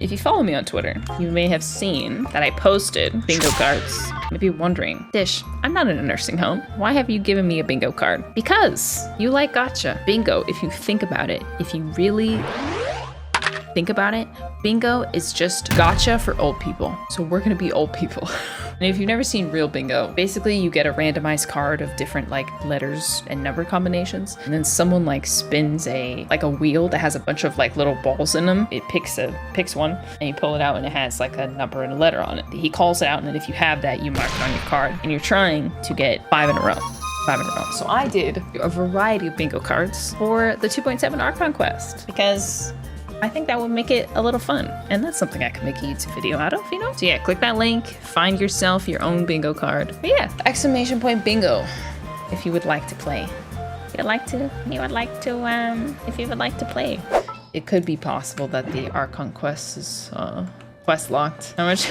If you follow me on Twitter, you may have seen that I posted bingo cards. You may be wondering, Dish, I'm not in a nursing home. Why have you given me a bingo card? Because you like gacha. Bingo, if you think about it, if you really think about it, bingo is just gacha for old people. So we're gonna be old people. And if you've never seen real bingo, basically you get a randomized card of different like letters and number combinations. And then someone like spins a wheel that has a bunch of like little balls in them. It picks one and you pull it out and it has like a number and a letter on it. He calls it out, and then if you have that, you mark it on your card. And you're trying to get 5 in a row. 5 in a row. So I did a variety of bingo cards for the 2.7 Archon quest because I think that would make it a little fun. And that's something I could make a YouTube video out of, you know? So yeah, click that link, find yourself your own bingo card. But yeah, exclamation point bingo, if you would like to play. If you would like to play. It could be possible that the Archon quest is quest locked. How much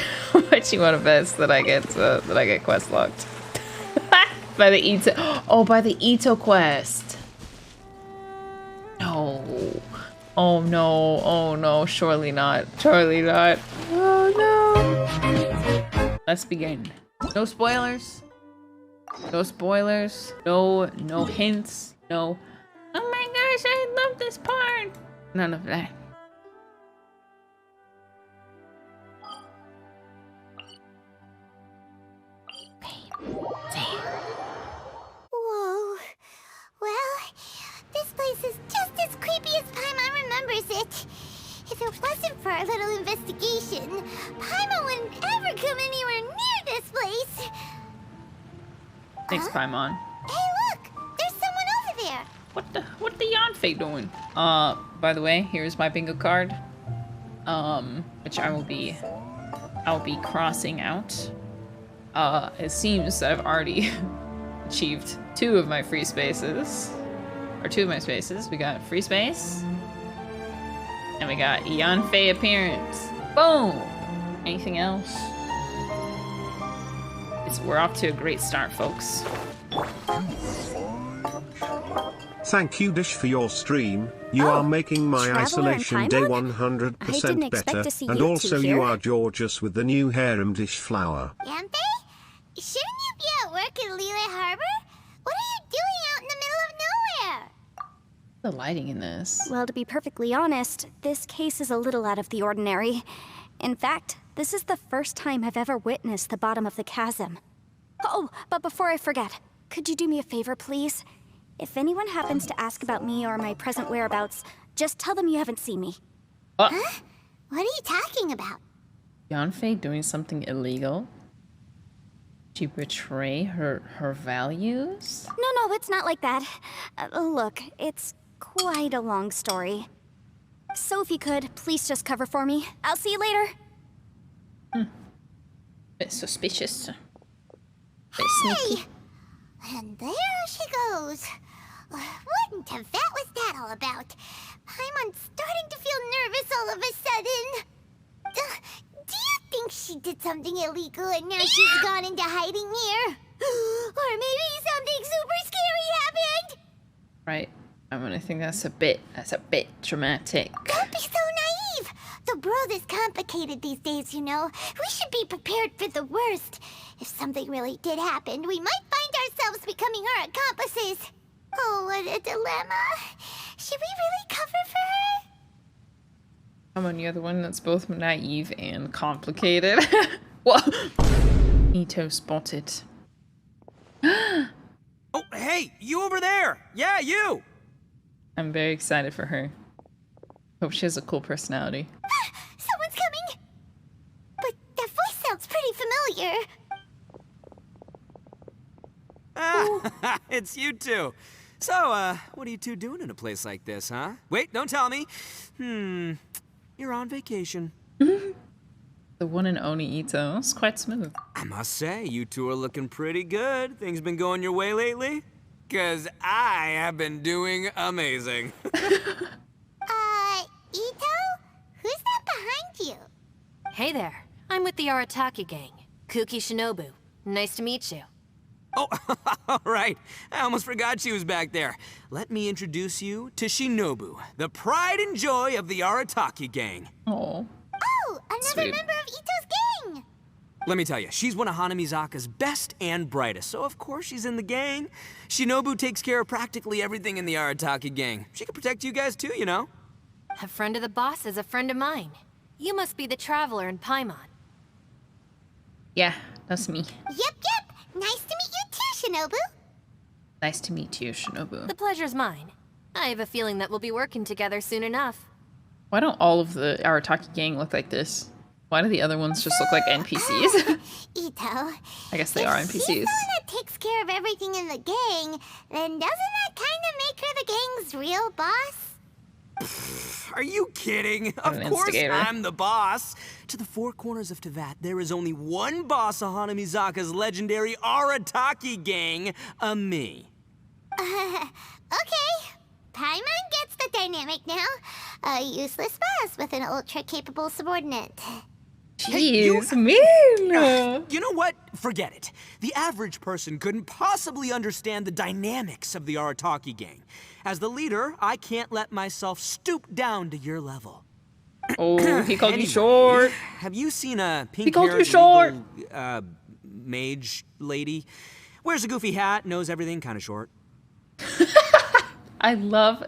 you want to bet that I get quest locked? By the Ito. Oh, by the Ito quest. No. Oh no, surely not. Surely not. Oh no. Let's begin. No spoilers. No spoilers. No hints. No. Oh my gosh, I love this part. None of that. Whoa. Well, this place is just as creepy as Paimon remembers it. If it wasn't for our little investigation, Paimon wouldn't ever come anywhere near this place. Thanks, Paimon. Hey, look! There's someone over there. What the Yanfei doing? By the way, here's my bingo card. Which I'll be crossing out. It seems that I've already achieved 2 of my free spaces. Or 2 of my spaces. We got free space. And we got Yanfei appearance. Boom! Anything else? We're off to a great start, folks. Thank you, Dish, for your stream. You are making my isolation day 100% better. And also you are gorgeous with the new harem Dish flower. Yanfei? Shouldn't you be at work in Lille Harbor? What are you doing out in the middle of nowhere? The lighting in this. Well, to be perfectly honest, this case is a little out of the ordinary. In fact, this is the first time I've ever witnessed the bottom of the chasm. Oh, but before I forget, could you do me a favor, please? If anyone happens to ask about me or my present whereabouts, just tell them you haven't seen me. Huh? What are you talking about? Yanfei doing something illegal? She betray her values? No, it's not like that. Look, it's quite a long story. So if you could, please just cover for me. I'll see you later. Bit suspicious. Bit sneaky. And there she goes. What in Tibet was that all about? Paimon's starting to feel nervous all of a sudden. Do you think she did something illegal and now she's gone into hiding here? Or maybe something super scary happened? Right. I think that's a bit dramatic. Don't be so naive. The world is complicated these days, you know. We should be prepared for the worst. If something really did happen, we might find ourselves becoming her accomplices. Oh, what a dilemma. Should we really cover for her? I'm on the other one that's both naive and complicated. Whoa! Ito spotted. Oh, hey, you over there! Yeah, you! I'm very excited for her. Hope she has a cool personality. Someone's coming! But that voice sounds pretty familiar. Ah, it's you two. So, what are you two doing in a place like this, huh? Wait, don't tell me. You're on vacation. The one and only Ito. It's quite smooth. I must say, you two are looking pretty good. Things been going your way lately? 'Cause I have been doing amazing. Ito? Who's that behind you? Hey there, I'm with the Arataki gang. Kuki Shinobu. Nice to meet you. Oh, all right. I almost forgot she was back there. Let me introduce you to Shinobu, the pride and joy of the Arataki gang. Oh. sweet. member of Ito's gang. Let me tell you, she's one of Hanamizaka's best and brightest, so of course she's in the gang. Shinobu takes care of practically everything in the Arataki gang. She can protect you guys too, you know? A friend of the boss is a friend of mine. You must be the traveler in Paimon. Yeah, that's me. Yep. Nice to meet you too, Shinobu. Nice to meet you, Shinobu. The pleasure's mine. I have a feeling that we'll be working together soon enough. Why don't all of the Arataki gang look like this? Why do the other ones just look like NPCs? Ito. I guess they are If she's NPCs. the one that takes care of everything in the gang, then doesn't that kind of make her the gang's real boss? Are you kidding? I'm Of an course instigator. I'm the boss. To the four corners of Teyvat, there is only one boss of Hanamizaka's legendary Arataki gang, me. Okay. Paimon gets the dynamic now. A useless boss with an ultra-capable subordinate. Jeez, mean. You know what? Forget it. The average person couldn't possibly understand the dynamics of the Arataki gang. As the leader, I can't let myself stoop down to your level. Oh, he called Anyway, you short. Have you seen a He called you pink-haired short. legal, mage lady? Wears a goofy hat, knows everything, kind of short. I love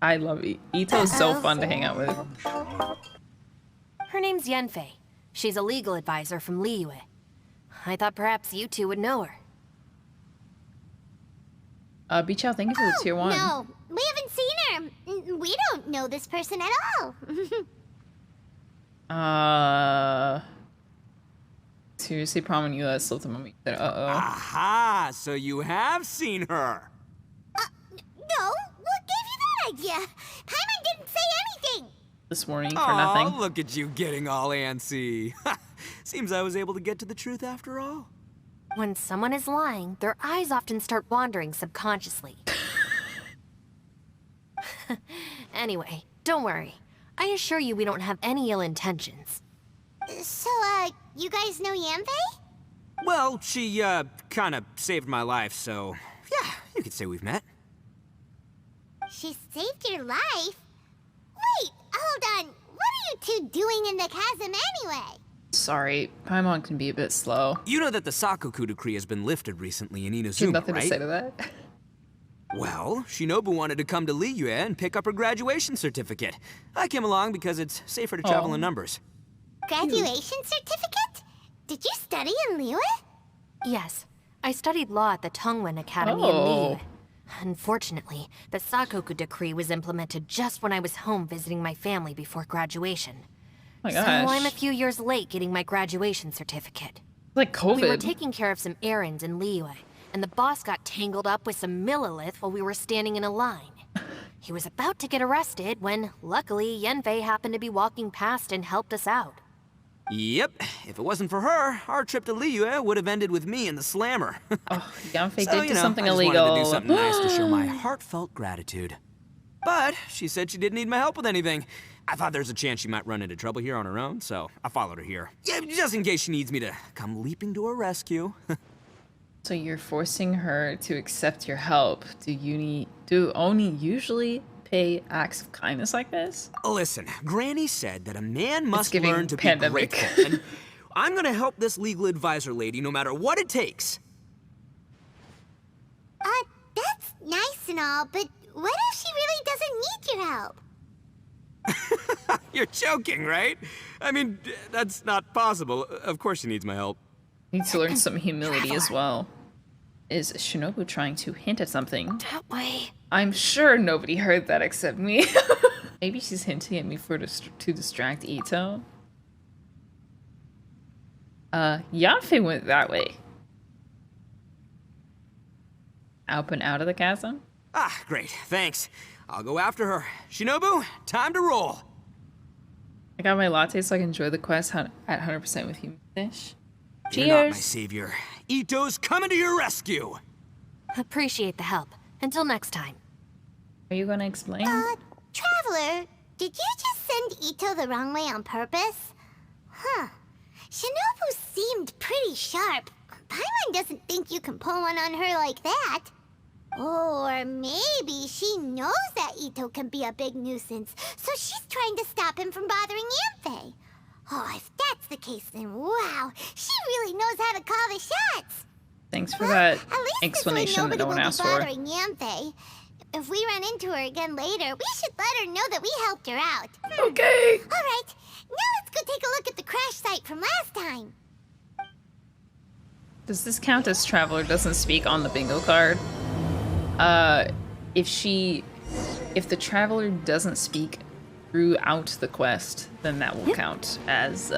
Ito is so fun to hang out with. Her name's Yanfei. She's a legal advisor from Liyue. I thought perhaps you two would know her. Xiao, thank you for the tier 1. No, we haven't seen her. We don't know this person at all. Seriously, promise you that slipped the moment. Aha! So you have seen her. No, what gave you that idea? Paimon didn't say anything. This morning for Oh, nothing. look at you getting all antsy. Seems I was able to get to the truth after all. When someone is lying, their eyes often start wandering subconsciously. Anyway, don't worry. I assure you we don't have any ill intentions. So, you guys know Yanfei? Well, she, kind of saved my life, so yeah, you could say we've met. She saved your life? Wait, hold on. What are you two doing in the chasm anyway? Sorry, Paimon can be a bit slow. You know that the Sakoku decree has been lifted recently in She had Inazuma, nothing right? to say to that. Well, Shinobu wanted to come to Liyue and pick up her graduation certificate. I came along because it's safer to travel in numbers. Graduation certificate? Did you study in Liyue? Yes, I studied law at the Tongwen Academy in Oh. Liyue. Unfortunately, the Sakoku decree was implemented just when I was home visiting my family before graduation. Oh my So gosh. I'm a few years late getting my graduation certificate. Like COVID. We were taking care of some errands in Liyue, and the boss got tangled up with some Millilith while we were standing in a line. He was about to get arrested when, luckily, Yanfei happened to be walking past and helped us out. Yep, if it wasn't for her, our trip to Liyue would have ended with me and the slammer. Oh, Yanfei So, did do something I just illegal. wanted to do something nice to show my heartfelt gratitude. But she said she didn't need my help with anything. I thought there's a chance she might run into trouble here on her own, so I followed her here. Yeah, just in case she needs me to come leaping to her rescue. So you're forcing her to accept your help. Do Oni usually pay acts of kindness like this? Listen, Granny said that a man must giving learn to be pandemic. grateful, and I'm gonna help this legal advisor lady no matter what it takes. That's nice and all, but what if she really doesn't need your help? You're joking, right? I mean, that's not possible. Of course she needs my help. Needs to learn some humility as well. Is Shinobu trying to hint at something? That way. I'm sure nobody heard that except me. Maybe she's hinting at me to distract Ito. Yanfei went that way. Up and out of the chasm? Ah, great. Thanks. I'll go after her. Shinobu, time to roll. I got my latte so I can enjoy the quest at 100% with you, Fish. You're not my Cheers! savior. Ito's coming to your rescue. Appreciate the help. Until next time. Are you gonna explain? Traveler, did you just send Ito the wrong way on purpose? Huh. Shinobu seemed pretty sharp. Paimon doesn't think you can pull one on her like that. Or maybe she knows that Ito can be a big nuisance, so she's trying to stop him from bothering Yanfei. Oh, if that's the case, then wow, she really knows how to call the shots. Thanks for that At least explanation that this way no one nobody asked will for. be bothering Yanfei. If we run into her again later, we should let her know that we helped her out. Okay. All right, now let's go take a look at the crash site from last time. Does this count as Traveler doesn't speak on the bingo card? If the Traveler doesn't speak throughout the quest, then that will count as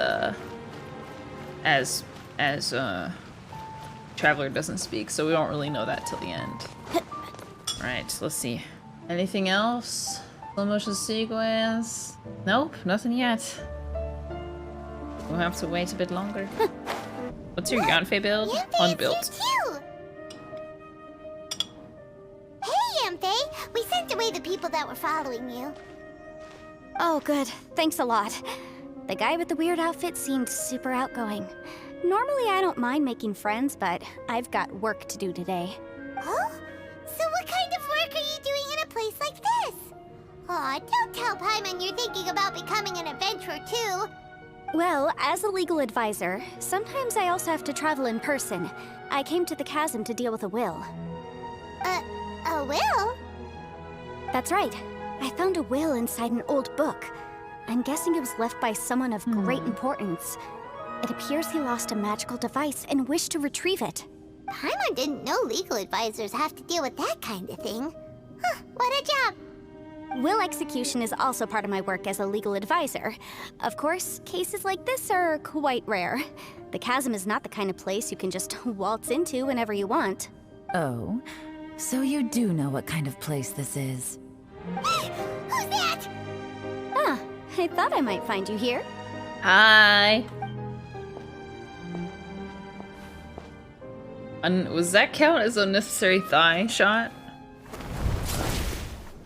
Traveler doesn't speak, so we don't really know that till the end. Right, let's see. Anything else? Slow motion sequence? Nope, nothing yet. We'll have to wait a bit longer. What's your Yanfei build? Yanfei, Unbuilt. it's here too. Hey, Yanfei, we sent away the people that were following you. Oh, good. Thanks a lot. The guy with the weird outfit seemed super outgoing. Normally, I don't mind making friends, but I've got work to do today. Oh? So what kind of work are you doing in a place like this? Aw, don't tell Paimon you're thinking about becoming an adventurer too. Well, as a legal advisor, sometimes I also have to travel in person. I came to the chasm to deal with a will. A will? That's right. I found a will inside an old book. I'm guessing it was left by someone of great importance. It appears he lost a magical device and wished to retrieve it. Paimon didn't know legal advisors have to deal with that kind of thing. Huh, what a job. Will execution is also part of my work as a legal advisor. Of course, cases like this are quite rare. The chasm is not the kind of place you can just waltz into whenever you want. Oh, so you do know what kind of place this is. Hey, who's that? Ah, I thought I might find you here. Hi. Was that count as a necessary thigh shot?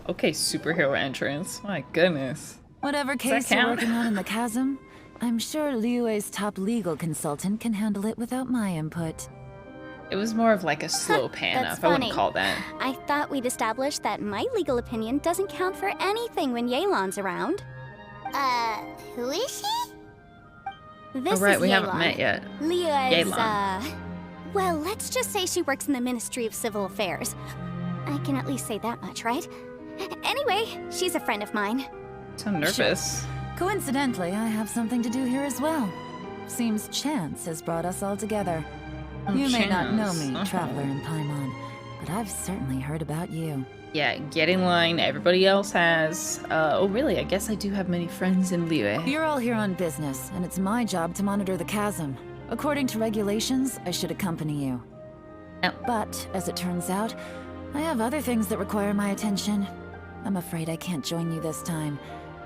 Okay, superhero entrance. My goodness. Whatever that case you're count? working on in the chasm, I'm sure Liyue's top legal consultant can handle it without my input. It was more of like a slow pan That's up. I wouldn't funny. call that. I thought we'd established that my legal opinion doesn't count for anything when Yelan's around. Who is she? This Oh, right, is we haven't Yelan. met yet. Leah is, Yelan. well, let's just say she works in the Ministry of Civil Affairs. I can at least say that much, right? Anyway, she's a friend of mine. So nervous. Coincidentally, I have something to do here as well. Seems chance has brought us all together. Oh, You may not know chance. me, Traveler in Paimon, but I've certainly heard about you. Yeah, get in line. Everybody else has. Oh, really? I guess I do have many friends in Liyue. You're all here on business, and it's my job to monitor the chasm. According to regulations, I should accompany you. Oh. But, as it turns out, I have other things that require my attention. I'm afraid I can't join you this time.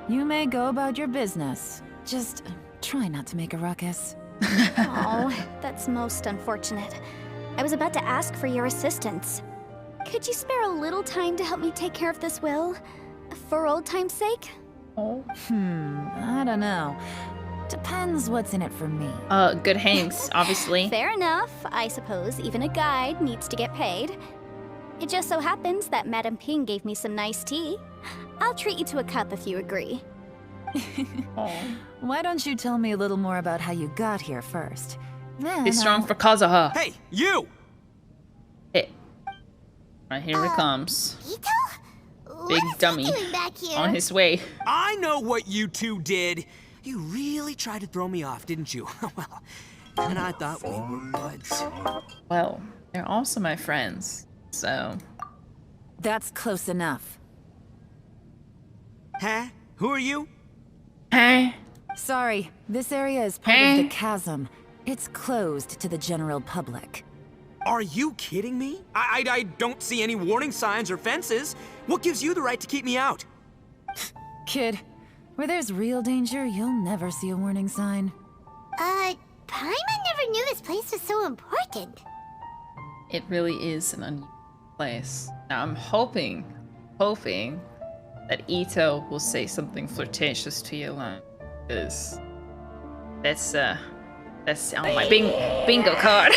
You may go about your business. Just try not to make a ruckus. Oh, that's most unfortunate. I was about to ask for your assistance. Could you spare a little time to help me take care of this will? For old time's sake? Oh. I don't know. Depends what's in it for me. Good Hanks, obviously. Fair enough. I suppose even a guide needs to get paid. It just so happens that Madame Ping gave me some nice tea. I'll treat you to a cup if you agree. Oh. Why don't you tell me a little more about how you got here first? Then Be strong I'll- for Kazuha. Hey, you! Hey. Right, here he comes. Ito? Big What is dummy. he doing back here? On his way. I know what you two did. You really tried to throw me off, didn't you? Well, and I thought we were buds. Well, they're also my friends. So, That's close enough. Huh? Who are you? hey, Sorry, this area is part Eh? of the chasm. It's closed to the general public. Are you kidding me? I don't see any warning signs or fences. What gives you the right to keep me out? Kid, where there's real danger, you'll never see a warning sign. Paimon never knew this place was so important. it really is an unusual place. Now, I'm hoping that Ito will say something flirtatious to Yelan. Because that's on my bingo card.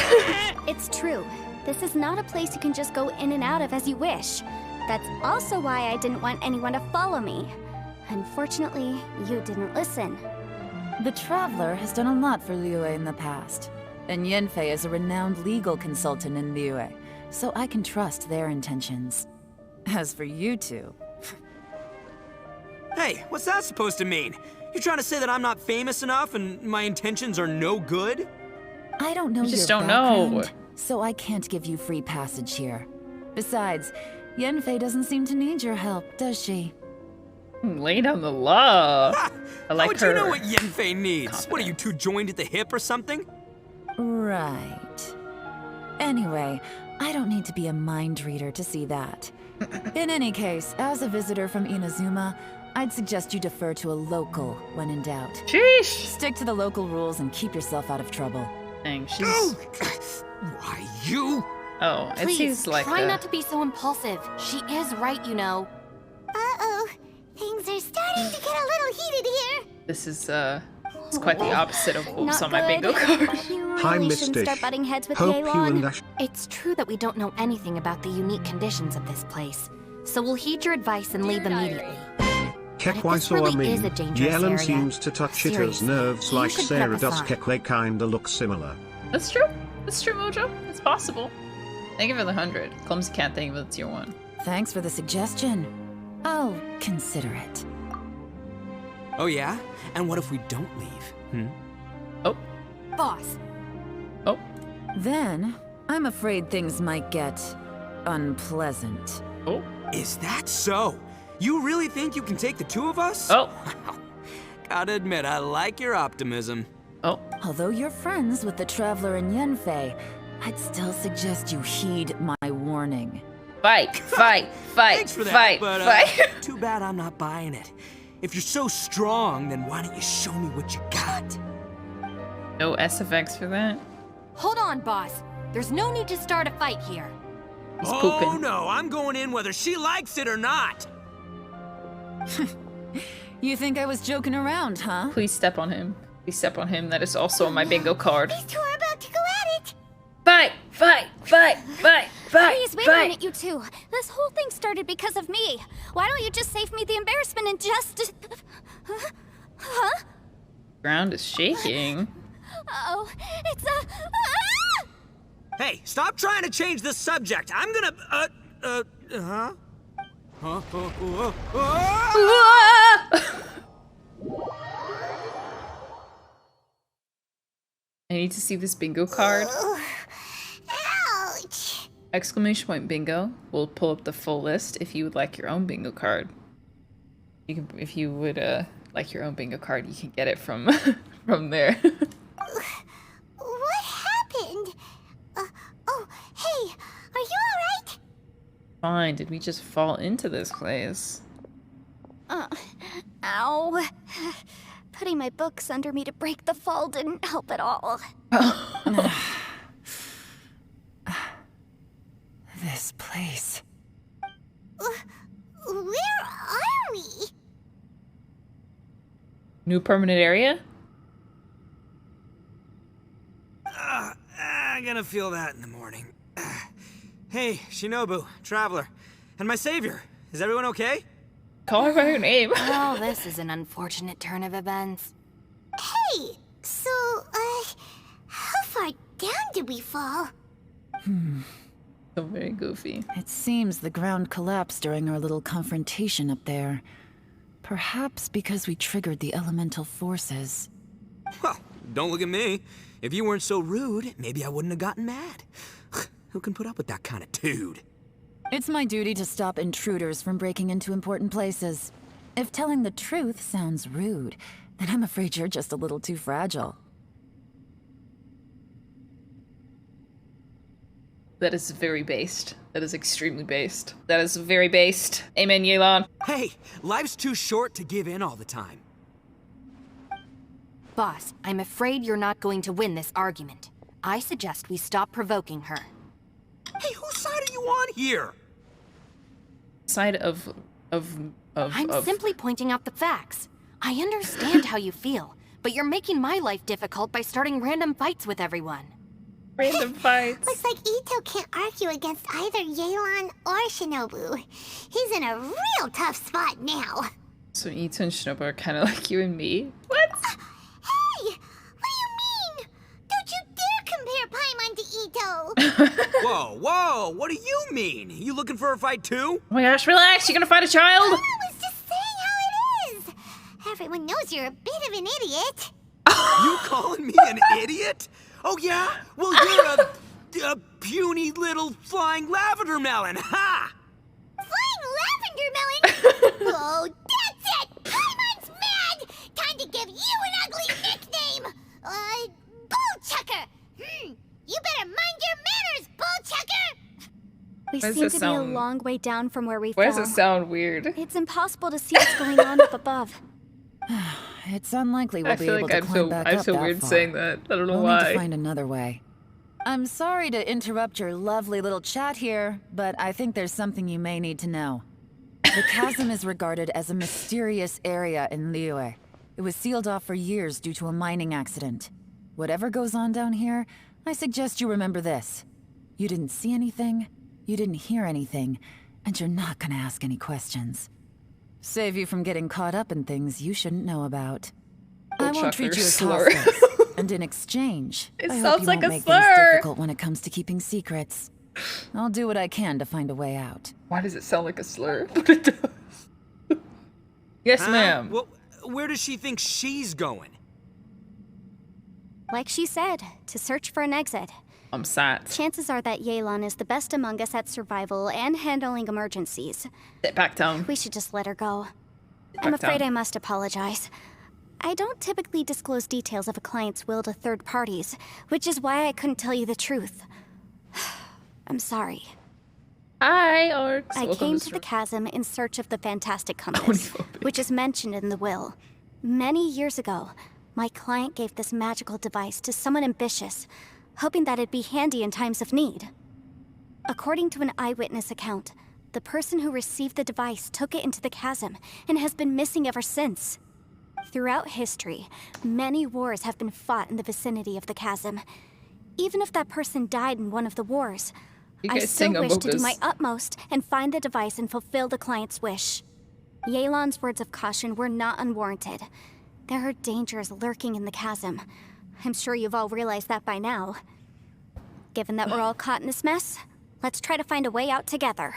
It's true. This is not a place you can just go in and out of as you wish. That's also why I didn't want anyone to follow me. Unfortunately, you didn't listen. The Traveler has done a lot for Liyue in the past, and Yanfei is a renowned legal consultant in Liyue, so I can trust their intentions. As for you two... Hey, what's that supposed to mean? You trying to say that I'm not famous enough and my intentions are no good? I don't know just your don't know. background, so I can't give you free passage here. Besides, Yanfei doesn't seem to need your help, does she? Lay down the law. Ha! I like How would her. you know what Yanfei needs? confidence. What are you, two joined at the hip or something? Right. Anyway, I don't need to be a mind reader to see that. In any case, as a visitor from Inazuma, I'd suggest you defer to a local when in doubt. Sheesh. Stick to the local rules and keep yourself out of trouble. Dang, she's... Why, you? Oh, it Please, seems like try not to be so impulsive. She is right, you know. Uh-oh. Things are starting to get a little heated here. this is it's quite the opposite of what was Not on my good. bingo card. You Hi, really Miss shouldn't Dish. start butting heads with Hope you Yelan. and Ash... It's true that we don't know anything about the unique conditions of this place, so we'll heed your advice and leave immediately. Kekwai this really is a Soamin. dangerous Yellen area. seems to touch Chito's Seriously, nerves you like should put up Sarah a does. sign. Kekwai kinda looks similar. That's true. That's true, Mojo. It's possible. Thank you for the 100. Clumsy can't thank you for the tier 1. Thanks for the suggestion. I'll consider it. Oh yeah? And what if we don't leave? Oh, Boss, oh. Then, I'm afraid things might get unpleasant. Oh, Is that so? You really think you can take the two of us? oh, Gotta admit, I like your optimism. oh. Although you're friends with the Traveler and Yanfei, I'd still suggest you heed my warning. Fight, fight, fight, Thanks for that, fight, but fight. too bad I'm not buying it. If you're so strong, then why don't you show me what you got? No SFX for that. hold on, boss. There's no need to start a fight here. He's Oh pooping. no, I'm going in whether she likes it or not. You think I was joking around, huh? Please step on him. Please step on him. That is also on my bingo card. These two are about to go at it. Fight, fight, fight, fight, fight, Please, wait a fight. minute, you two. This whole thing started because of me. Why don't you just save me the embarrassment and just... Huh? Ground is shaking. Oh, it's a... Ah! Hey, stop trying to change the subject. I'm gonna, huh? Huh? I need to see this bingo card. Ouch. Exclamation point bingo. We'll pull up the full list if you would like your own bingo card. You can, if you would like your own bingo card, you can get it from from there. What happened? Oh, hey, are you alright? Fine. Did we just fall into this place? Ow. Putting my books under me to break the fall didn't help at all. This place. Where are we? New permanent area? I'm gonna feel that in the morning. Hey, Shinobu, Traveler, and my savior. Is everyone okay? Call her by her name. Well, this is an unfortunate turn of events. Hey, so, how far down did we fall? So very goofy. It seems the ground collapsed during our little confrontation up there. Perhaps because we triggered the elemental forces. Well, don't look at me. If you weren't so rude, maybe I wouldn't have gotten mad. Who can put up with that kind of dude? It's my duty to stop intruders from breaking into important places. If telling the truth sounds rude, then I'm afraid you're just a little too fragile. That is very based. That is extremely based. That is very based. Amen, Yelan. Hey, life's too short to give in all the time. Boss, I'm afraid you're not going to win this argument. I suggest we stop provoking her. Hey, whose side are you on here? Side of I'm simply pointing out the facts. I understand how you feel, but you're making my life difficult by starting random fights with everyone. random fights. Looks like Ito can't argue against either Yelan or Shinobu. He's in a real tough spot now. So Ito and Shinobu are kind of like you and me. What? Whoa, whoa, what do you mean? You looking for a fight too? Oh my gosh, relax, you're gonna fight a child? I was just saying how it is. Everyone knows you're a bit of an idiot. You calling me an idiot? Oh yeah? Well, you're a puny little flying lavender melon, ha! Flying lavender melon? Oh, that's it! Paimon's mad! Time to give you an ugly nickname! Bullchucker! You better mind your manners, Bullchucker! We Why does seem it to be a sound- long way down from where we Why fell. does it sound weird? It's impossible to see what's going on up above. It's unlikely we'll I be feel able like to climb back I up feel that weird far. saying that. I don't know We'll need to why. find another way. I'm sorry to interrupt your lovely little chat here, but I think there's something you may need to know. The chasm is regarded as a mysterious area in Liyue. It was sealed off for years due to a mining accident. Whatever goes on down here, I suggest you remember this. You didn't see anything, you didn't hear anything, and you're not gonna ask any questions. Save you from getting caught up in things you shouldn't know about. I won't treat you as slur. hostiles, and in exchange, It I hope sounds you like won't a make things slur. difficult when it comes to keeping secrets. I'll do what I can to find a way out. Why does it sound like a slur? But it does. Yes, ma'am. Well, where does she think she's going? Like she said, to search for an exit. I'm sat. Chances are that Yelan is the best among us at survival and handling emergencies. Sit back down. We should just let her go. Sit I'm back afraid down. I must apologize. I don't typically disclose details of a client's will to third parties, which is why I couldn't tell you the truth. I'm sorry. Hi, Arx. I Welcome came to to the chasm in search of the fantastic compass, Oniphobic. which is mentioned in the will. Many years ago, my client gave this magical device to someone ambitious, hoping that it'd be handy in times of need. According to an eyewitness account, the person who received the device took it into the chasm and has been missing ever since. Throughout history, many wars have been fought in the vicinity of the chasm. Even if that person died in one of the wars, You I guys still sing wish to do Amogus. my utmost and find the device and fulfill the client's wish. Yelan's words of caution were not unwarranted. There are dangers lurking in the chasm. I'm sure you've all realized that by now. Given that we're all caught in this mess, let's try to find a way out together.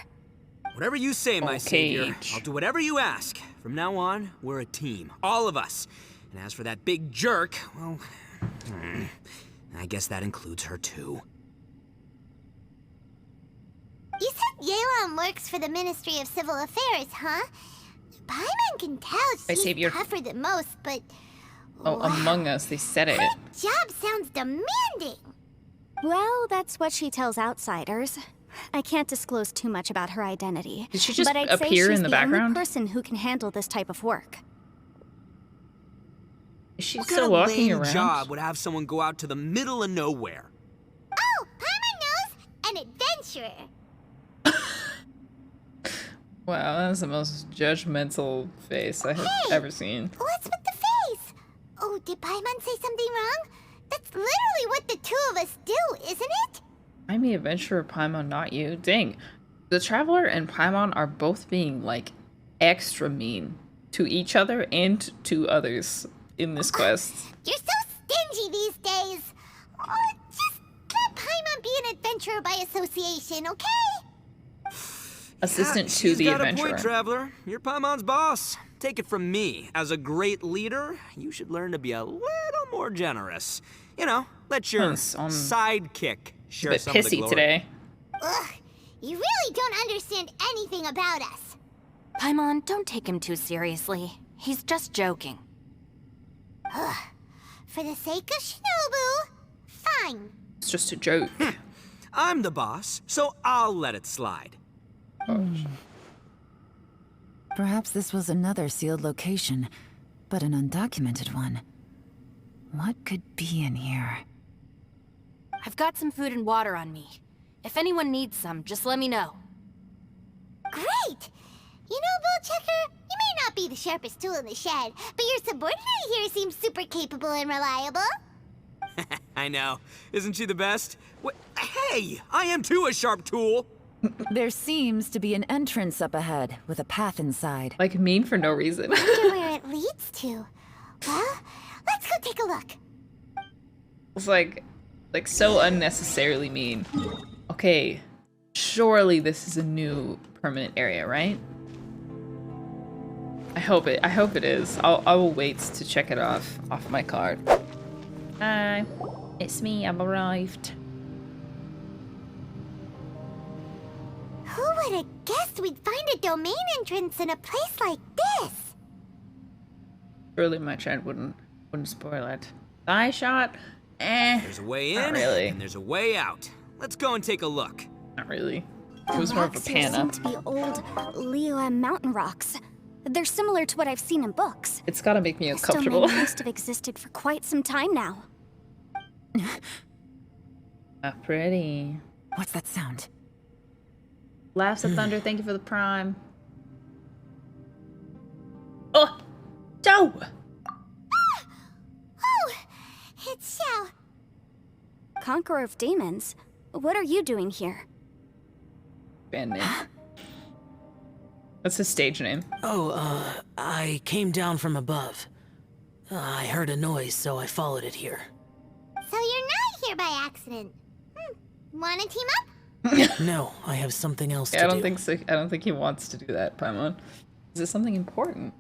Whatever you say, my savior. Okay. I'll do whatever you ask. From now on, we're a team. All of us. And as for that big jerk, well, I guess that includes her too. You said Yelan works for the Ministry of Civil Affairs, huh? Paimon can tell My she's savior. tougher than most, but... Oh, wow, Among Us, they said it. her job sounds demanding. Well, that's what she tells outsiders. I can't disclose too much about her identity. Did she just but I'd say appear she's in the only background? person who can handle this type of work. Is she What still kind of walking lame around? job would have someone go out to the middle of nowhere? Oh, Paimon knows! An adventurer. Wow, that's the most judgmental face I have ever seen. What's with the face? Oh, did Paimon say something wrong? That's literally what the two of us do, isn't it? I'm the adventurer, Paimon, not you. Dang. The Traveler and Paimon are both being, like, extra mean to each other and to others in this quest. You're so stingy these days. Just let Paimon be an adventurer by association, okay? Assistant Yeah, to she's the got adventurer. a point, Traveler. You're Paimon's boss. Take it from me. As a great leader, you should learn to be a little more generous. You know, let your sidekick A share bit some of the pissy glory. today. Ugh, you really don't understand anything about us. Paimon, don't take him too seriously. He's just joking. For the sake of Shinobu, fine. It's just a joke. I'm the boss, so I'll let it slide. Perhaps this was another sealed location, but an undocumented one. What could be in here? I've got some food and water on me. If anyone needs some, just let me know. Great! You know, Bullchecker, you may not be the sharpest tool in the shed, but your subordinate here seems super capable and reliable. I know. Isn't she the best? Hey, I am too a sharp tool. There seems to be an entrance up ahead, with a path inside. Like, mean for no reason. Wonder where it leads to. Well, let's go take a look. It's like so unnecessarily mean. Okay. Surely this is a new permanent area, right? I hope it is. I will wait to check it off my card. Hi. It's me, I've arrived. Who would have guessed we'd find a domain entrance in a place like this? Surely my chat wouldn't spoil it. Eye shot? There's a way in, really. and there's a way out. Let's go and take a look. Not really. It was more of a rocks here pan seem up. to be old Liyue mountain rocks. They're similar to what I've seen in books. It's gotta make me This uncomfortable. domain must have existed for quite some time now. Not pretty. What's that sound? Laughs at thunder, thank you for the prime. Oh! Joe! Oh, it's Xiao. Conqueror of Demons, what are you doing here? Band name. What's his stage name? Oh, I came down from above. I heard a noise, so I followed it here. So you're not here by accident. Wanna team up? No, I have something else Yeah, to I don't do. think so. I don't think he wants to do that, Paimon. Is it something important?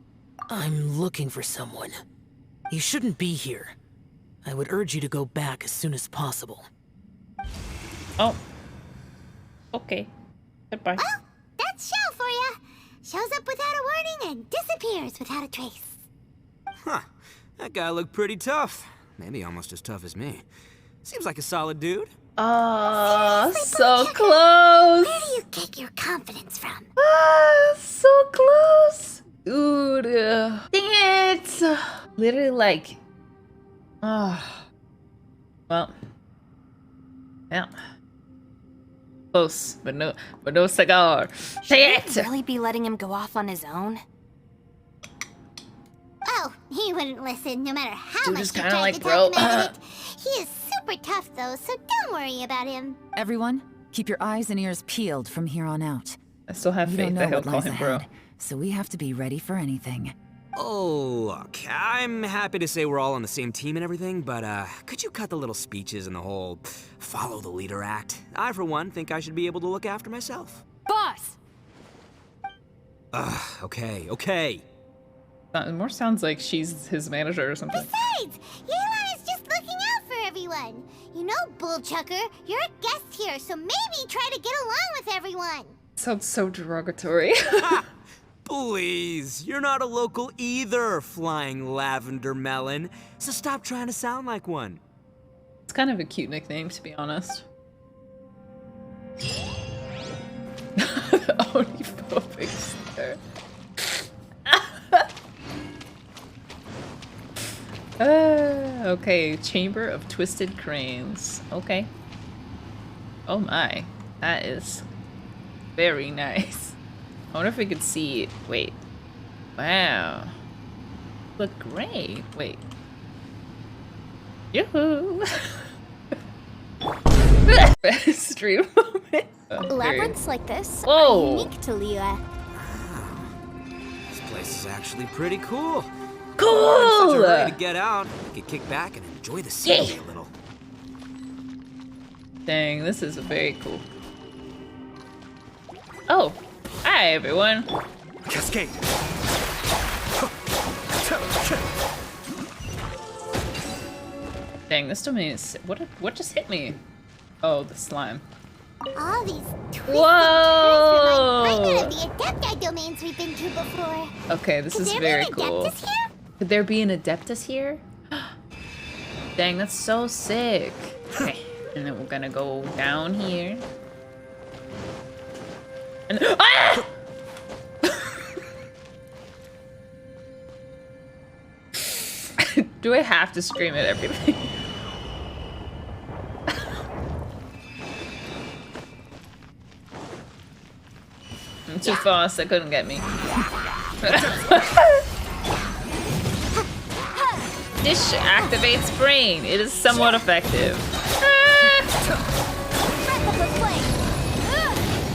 I'm looking for someone. You shouldn't be here. I would urge you to go back as soon as possible. Oh. Okay. Goodbye. Well, that's Xiao for ya. Shows up without a warning and disappears without a trace. Huh. That guy looked pretty tough. Maybe almost as tough as me. Seems like a solid dude. Oh, Seriously, so Bosacious? close. Where do you get your confidence from? Ah, so close. Dude. Dang it. Literally like. Oh. Well. Yeah. Close, but no cigar. Dang Should it. we really be letting him go off on his own? Oh, he wouldn't listen no matter how Dude much is you kinda tried like, to bro. talk him out of it. He is super tough though, so don't worry about him. Everyone, keep your eyes and ears peeled from here on out. I still have We faith don't know that he'll what call lies him bro. ahead, so we have to be ready for anything. Oh, look, I'm happy to say we're all on the same team and everything, but could you cut the little speeches and the whole follow the leader act? I, for one, think I should be able to look after myself. Boss! Okay. It more sounds like she's his manager or something. Besides, Yelan is just looking out for everyone. You know, Bullchucker, you're a guest here, so maybe try to get along with everyone. Sounds so derogatory. Please, you're not a local either, Flying Lavender Melon, so stop trying to sound like one. It's kind of a cute nickname, to be honest. Oniphobic slur. Okay, Chamber of Twisted Cranes. Okay. Oh my, that is very nice. I wonder if we could see it. Wait. Wow. Look great. Wait. Yoo-hoo! Stream moment. Labyrinths like this Whoa. are unique to Liyue. This place is actually pretty cool. Cool! I'm in such a hurry to get out. I could kick back and enjoy the scenery a little. Dang, this is very cool. Oh, hi everyone. Cascade. Dang, this domain is. What just hit me? Oh, the slime. All these twisted Whoa! turns remind me of the Adepti domains we've been to before. Okay, this Could is there very be an cool. Adeptus here? Could there be an Adeptus here? Dang, that's so sick. Okay, and then we're gonna go down here. And ah! Do I have to scream at everything? I'm too fast, they couldn't get me. This activates brain. It is somewhat effective.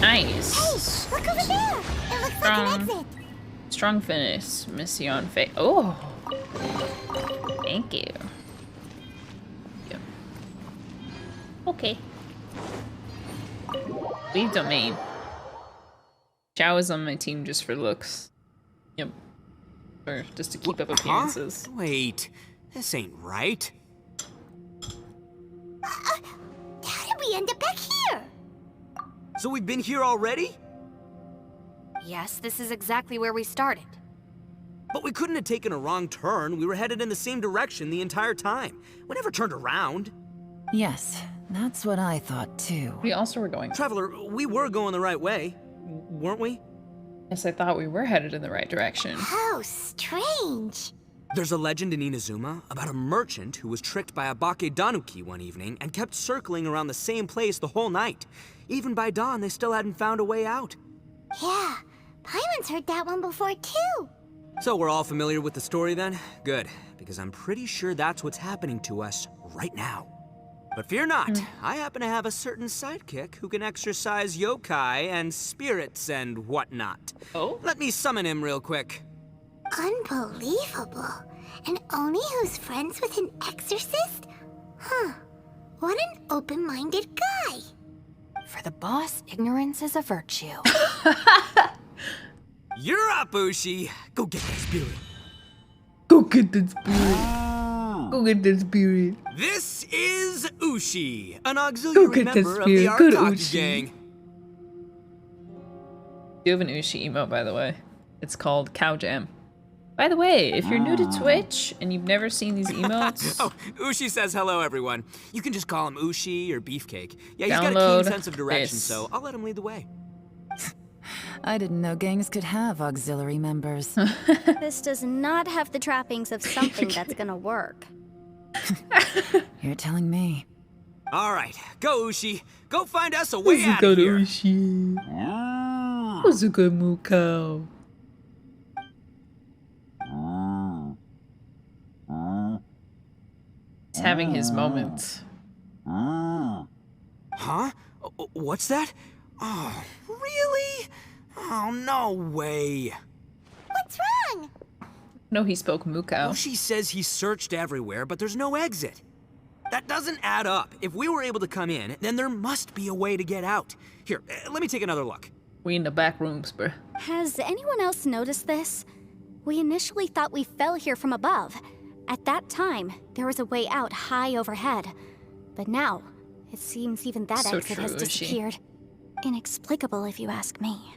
Nice. Hey, look over there. It looks like an exit. Strong finish. Miss Yanfei. Oh. Thank you. Okay. Leave domain. Xiao is on my team just for looks. Yep. Or just to keep up appearances. Huh? Wait, this ain't right. How did we end up back here? So we've been here already? Yes, this is exactly where we started. But we couldn't have taken a wrong turn. We were headed in the same direction the entire time. We never turned around. Yes, that's what I thought too. We also were going. Traveler, we were going the right way, weren't we? Yes, I thought we were headed in the right direction. How strange. There's a legend in Inazuma about a merchant who was tricked by a Bake Danuki one evening and kept circling around the same place the whole night. Even by dawn, they still hadn't found a way out. Yeah, Paimon's heard that one before too. So we're all familiar with the story then? Good, because I'm pretty sure that's what's happening to us right now. But fear not, I happen to have a certain sidekick who can exercise yokai and spirits and whatnot. Oh? Let me summon him real quick. Unbelievable. And Oni who's friends with an exorcist? Huh. What an open-minded guy. For the boss, ignorance is a virtue. You're up, Ushi. Go get that spirit. Go get that spirit. Go get that spirit. This is Ushi, an auxiliary get that member of the spirit. Good Archon Ushi. gang. You have an Ushi emote, by the way. It's called Cow Jam. By the way, if you're new to Twitch and you've never seen these emotes, Oh, Ushi says hello, everyone. You can just call him Ushi or Beefcake. Yeah, he's got a Download keen sense of direction, this. so I'll let him lead the way. I didn't know gangs could have auxiliary members. This does not have the trappings of something that's gonna work. You're telling me. All right, go, Ushi. Go find us a way out of here. Ushi. Who's a good moo cow? He's having his moment. Huh? What's that? Oh, really? Oh, no way. What's wrong? No, he spoke moo cow. Ushi says he searched everywhere, but there's no exit. That doesn't add up. If we were able to come in, then there must be a way to get out. Here, let me take another look. We in the back rooms, bruh. Has anyone else noticed this? We initially thought we fell here from above. At that time, there was a way out high overhead. But now, it seems even that So exit has true, Ushi. disappeared. Inexplicable, if you ask me.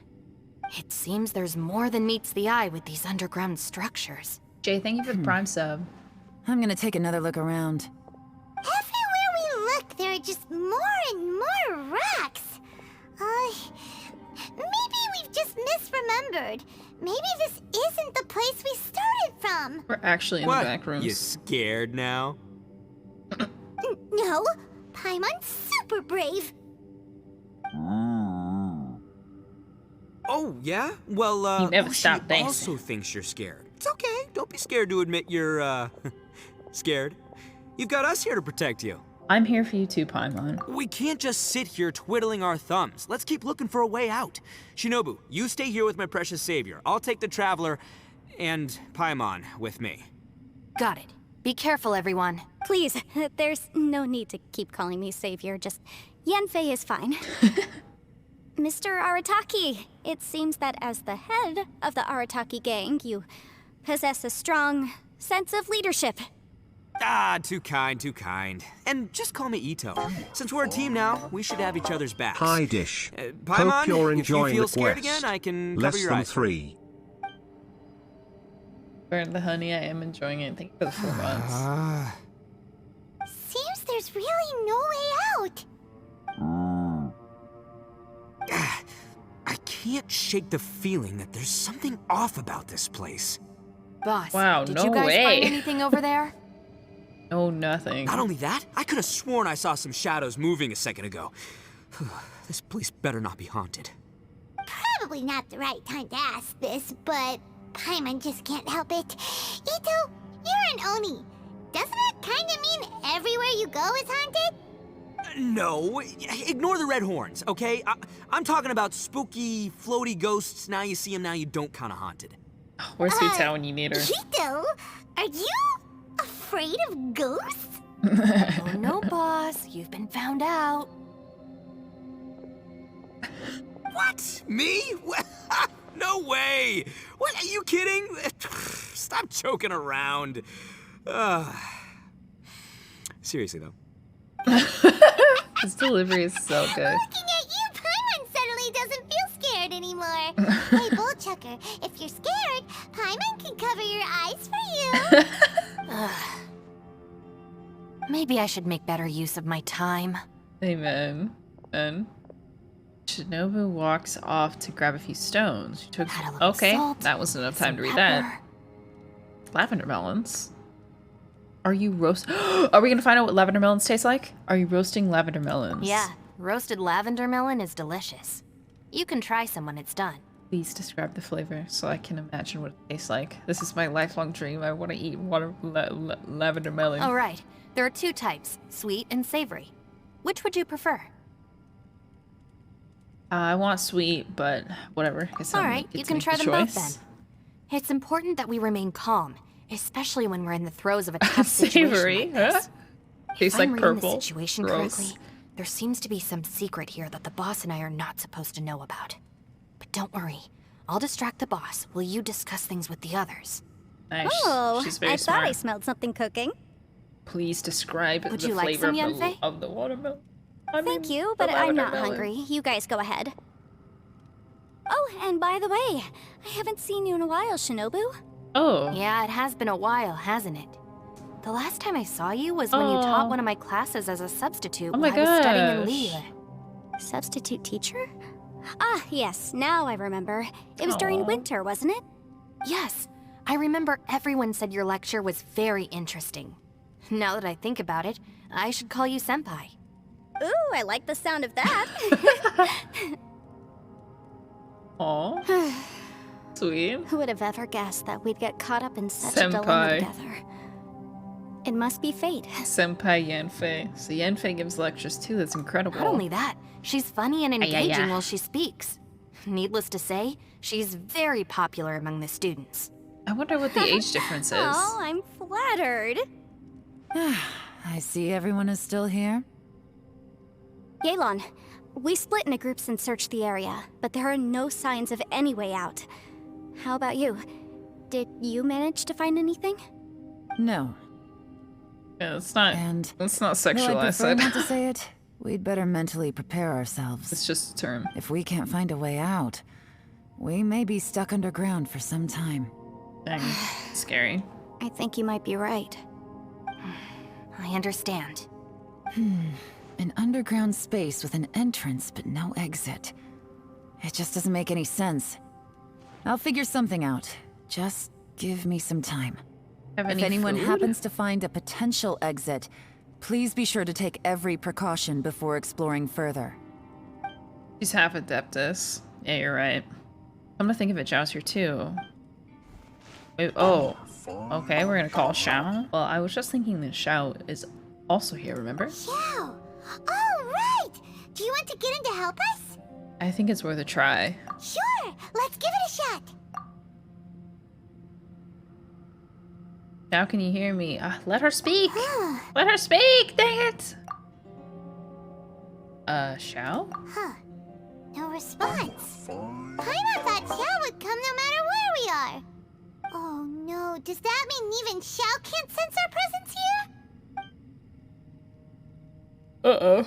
It seems there's more than meets the eye with these underground structures. Jay, thank you for the Prime sub. I'm gonna take another look around. Everywhere we look, there are just more and more rocks. Maybe we've just misremembered. Maybe this isn't the place we started from. We're actually in What? the back rooms. You scared now? No, Paimon's super brave. Oh, yeah? Well, You never Ushi stop dancing. also thinks you're scared. It's okay. Don't be scared to admit you're, scared. You've got us here to protect you. I'm here for you too, Paimon. We can't just sit here twiddling our thumbs. Let's keep looking for a way out. Shinobu, you stay here with my precious savior. I'll take the Traveler and Paimon with me. Got it. Be careful, everyone. Please, there's no need to keep calling me savior, just Yanfei is fine. Mr. Arataki, it seems that as the head of the Arataki gang, you possess a strong sense of leadership. Ah, too kind, too kind. And just call me Ito. Since we're a team now, we should have each other's backs. Hi, Dish. Paimon, Hope you're if enjoying you feel the scared quest. again, I can cover Less your than eyes. 3. Burn the honey, I am enjoying it. Thank you for the 4 months. Seems there's really no way out. I can't shake the feeling that there's something off about this place. Boss, Wow, did no you guys way. find anything over there? No, nothing. Not only that, I could have sworn I saw some shadows moving a second ago. This place better not be haunted. Probably not the right time to ask this, but Paimon just can't help it. Ito, you're an Oni. Doesn't it kind of mean everywhere you go is haunted? No, ignore the red horns, okay? I'm talking about spooky, floaty ghosts. Now you see them, now you don't kind of haunted. Where's Hutao when you need her? Ito, are you afraid of ghosts? Oh no, boss. You've been found out. What? Me? No way! What, are you kidding? Stop joking around. Seriously, though. His delivery is so good. Looking at you, Paimon suddenly doesn't feel scared anymore. Hey, Bullchucker, if you're scared, Paimon can cover your eyes for you. Maybe I should make better use of my time. Amen. And Shinobu walks off to grab a few stones. She took. Add a little Okay, salt, that wasn't enough time some to read pepper. that. Lavender melons. Are you roast? Are we gonna find out what lavender melons taste like? Are you roasting lavender melons? Yeah, roasted lavender melon is delicious. You can try some when it's done. Please describe the flavor so I can imagine what it tastes like. This is my lifelong dream. I want to eat lavender melon. Oh, right. There are two types, sweet and savory. Which would you prefer? I want sweet, but whatever. Guess All I'm right, gonna get you to can make try the them both choice. then. It's important that we remain calm, especially when we're in the throes of a tough situation Savory, like this. huh? Tastes If like I'm reading purple. the situation Gross. correctly, there seems to be some secret here that the boss and I are not supposed to know about. But don't worry, I'll distract the boss while you discuss things with the others. Nice. Oh, She's very I smart. thought I smelled something cooking. Please describe Would the you like flavor some, of, the, Yanfei? of the watermelon. Thank you, but I'm not hungry. You guys go ahead. Oh, and by the way, I haven't seen you in a while, Shinobu. Oh. Yeah, it has been a while, hasn't it? The last time I saw you was when you taught one of my classes as a substitute Oh my while I was studying in gosh. Liyue. Substitute teacher? Ah, yes, now I remember. It was during Aw. winter, wasn't it? Yes, I remember everyone said your lecture was very interesting. Now that I think about it, I should call you senpai. Ooh, I like the sound of that. Aw. Sweet. Who would have ever guessed that we'd get caught up in such a dilemma Senpai. together? It must be fate. Senpai Yanfei. So Yanfei gives lectures too. That's incredible. Not only that, she's funny and yeah, engaging yeah. while she speaks. Needless to say, she's very popular among the students. I wonder what the age difference is. Oh, I'm flattered. I see everyone is still here. Yelan, we split into groups and searched the area, but there are no signs of any way out. How about you? Did you manage to find anything? No. Yeah, it's not. And It's not though I sexual. I prefer said. not to say it, we'd better mentally prepare ourselves. It's just a term. If we can't find a way out, we may be stuck underground for some time. Dang. Scary. I think you might be right. I understand. An underground space with an entrance but no exit. It just doesn't make any sense. I'll figure something out. Just give me some time. Have If any anyone food? happens to find a potential exit, please be sure to take every precaution before exploring further. She's half adeptus. Yeah, you're right. I'm gonna think of it. Xiao's here too. Wait, oh. Okay, we're gonna call Xiao. Well, I was just thinking that Xiao is also here, remember? Xiao! Oh, right! Do you want to get him to help us? I think it's worth a try. Sure! Let's give it a shot! Xiao, can you hear me? Let her speak! Let her speak! Dang it! Xiao? Huh. No response. Paimon thought Xiao would come no matter where we are. Oh no, does that mean even Xiao can't sense our presence here? Uh-oh.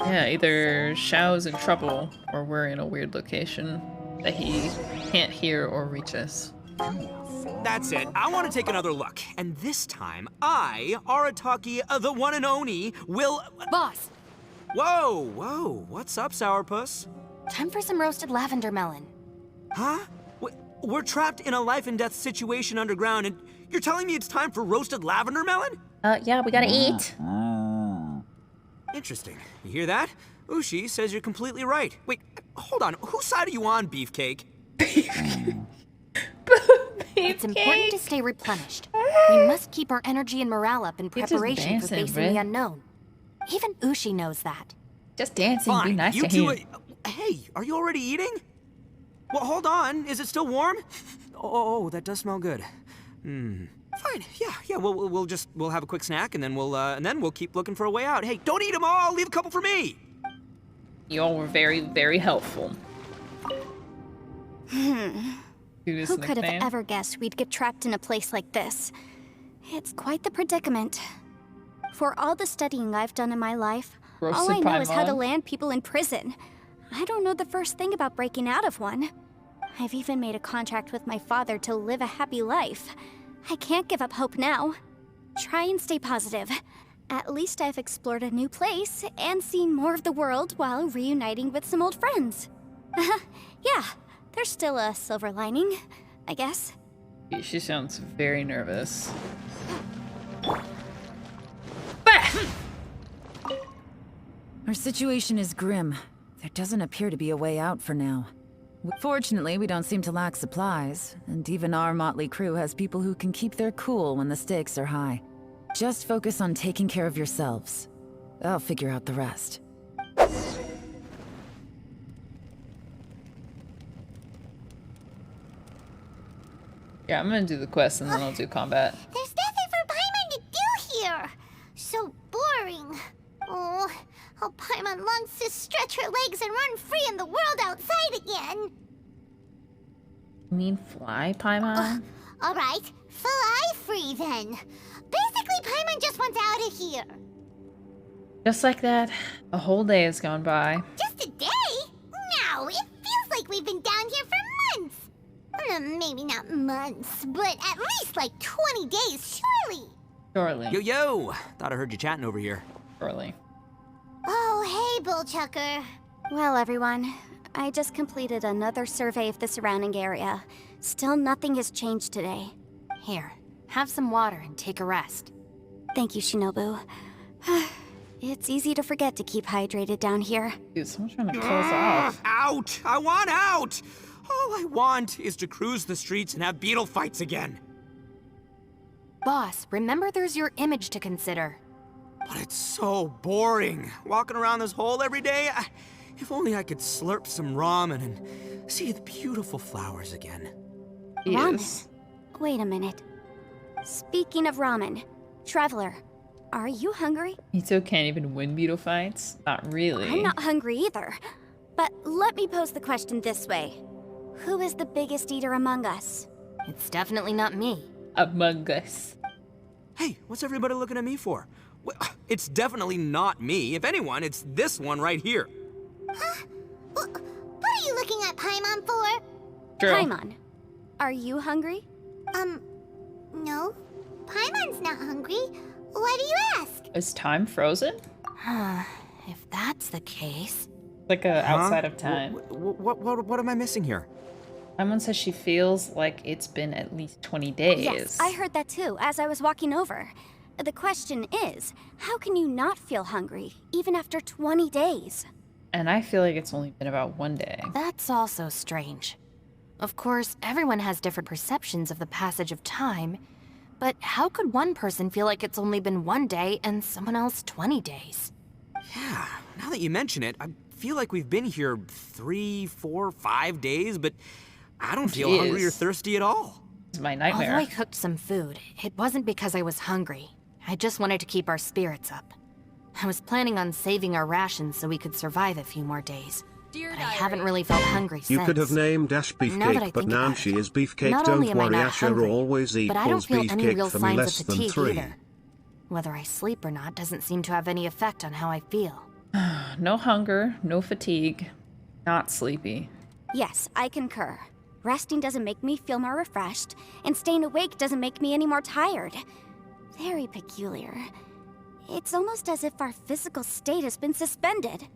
Yeah, either Xiao's in trouble, or we're in a weird location that he can't hear or reach us. That's it. I want to take another look. And this time, I, Arataki, the one and only, will... Boss, Whoa, whoa. What's up, Sourpuss? time for some roasted lavender melon. Huh? We're trapped in a life and death situation underground, and you're telling me it's time for roasted lavender melon? Yeah, we gotta eat. Interesting. You hear that? Ushi says you're completely right. Wait, hold on. Whose side are you on, Beefcake? It's important to stay replenished. We must keep our energy and morale up in You're just preparation for dancing, facing Rin. the unknown. Even Ushi knows that. Just dancing, be Fine, nice you to two. him. Hey, are you already eating? Well, hold on. Is it still warm? Oh, that does smell good. Fine. Yeah. We'll have a quick snack, and then we'll keep looking for a way out. Hey, don't eat them all. Leave a couple for me. You all were very, very helpful. Who could have ever guessed we'd get trapped in a place like this? It's quite the predicament. For all the studying I've done in my life, all I know is how to land people in prison. I don't know the first thing about breaking out of one. I've even made a contract with my father to live a happy life. I can't give up hope now. Try and stay positive. At least I've explored a new place and seen more of the world while reuniting with some old friends. Yeah, there's still a silver lining, I guess. She sounds very nervous. Our situation is grim. There doesn't appear to be a way out for now. Fortunately, we don't seem to lack supplies, and even our motley crew has people who can keep their cool when the stakes are high. Just focus on taking care of yourselves. I'll figure out the rest. Yeah, I'm gonna do the quest and then I'll do combat. There's nothing for Paimon to do here. So boring. Oh, how Paimon longs to stretch her legs and run free in the world outside again. You mean fly, Paimon? All right, fly free then. Basically, Paimon just wants out of here. Just like that, a whole day has gone by. Just a day? No, it feels like we've been down here for months. Maybe not months, but at least like 20 days, surely. Surely. Yo! Thought I heard you chatting over here. Surely. Oh, hey, Bullchucker. Well, everyone, I just completed another survey of the surrounding area. Still nothing has changed today. Here, have some water and take a rest. Thank you, Shinobu. It's easy to forget to keep hydrated down here. Dude, someone's trying to kill us off. Out! I want out! All I want is to cruise the streets and have beetle fights again. Boss, remember there's your image to consider. But it's so boring. Walking around this hole every day. If only I could slurp some ramen and see the beautiful flowers again. Yes. Ramen? Wait a minute. Speaking of ramen, Traveler, are you hungry? Ito can't even win beetle fights? Not really. I'm not hungry either. But let me pose the question this way. Who is the biggest eater among us? It's definitely not me. Among us. Hey, what's everybody looking at me for? It's definitely not me. If anyone, it's this one right here. Huh? What are you looking at Paimon for? True. Paimon, are you hungry? No. Paimon's not hungry. Why do you ask? Is time frozen? If that's the case... Like outside of time. What am I missing here? Someone says she feels like it's been at least 20 days. Yes, I heard that too, as I was walking over. The question is, how can you not feel hungry, even after 20 days? And I feel like it's only been about 1 day. That's also strange. Of course, everyone has different perceptions of the passage of time, but how could one person feel like it's only been 1 day and someone else 20 days? Yeah, now that you mention it, I feel like we've been here 3, 4, 5 days, but I don't feel hungry or thirsty at all. It's my nightmare. Although I cooked some food, it wasn't because I was hungry. I just wanted to keep our spirits up. I was planning on saving our rations so we could survive a few more days. But I haven't really felt hungry since. You could have named Ash Beefcake, but now she is Beefcake. Don't worry, Asher always but I don't equals feel any real Beefcake for me signs less of than fatigue 3. either. Whether I sleep or not doesn't seem to have any effect on how I feel. No hunger, no fatigue, not sleepy. Yes, I concur. Resting doesn't make me feel more refreshed, and staying awake doesn't make me any more tired. Very peculiar. It's almost as if our physical state has been suspended.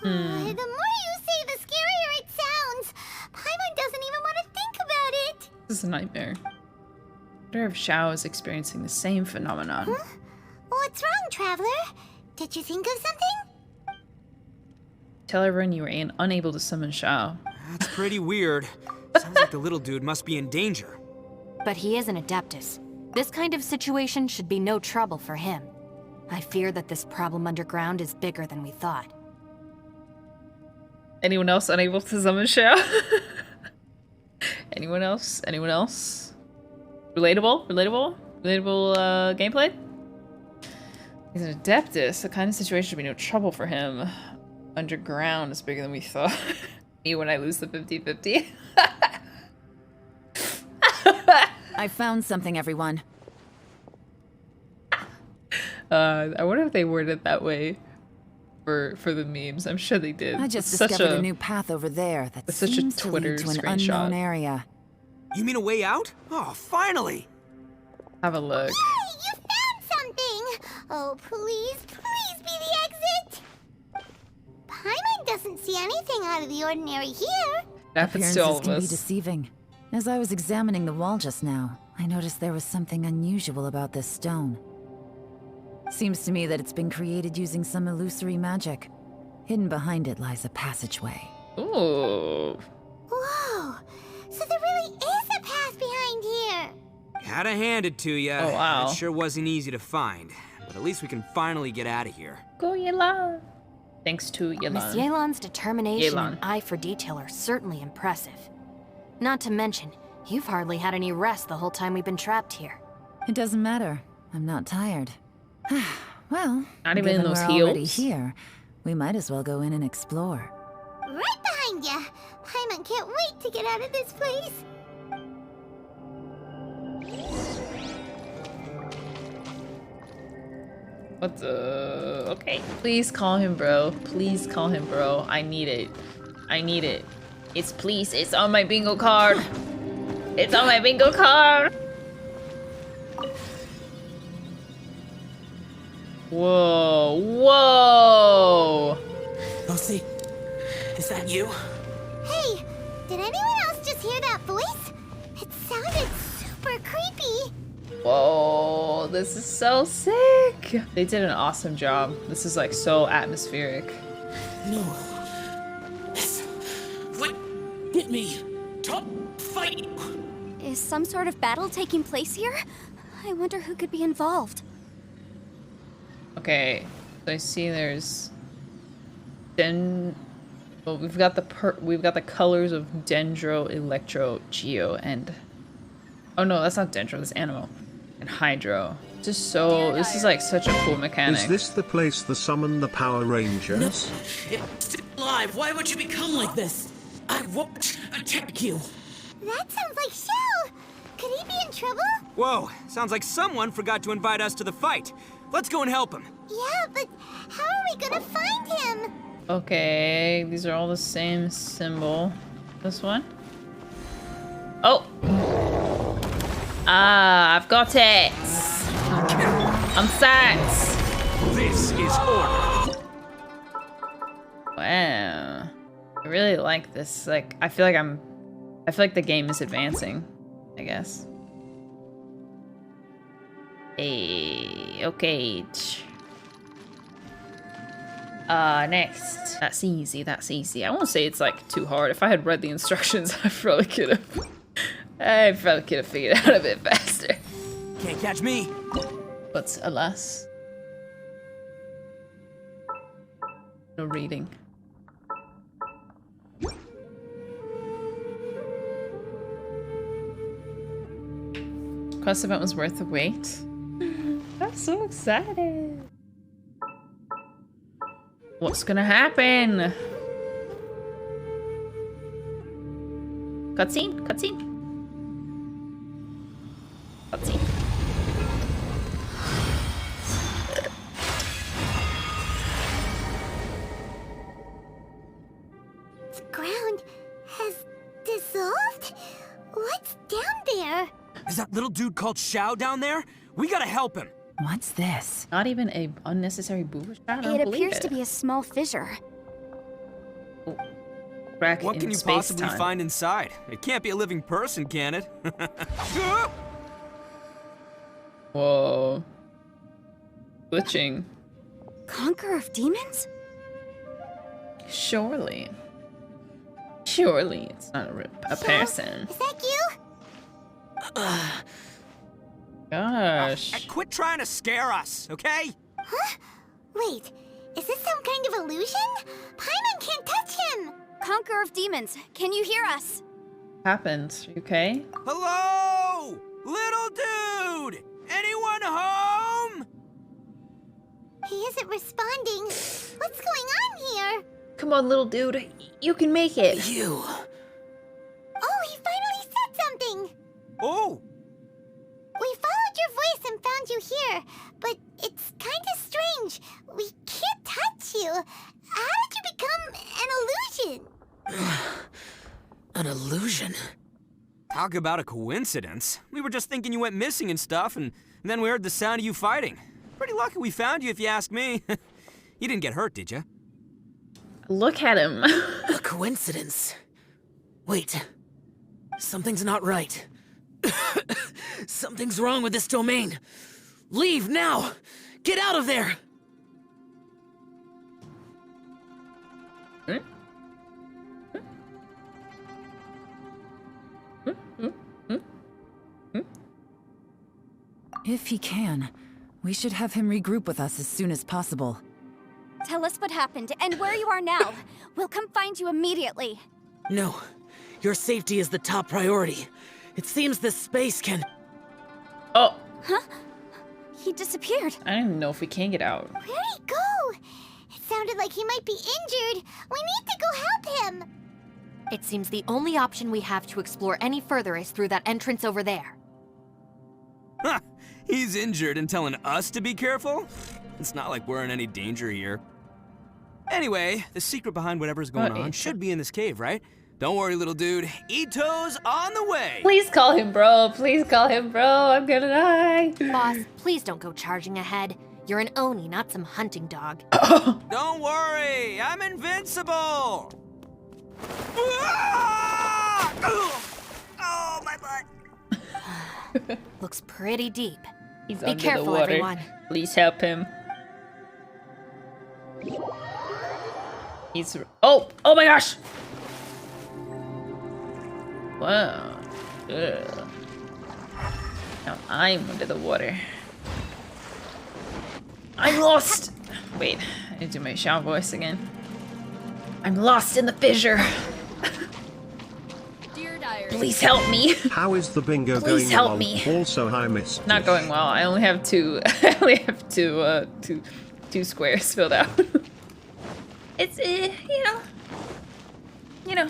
The more you say, the scarier it sounds. Paimon doesn't even want to think about it. This is a nightmare. I wonder if Xiao is experiencing the same phenomenon. Huh? What's wrong, Traveler? Did you think of something? Tell everyone you were unable to summon Xiao. That's pretty weird. Sounds like the little dude must be in danger. But he is an Adeptus. This kind of situation should be no trouble for him. I fear that this problem underground is bigger than we thought. Anyone else unable to summon Xiao? Anyone else? Anyone else? Relatable gameplay? He's an Adeptus. The kind of situation should be no trouble for him. underground is bigger than we thought. Me when I lose the 50-50. I found something, everyone. I wonder if they worded it that way for the memes. I'm sure they did. I just It's discovered a new path over there that such a seems to Twitter lead to an screenshot. unknown area. You mean a way out? Oh, finally! Have a look. Hey, you found something! Oh, please, please be the exit! Paimon doesn't see anything out of the ordinary here. Happens to all Appearances of can be us. deceiving. As I was examining the wall just now, I noticed there was something unusual about this stone. Seems to me that it's been created using some illusory magic. Hidden behind it lies a passageway. Ooh. Whoa! So there really is a path behind here! Gotta hand it to ya. Oh, wow. It sure wasn't easy to find. But at least we can finally get out of here. Go Yelan. Thanks to Miss Yelan. Yelan's determination Yelan. and eye for detail are certainly impressive. Not to mention, you've hardly had any rest the whole time we've been trapped here. It doesn't matter. I'm not tired. Well, Not even in given those we're already heels? here, we might as well go in and explore. Right behind ya! Paimon can't wait to get out of this place! What the? Okay. Please call him bro. Please call him bro. I need it. I need it. It's please. It's on my bingo card. It's on my bingo card. Whoa. Whoa. Bosie, is that you? Hey, did anyone else just hear that voice? It sounded super creepy. Whoa. This is so sick. They did an awesome job. This is like so atmospheric. No. What? Hit me. Top fight. Is some sort of battle taking place here? I wonder who could be involved. Okay, so I see there's well, we've got the colors of Dendro, Electro, Geo, and oh no, that's not Dendro, that's Animo, and Hydro. This is like such a cool mechanic. Is this the place to summon the Power Rangers? No. It's still alive. Why would you become like this? I won't attack you. That sounds like Xiao! Could he be in trouble? Whoa, sounds like someone forgot to invite us to the fight. Let's go and help him. Yeah, but how are we gonna find him? Okay, these are all the same symbol. This one? Oh! Ah, I've got it! I'm set! This is order. Wow. I really like this. Like, I feel like the game is advancing, I guess. Hey, okay. Next. That's easy, that's easy. I won't say it's like too hard. If I had read the instructions, I probably could have figured it out a bit faster. Can't catch me. But alas. No reading. Quest event was worth the wait. I'm so excited. What's gonna happen? Cutscene, cutscene. Cutscene. The ground has dissolved? What's down there? Is that little dude called Xiao down there? We gotta help him. What's this? Not even a unnecessary booby shot. I don't It believe appears to be a small fissure. Crack What in can you space-time. possibly find inside? It can't be a living person, can it? Whoa. Glitching. Conqueror of demons? Surely. Surely it's not a person. Is that you? Gosh. Quit trying to scare us, okay? Huh? Wait, is this some kind of illusion? Paimon can't touch him! Conqueror of demons, can you hear us? Happened. You okay? Hello? Little dude! Anyone home? He isn't responding. What's going on here? Come on, little dude. You can make it. You. Oh, he finally said something! Oh! We followed your voice and found you here, but it's kind of strange. We can't touch you. How did you become an illusion? An illusion? Talk about a coincidence. We were just thinking you went missing and stuff, and then we heard the sound of you fighting. Pretty lucky we found you, if you ask me. You didn't get hurt, did you? Look at him. A coincidence? Wait. Something's not right. Something's wrong with this domain. Leave now! Get out of there! If he can, we should have him regroup with us as soon as possible. Tell us what happened and where you are now. We'll come find you immediately. No. Your safety is the top priority. It seems this space can... Oh, Huh? He disappeared. I don't even know if we can get out. Where'd he go? It sounded like he might be injured. We need to go help him. It seems the only option we have to explore any further is through that entrance over there. Huh, he's injured and telling us to be careful? It's not like we're in any danger here. Anyway, the secret behind whatever's going on should be in this cave, right? Don't worry, little dude. Ito's on the way! Please call him bro. Please call him bro. I'm gonna die. Boss, please don't go charging ahead. You're an Oni, not some hunting dog. Don't worry, I'm invincible! Ah! Oh, my butt! Looks pretty deep. He's Be under careful, the water. everyone. Please help him. He's... Oh! Oh my gosh! Wow. Ugh. Now I'm under the water. I'm lost! Wait, I need to do my Xiao voice again. I'm lost in the fissure. Please help me. How is the bingo Please going help along? me. Also, I missed. Not going well. I only have two. I only have two squares filled out. It's you know,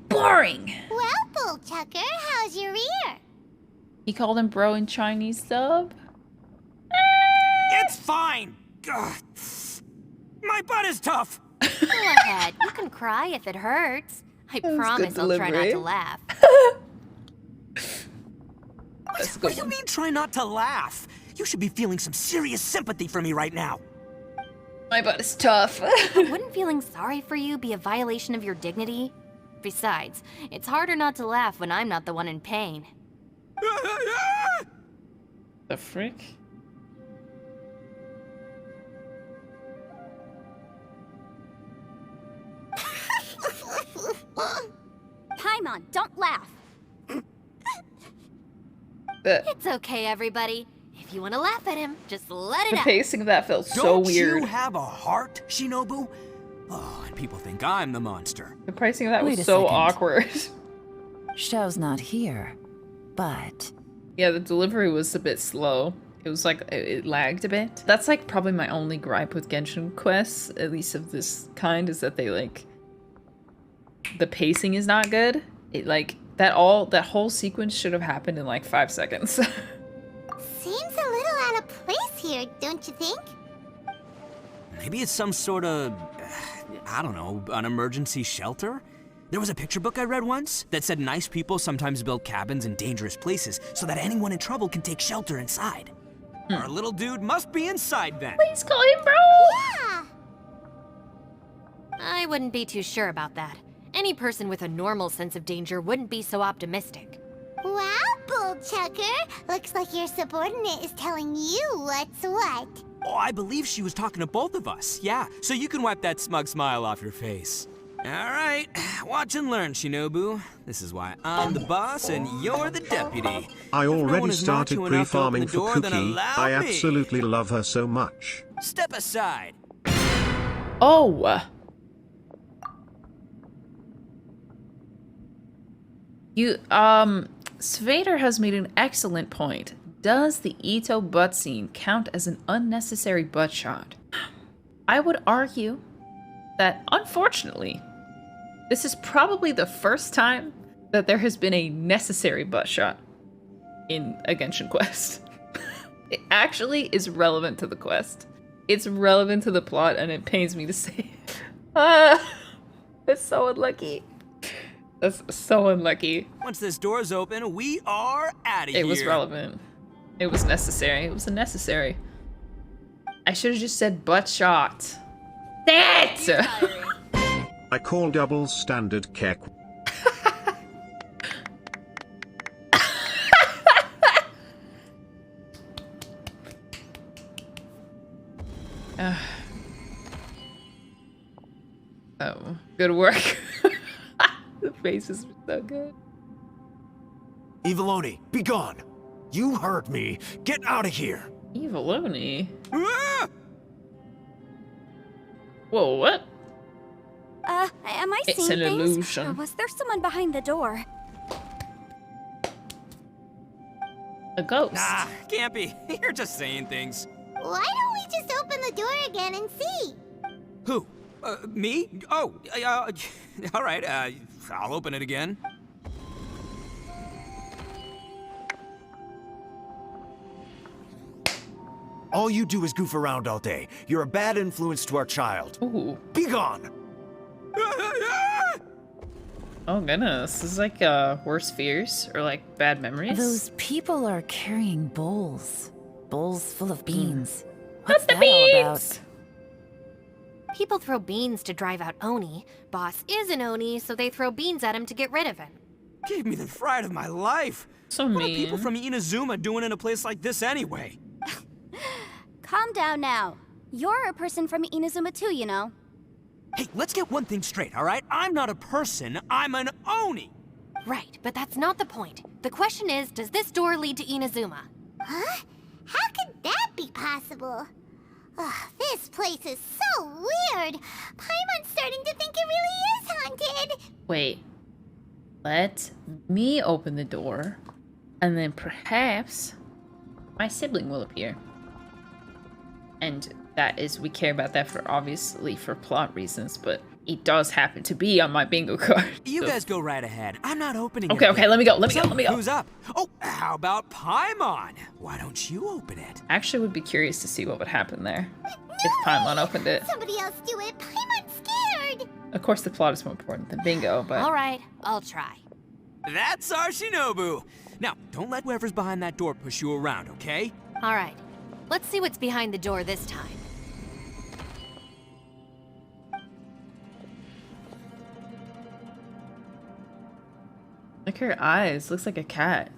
boring. Well, Bullchucker, how's your ear? He called him bro in Chinese sub. It's fine! Ugh. My butt is tough! Go ahead. You can cry if it hurts. I was promise good I'll try not delivery. to laugh. What do you mean try not to laugh? You should be feeling some serious sympathy for me right now. My butt is tough. Wouldn't feeling sorry for you be a violation of your dignity? Besides, it's harder not to laugh when I'm not the one in pain. The frick? Paimon, don't laugh. It's okay, everybody. If you want to laugh at him, just let it The out. pacing of that felt so Don't weird. you have a heart, Shinobu? Oh, and people think I'm the monster. The pacing of that Wait was a so second. awkward. Xiao's not here, but... Yeah, the delivery was a bit slow. It was like, it lagged a bit. That's like probably my only gripe with Genshin quests, at least of this kind, is that they like... The pacing is not good. It like, that whole sequence should have happened in like 5 seconds. Seems a little out of place here, don't you think? Maybe it's some sort of, I don't know, an emergency shelter? There was a picture book I read once that said nice people sometimes build cabins in dangerous places so that anyone in trouble can take shelter inside. Our little dude must be inside then. Please call him bro! Yeah. I wouldn't be too sure about that. Any person with a normal sense of danger wouldn't be so optimistic. Wow, Bullchucker. Looks like your subordinate is telling you what's what. Oh, I believe she was talking to both of us. Yeah, so you can wipe that smug smile off your face. All right, watch and learn, Shinobu. This is why I'm the boss and you're the deputy. I If no one already is started macho enough to open pre-farming the for door, then Cookie. allow I me. absolutely love her so much. Step aside. Oh! Svader has made an excellent point. Does the Ito butt scene count as an unnecessary butt shot? I would argue that, unfortunately, this is probably the first time that there has been a necessary butt shot in a Genshin quest. It actually is relevant to the quest. It's relevant to the plot, and it pains me to say it. It's so unlucky. That's so unlucky. Once this door's open, we are out of here. It was relevant. It was necessary. It was a necessary. I should have just said butt shot. That! I call double standard kek. Oh, good work. The faces were so good. Eviloni, be gone! You heard me. Get out of here! Eviloni? Ah! Whoa, what? Am I It's seeing an things? illusion. Or was there someone behind the door? A ghost. Nah, can't be. You're just saying things. Why don't we just open the door again and see? Who? Me? Oh, all right, I'll open it again. All you do is goof around all day. You're a bad influence to our child. Ooh. Be gone! Oh goodness. This is like worst fears or like bad memories. Those people are carrying bowls. Bowls full of beans. What's the that all about? beans? People throw beans to drive out Oni. Boss is an Oni, so they throw beans at him to get rid of him. Gave me the fright of my life. So What are mean. people from Inazuma doing in a place like this anyway? Calm down now. You're a person from Inazuma too, you know. Hey, let's get one thing straight, all right? I'm not a person, I'm an Oni. Right, but that's not the point. The question is, does this door lead to Inazuma? Huh? How could that be possible? Ugh, this place is so weird. Paimon's starting to think it really is haunted. Wait. Let me open the door, and then perhaps my sibling will appear. And that is, we care about that for obviously for plot reasons, but it does happen to be on my bingo card. You So- guys go right ahead. I'm not opening it. Okay, okay, let me go, let me So, go, let me go. Who's up? Oh, how about Paimon? Why don't you open it? I actually would be curious to see what would happen there if Paimon opened it. Somebody else do it. Paimon's scared. Of course, the plot is more important than bingo, but All right, I'll try. That's our Shinobu. Now, don't let whoever's behind that door push you around, okay? All right, let's see what's behind the door this time. look at her eyes. Looks like a cat.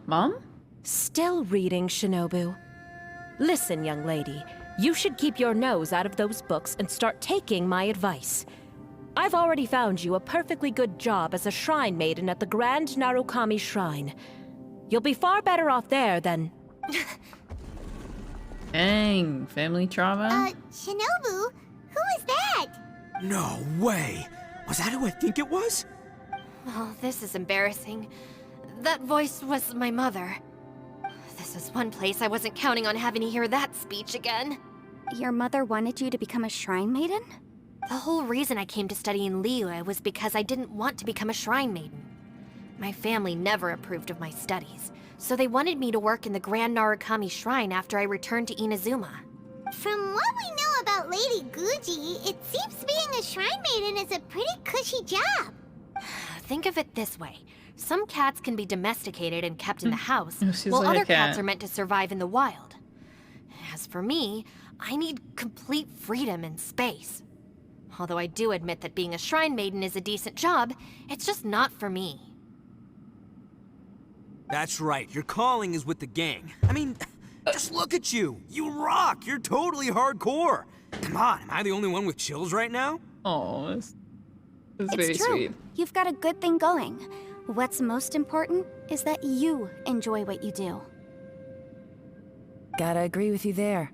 Mom? Still reading, Shinobu. Listen, young lady, you should keep your nose out of those books and start taking my advice. I've already found you a perfectly good job as a shrine maiden at the Grand Narukami Shrine. You'll be far better off there than... Dang, family trauma? Shinobu? Who is that? No way. Was that who I think it was? Oh, this is embarrassing. That voice was my mother. This is one place I wasn't counting on having to hear that speech again. Your mother wanted you to become a shrine maiden? The whole reason I came to study in Liyue was because I didn't want to become a shrine maiden. My family never approved of my studies, so they wanted me to work in the Grand Narukami Shrine after I returned to Inazuma. From what we know about Lady Guji, it seems being a shrine maiden is a pretty cushy job. Think of it this way. Some cats can be domesticated and kept in the house, She's while like a other cats cat. are meant to survive in the wild. As for me, I need complete freedom and space. Although I do admit that being a shrine maiden is a decent job, it's just not for me. That's right, your calling is with the gang. I mean, just look at you. You rock, you're totally hardcore. Come on, am I the only one with chills right now? Oh, that's very It's true. sweet. You've got a good thing going. What's most important is that you enjoy what you do. Gotta agree with you there.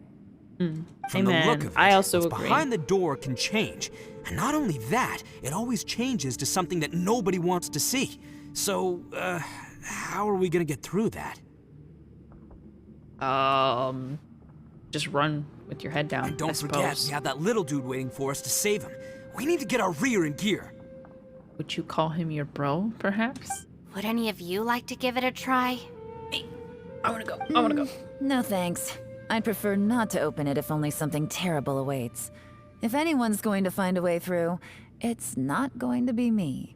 From Amen. the look of it, I also what's agree. behind the door can change. And not only that, it always changes to something that nobody wants to see. So, how are we gonna get through that? just run with your head down. And don't I forget, suppose. we have that little dude waiting for us to save him. We need to get our rear in gear. Would you call him your bro, perhaps? Would any of you like to give it a try? I wanna go. I wanna go. No thanks. I'd prefer not to open it if only something terrible awaits. If anyone's going to find a way through, it's not going to be me.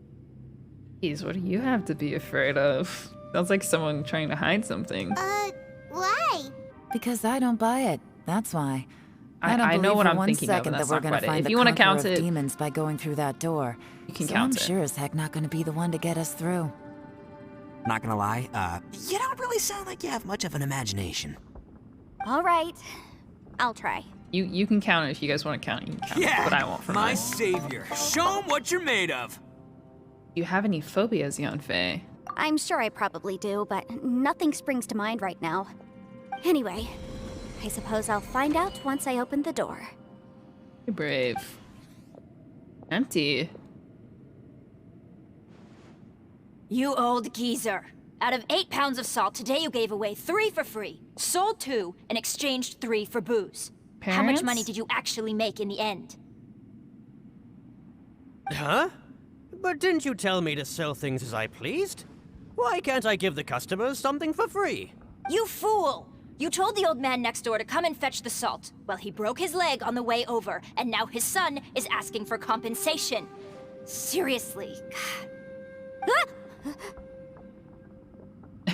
Jeez, what do you have to be afraid of? Sounds like someone trying to hide something. Why? Because I don't buy it. That's why. I don't I know believe what for I'm one thinking of, second and that that's we're not gonna quite it. find If the you want to conqueror count of it, demons by going through that door. you can So count I'm it. sure as heck not gonna be the one to get us through. Not gonna lie, you don't really sound like you have much of an imagination. All right, I'll try. You can count it if you guys want to count it. You can count it, but I won't for my mine. savior. Show him what you're made of. Do you have any phobias, Yanfei? I'm sure I probably do, but nothing springs to mind right now. Anyway, I suppose I'll find out once I open the door. You're brave. Empty. You old geezer. Out of 8 pounds of salt, today you gave away 3 for free, sold 2, and exchanged 3 for booze. How much Parents? money did you actually make in the end? Huh? But didn't you tell me to sell things as I pleased? Why can't I give the customers something for free? You fool! You told the old man next door to come and fetch the salt. Well, he broke his leg on the way over, and now his son is asking for compensation. Seriously.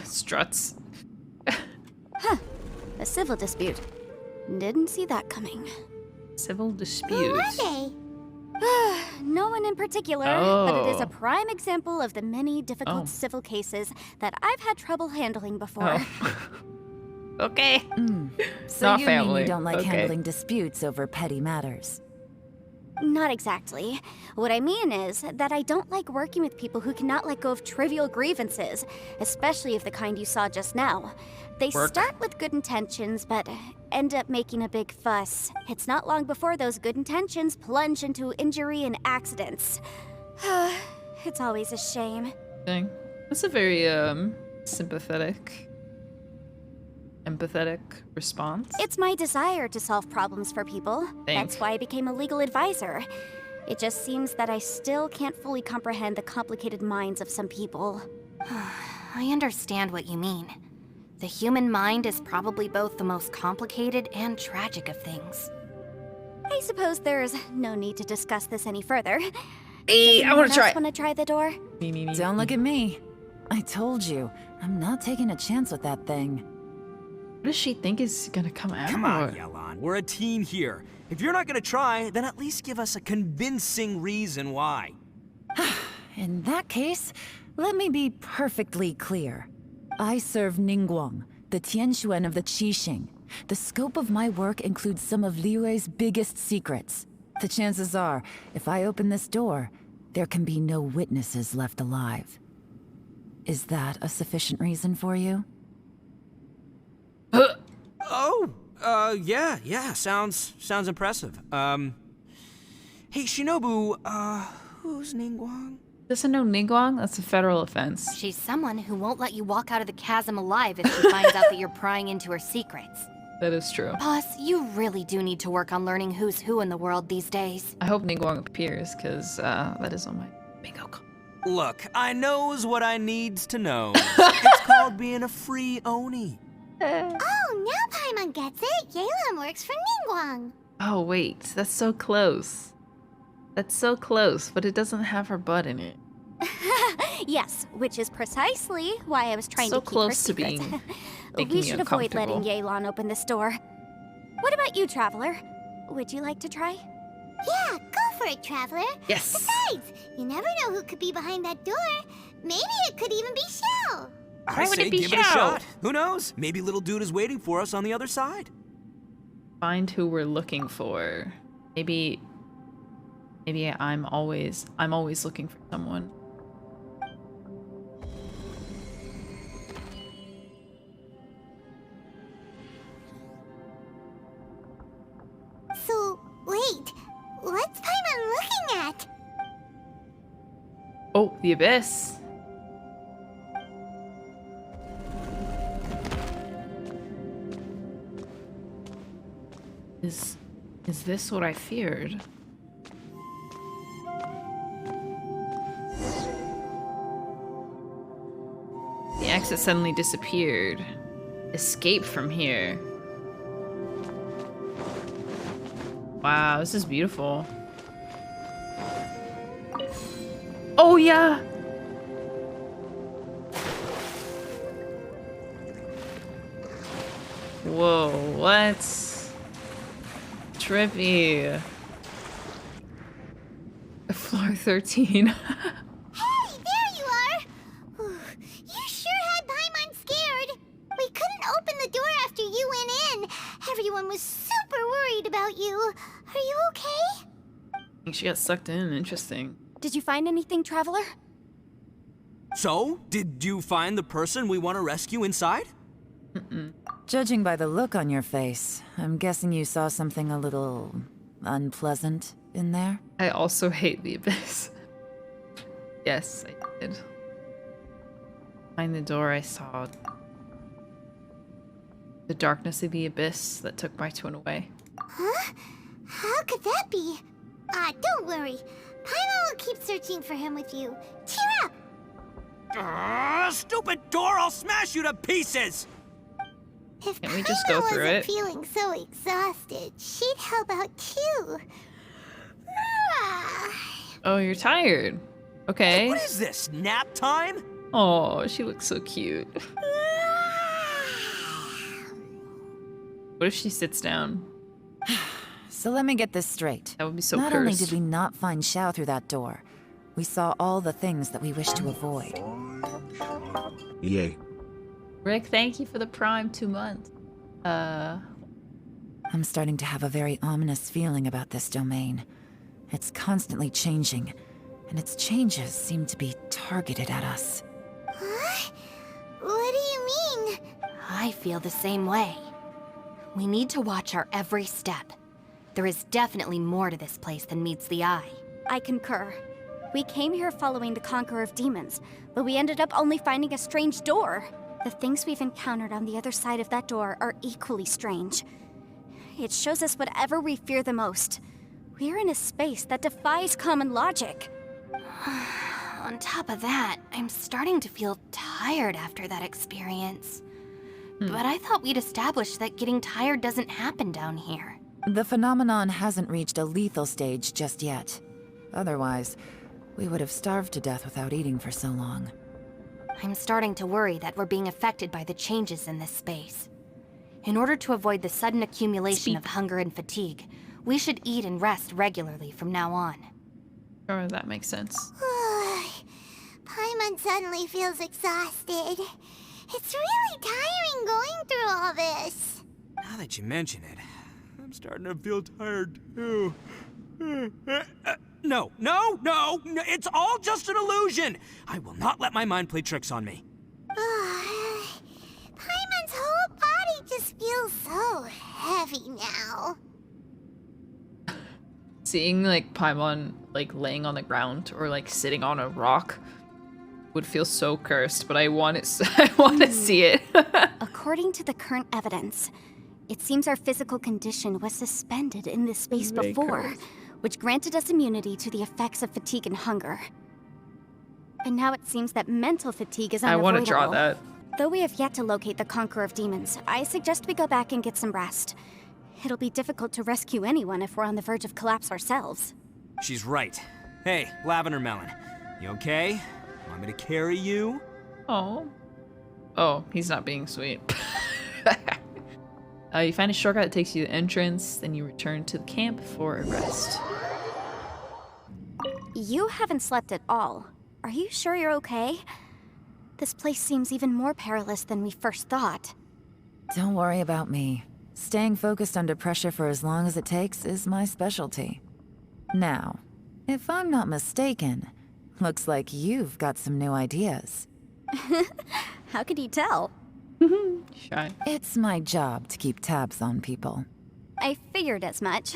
Struts. A civil dispute. Didn't see that coming. Civil Who dispute. are they? No one in particular, but it is Oh. a prime example of the many difficult Oh. civil cases that I've had trouble handling before. Oh. Okay. So Not you family. mean you don't like Okay. handling disputes over petty matters? Not exactly. What I mean is that I don't like working with people who cannot let go of trivial grievances, especially of the kind you saw just now. They Work. start with good intentions, but end up making a big fuss. It's not long before those good intentions plunge into injury and accidents. It's always a shame. Thing. That's a very sympathetic, empathetic response. It's my desire to solve problems for people. Thanks. That's why I became a legal advisor. It just seems that I still can't fully comprehend the complicated minds of some people. I understand what you mean. The human mind is probably both the most complicated and tragic of things. I suppose there's no need to discuss this any further. Hey, I want to try. Want to try the door? Me. Don't look at me. I told you, I'm not taking a chance with that thing. What does she think is gonna come out? Come on, Yelan. We're a team here. If you're not gonna try, then at least give us a convincing reason why. In that case, let me be perfectly clear. I serve Ningguang, the Tianxuan of the Qixing. The scope of my work includes some of Liyue's biggest secrets. The chances are, if I open this door, there can be no witnesses left alive. Is that a sufficient reason for you? Yeah, sounds impressive. Hey, Shinobu, who's Ningguang? Doesn't know Ningguang? That's a federal offense. She's someone who won't let you walk out of the chasm alive if she finds out that you're prying into her secrets. That is true. Boss, you really do need to work on learning who's who in the world these days. I hope Ningguang appears, because that is on my bingo card. Look, I knows what I needs to know. It's called being a free Oni. Oh, now Paimon gets it. Yelan works for Ningguang. Oh, wait. That's so close. That's so close, but it doesn't have her butt in it. Yes, which is precisely why I was trying So to keep close her to secret. being making We you should avoid letting uncomfortable. Yelan open this door. What about you, Traveler? Would you like to try? Yeah, go for it, Traveler. Yes. Besides, you never know who could be behind that door. Maybe it could even be Xiao. I Why would say it be give it a Xiao? shot. Who knows? Maybe little dude is waiting for us on the other side. Find who we're looking for. Maybe I'm always looking for someone. So, wait. What's Paimon looking at? Oh, the abyss. Is this what I feared? The exit suddenly disappeared. Escape from here. Wow, this is beautiful. Oh yeah! Whoa, what? Trippy. Floor 13. Hey, there you are! You sure had Paimon scared. We couldn't open the door after you went in. Everyone was super worried about you. Are you okay? I think she got sucked in. Interesting. Did you find anything, Traveler? So, did you find the person we want to rescue inside? Judging by the look on your face, I'm guessing you saw something a little unpleasant in there? I also hate the abyss. Yes, I did. Behind the door, I saw the darkness of the abyss that took my twin away. Huh? How could that be? Don't worry. Paimon will keep searching for him with you. Cheer up! Stupid door! I'll smash you to pieces! If Can't we just go Paimon through wasn't it? feeling so exhausted, she'd help out too. Oh, you're tired. Okay. What is this? Nap time? Oh, she looks so cute. What if she sits down? So let me get this straight. That would be so Not only cursed. did we not find Xiao through that door, we saw all the things that we wish to avoid. Yay. Rick, thank you for the prime 2 months. I'm starting to have a very ominous feeling about this domain. It's constantly changing, and its changes seem to be targeted at us. Huh? What do you mean? I feel the same way. We need to watch our every step. There is definitely more to this place than meets the eye. I concur. We came here following the Conqueror of Demons, but we ended up only finding a strange door. The things we've encountered on the other side of that door are equally strange. It shows us whatever we fear the most. We're in a space that defies common logic. On top of that, I'm starting to feel tired after that experience. But I thought we'd established that getting tired doesn't happen down here. The phenomenon hasn't reached a lethal stage just yet. Otherwise, we would have starved to death without eating for so long. I'm starting to worry that we're being affected by the changes in this space. In order to avoid the sudden accumulation of hunger and fatigue, we should eat and rest regularly from now on. Sure, that makes sense. Paimon suddenly feels exhausted. It's really tiring going through all this. Now that you mention it, I'm starting to feel tired too. No, it's all just an illusion! I will not let my mind play tricks on me. Paimon's whole body just feels so heavy now. Seeing like Paimon like laying on the ground or like sitting on a rock would feel so cursed, but I want it. I want to see it. According to the current evidence, it seems our physical condition was suspended in this space before, which granted us immunity to the effects of fatigue and hunger. And now it seems that mental fatigue is I unavoidable. want to draw that. Though we have yet to locate the Conqueror of Demons, I suggest we go back and get some rest. It'll be difficult to rescue anyone if we're on the verge of collapse ourselves. She's right. Hey, Lavender Melon, you okay? Want me to carry you? Oh, he's not being sweet. You find a shortcut that takes you to the entrance, then you return to the camp for a rest. You haven't slept at all. Are you sure you're okay? This place seems even more perilous than we first thought. Don't worry about me. Staying focused under pressure for as long as it takes is my specialty. Now, if I'm not mistaken, looks like you've got some new ideas. How could you tell? Shy. It's my job to keep tabs on people. I figured as much.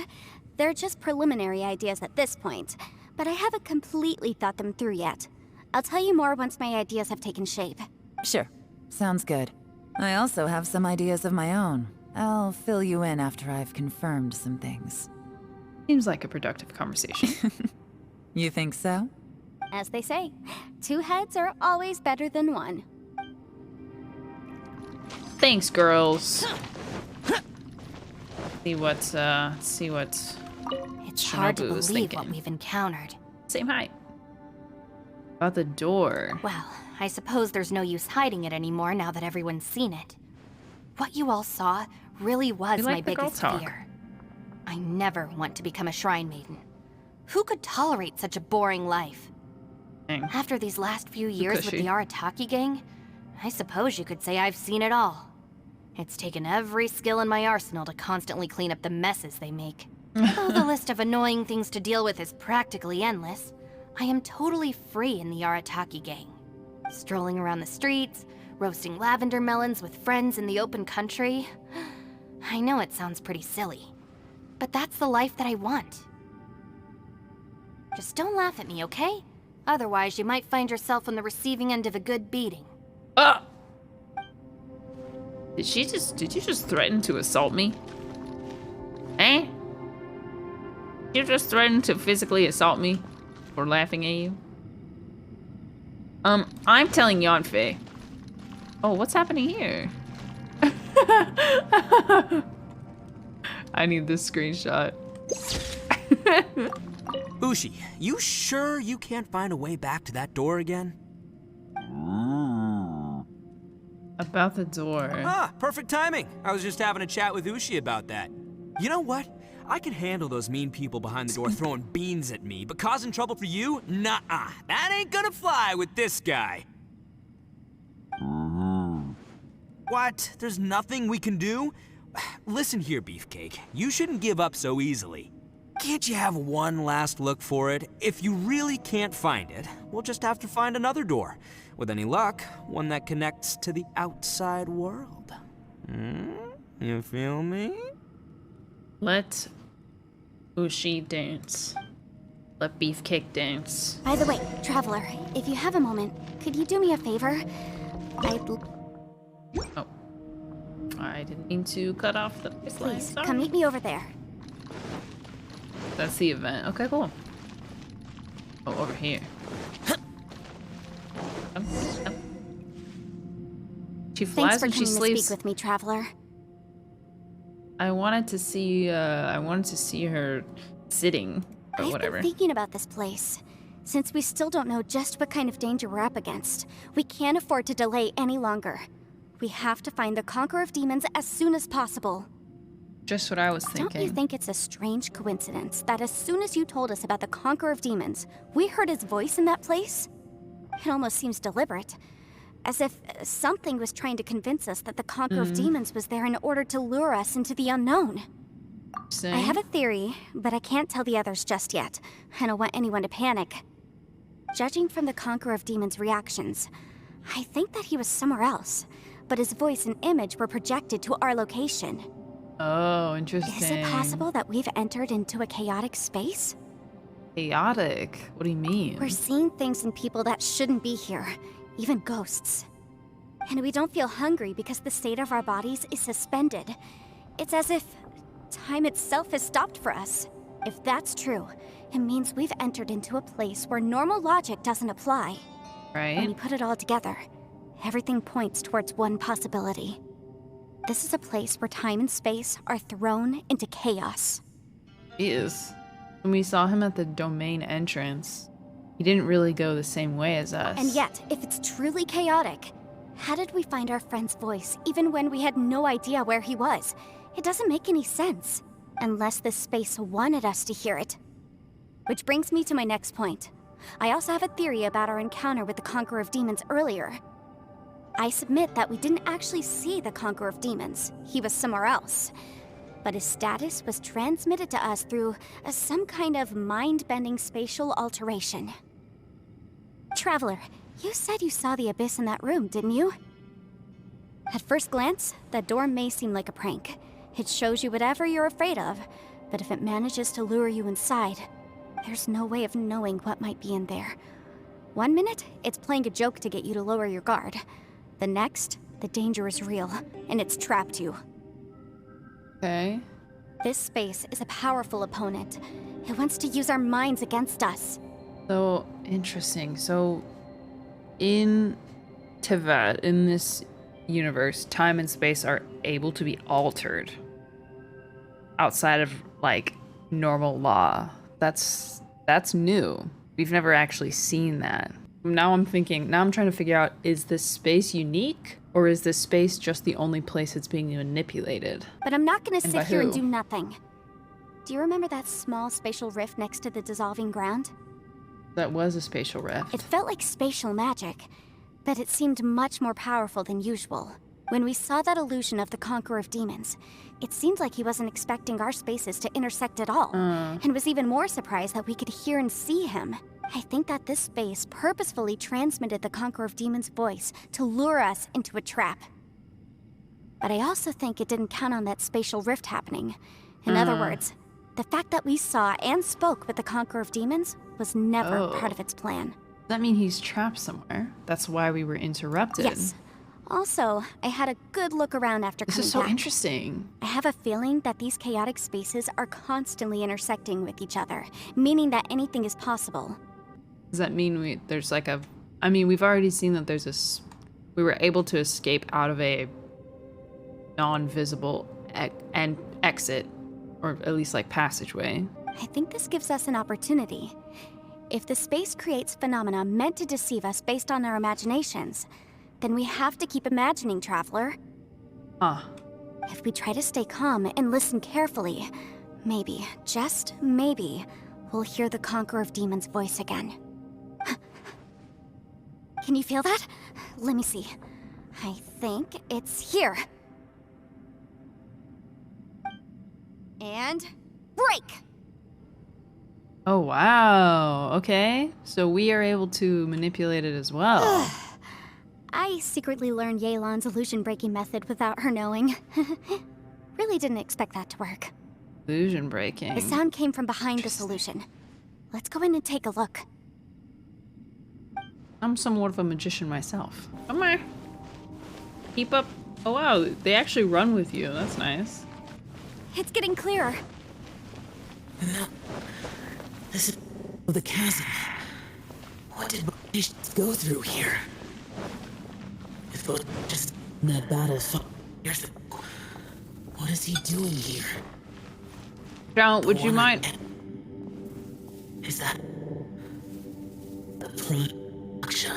They're just preliminary ideas at this point, but I haven't completely thought them through yet. I'll tell you more once my ideas have taken shape. Sure, sounds good. I also have some ideas of my own, I'll fill you in after I've confirmed some things. Seems like a productive conversation. You think so? As they say, 2 heads are always better than 1. Thanks, girls. See what It's hard to Shinobu was believe thinking. what we've encountered. Same height. About the door. Well, I suppose there's no use hiding it anymore now that everyone's seen it. What you all saw really was We like my the girl biggest talk. fear. I never want to become a shrine maiden. Who could tolerate such a boring life? Dang. After these last few years with cushy. the Arataki gang, I suppose you could say I've seen it all. It's taken every skill in my arsenal to constantly clean up the messes they make. Though the list of annoying things to deal with is practically endless, I am totally free in the Arataki gang. Strolling around the streets, roasting lavender melons with friends in the open country. I know it sounds pretty silly, but that's the life that I want. Just don't laugh at me, okay? Otherwise, you might find yourself on the receiving end of a good beating. Ah! Did you just threaten to assault me? Eh? You just threatened to physically assault me for laughing at you? I'm telling Yanfei. Oh, what's happening here? I need this screenshot. Ushi, you sure you can't find a way back to that door again? About the door. Ah, perfect timing. I was just having a chat with Ushi about that. You know what? I can handle those mean people behind the door throwing beans at me, but causing trouble for you? Nuh-uh. That ain't gonna fly with this guy. What? There's nothing we can do? Listen here, Beefcake. You shouldn't give up so easily. Can't you have one last look for it? If you really can't find it, we'll just have to find another door. With any luck, one that connects to the outside world. You feel me? Let Ushi dance. Let Beefcake dance. By the way, Traveler, if you have a moment, could you do me a favor? Oh. I didn't mean to cut off the line. Please, Sorry. come meet me over there. That's the event. Okay, cool. Oh, over here. She Thanks flies for when coming she to sleeps. speak with me, Traveler. I wanted to see her sitting, but I've whatever. been thinking about this place. Since we still don't know just what kind of danger we're up against, we can't afford to delay any longer. We have to find the Conqueror of Demons as soon as possible. Just what I was thinking. Don't you think it's a strange coincidence that as soon as you told us about the Conqueror of Demons, we heard his voice in that place? It almost seems deliberate. As if something was trying to convince us that the Conqueror of Demons was there in order to lure us into the unknown. Same. I have a theory, but I can't tell the others just yet. I don't want anyone to panic. Judging from the Conqueror of Demons' reactions, I think that he was somewhere else, but his voice and image were projected to our location. Oh, interesting. Is it possible that we've entered into a chaotic space? Chaotic? What do you mean? We're seeing things in people that shouldn't be here, even ghosts. And we don't feel hungry because the state of our bodies is suspended. It's as if time itself has stopped for us. If that's true, it means we've entered into a place where normal logic doesn't apply. When Right? we put it all together, everything points towards one possibility. This is a place where time and space are thrown into chaos. He is. When we saw him at the domain entrance, he didn't really go the same way as us. And yet, if it's truly chaotic, how did we find our friend's voice even when we had no idea where he was? It doesn't make any sense, unless this space wanted us to hear it. Which brings me to my next point. I also have a theory about our encounter with the Conqueror of Demons earlier. I submit that we didn't actually see the Conqueror of Demons. He was somewhere else. But his status was transmitted to us through some kind of mind-bending spatial alteration. Traveler, you said you saw the abyss in that room, didn't you? At first glance, that door may seem like a prank. It shows you whatever you're afraid of, but if it manages to lure you inside, there's no way of knowing what might be in there. One minute, it's playing a joke to get you to lower your guard. The next, the danger is real, and it's trapped you. Okay. This space is a powerful opponent. It wants to use our minds against us. So interesting. So in Teyvat, in this universe, time and space are able to be altered outside of like normal law. That's new. We've never actually seen that. Now I'm trying to figure out, is this space unique or is this space just the only place it's being manipulated? But I'm not gonna And sit by here and who? do nothing. Do you remember that small spatial rift next to the dissolving ground? That was a spatial rift. It felt like spatial magic, but it seemed much more powerful than usual. When we saw that illusion of the Conqueror of Demons, it seemed like he wasn't expecting our spaces to intersect at all, and was even more surprised that we could hear and see him. I think that this space purposefully transmitted the Conqueror of Demons' voice to lure us into a trap. But I also think it didn't count on that spatial rift happening. In other words, the fact that we saw and spoke with the Conqueror of Demons was never part of its plan. Does that mean he's trapped somewhere? That's why we were interrupted. Yes. Also, I had a good look around after coming back. This is so interesting. I have a feeling that these chaotic spaces are constantly intersecting with each other, meaning that anything is possible. Does that mean there's like a... I mean, we've already seen that we were able to escape out of a non-visible exit, or at least like passageway. I think this gives us an opportunity. If the space creates phenomena meant to deceive us based on our imaginations, then we have to keep imagining, Traveler. If we try to stay calm and listen carefully, maybe, just maybe, we'll hear the Conqueror of Demons' voice again. Can you feel that? Let me see. I think it's here. And break! Oh, wow. Okay. So we are able to manipulate it as well. I secretly learned Yelan's illusion-breaking method without her knowing. Really didn't expect that to work. Illusion breaking. The sound came from behind the solution. Let's go in and take a look. I'm somewhat of a magician myself. Come on. Keep up. Oh, wow. They actually run with you. That's nice. It's getting clearer. No. This is the chasm. What did Bosacious go through here? If Bosacious in that battle 5 years ago, what is he doing here? Xiao, would you mind? Is that the Prime Yaksha?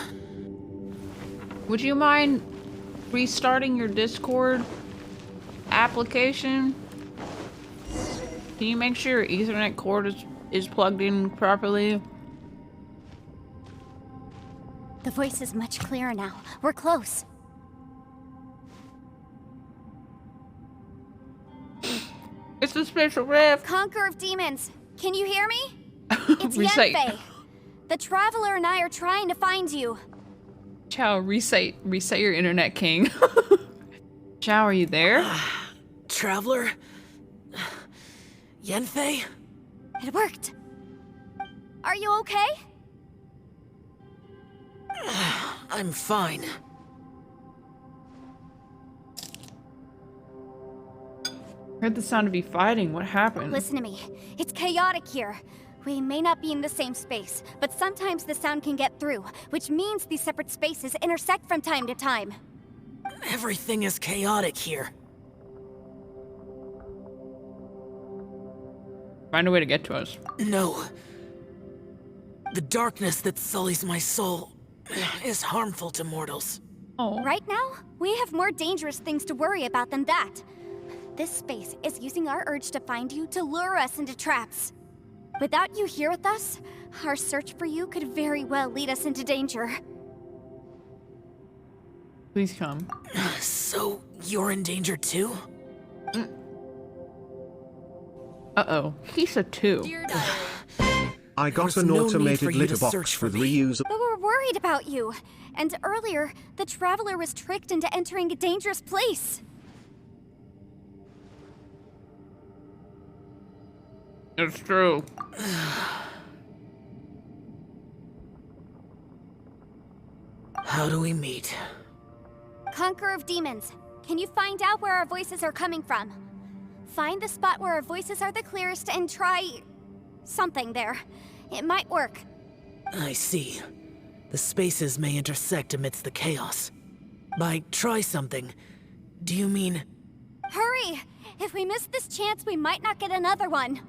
Would you mind restarting your Discord application? Can you make sure your Ethernet cord is plugged in properly? The voice is much clearer now. We're close. It's a spatial rift. Conqueror of Demons, can you hear me? It's Recite. Yanfei. The Traveler and I are trying to find you. Xiao, reset your internet, king. Xiao, are you there? Traveler? Yanfei? It worked. Are you okay? I'm fine. Heard the sound of you fighting. What happened? Listen to me. It's chaotic here. We may not be in the same space, but sometimes the sound can get through, which means these separate spaces intersect from time to time. Everything is chaotic here. Find a way to get to us. No. The darkness that sullies my soul is harmful to mortals. Oh. Right now, we have more dangerous things to worry about than that. This space is using our urge to find you to lure us into traps. Without you here with us, our search for you could very well lead us into danger. Please come. So, you're in danger too? Uh-oh. He's a 2. I got There's an no need for automated you litter to box search for with me. reusable. But we're worried about you. And earlier, the Traveler was tricked into entering a dangerous place. It's true. How do we meet? Conqueror of Demons, can you find out where our voices are coming from? Find the spot where our voices are the clearest and try... something there. It might work. I see. The spaces may intersect amidst the chaos. By try something, do you mean... Hurry! If we miss this chance, we might not get another one.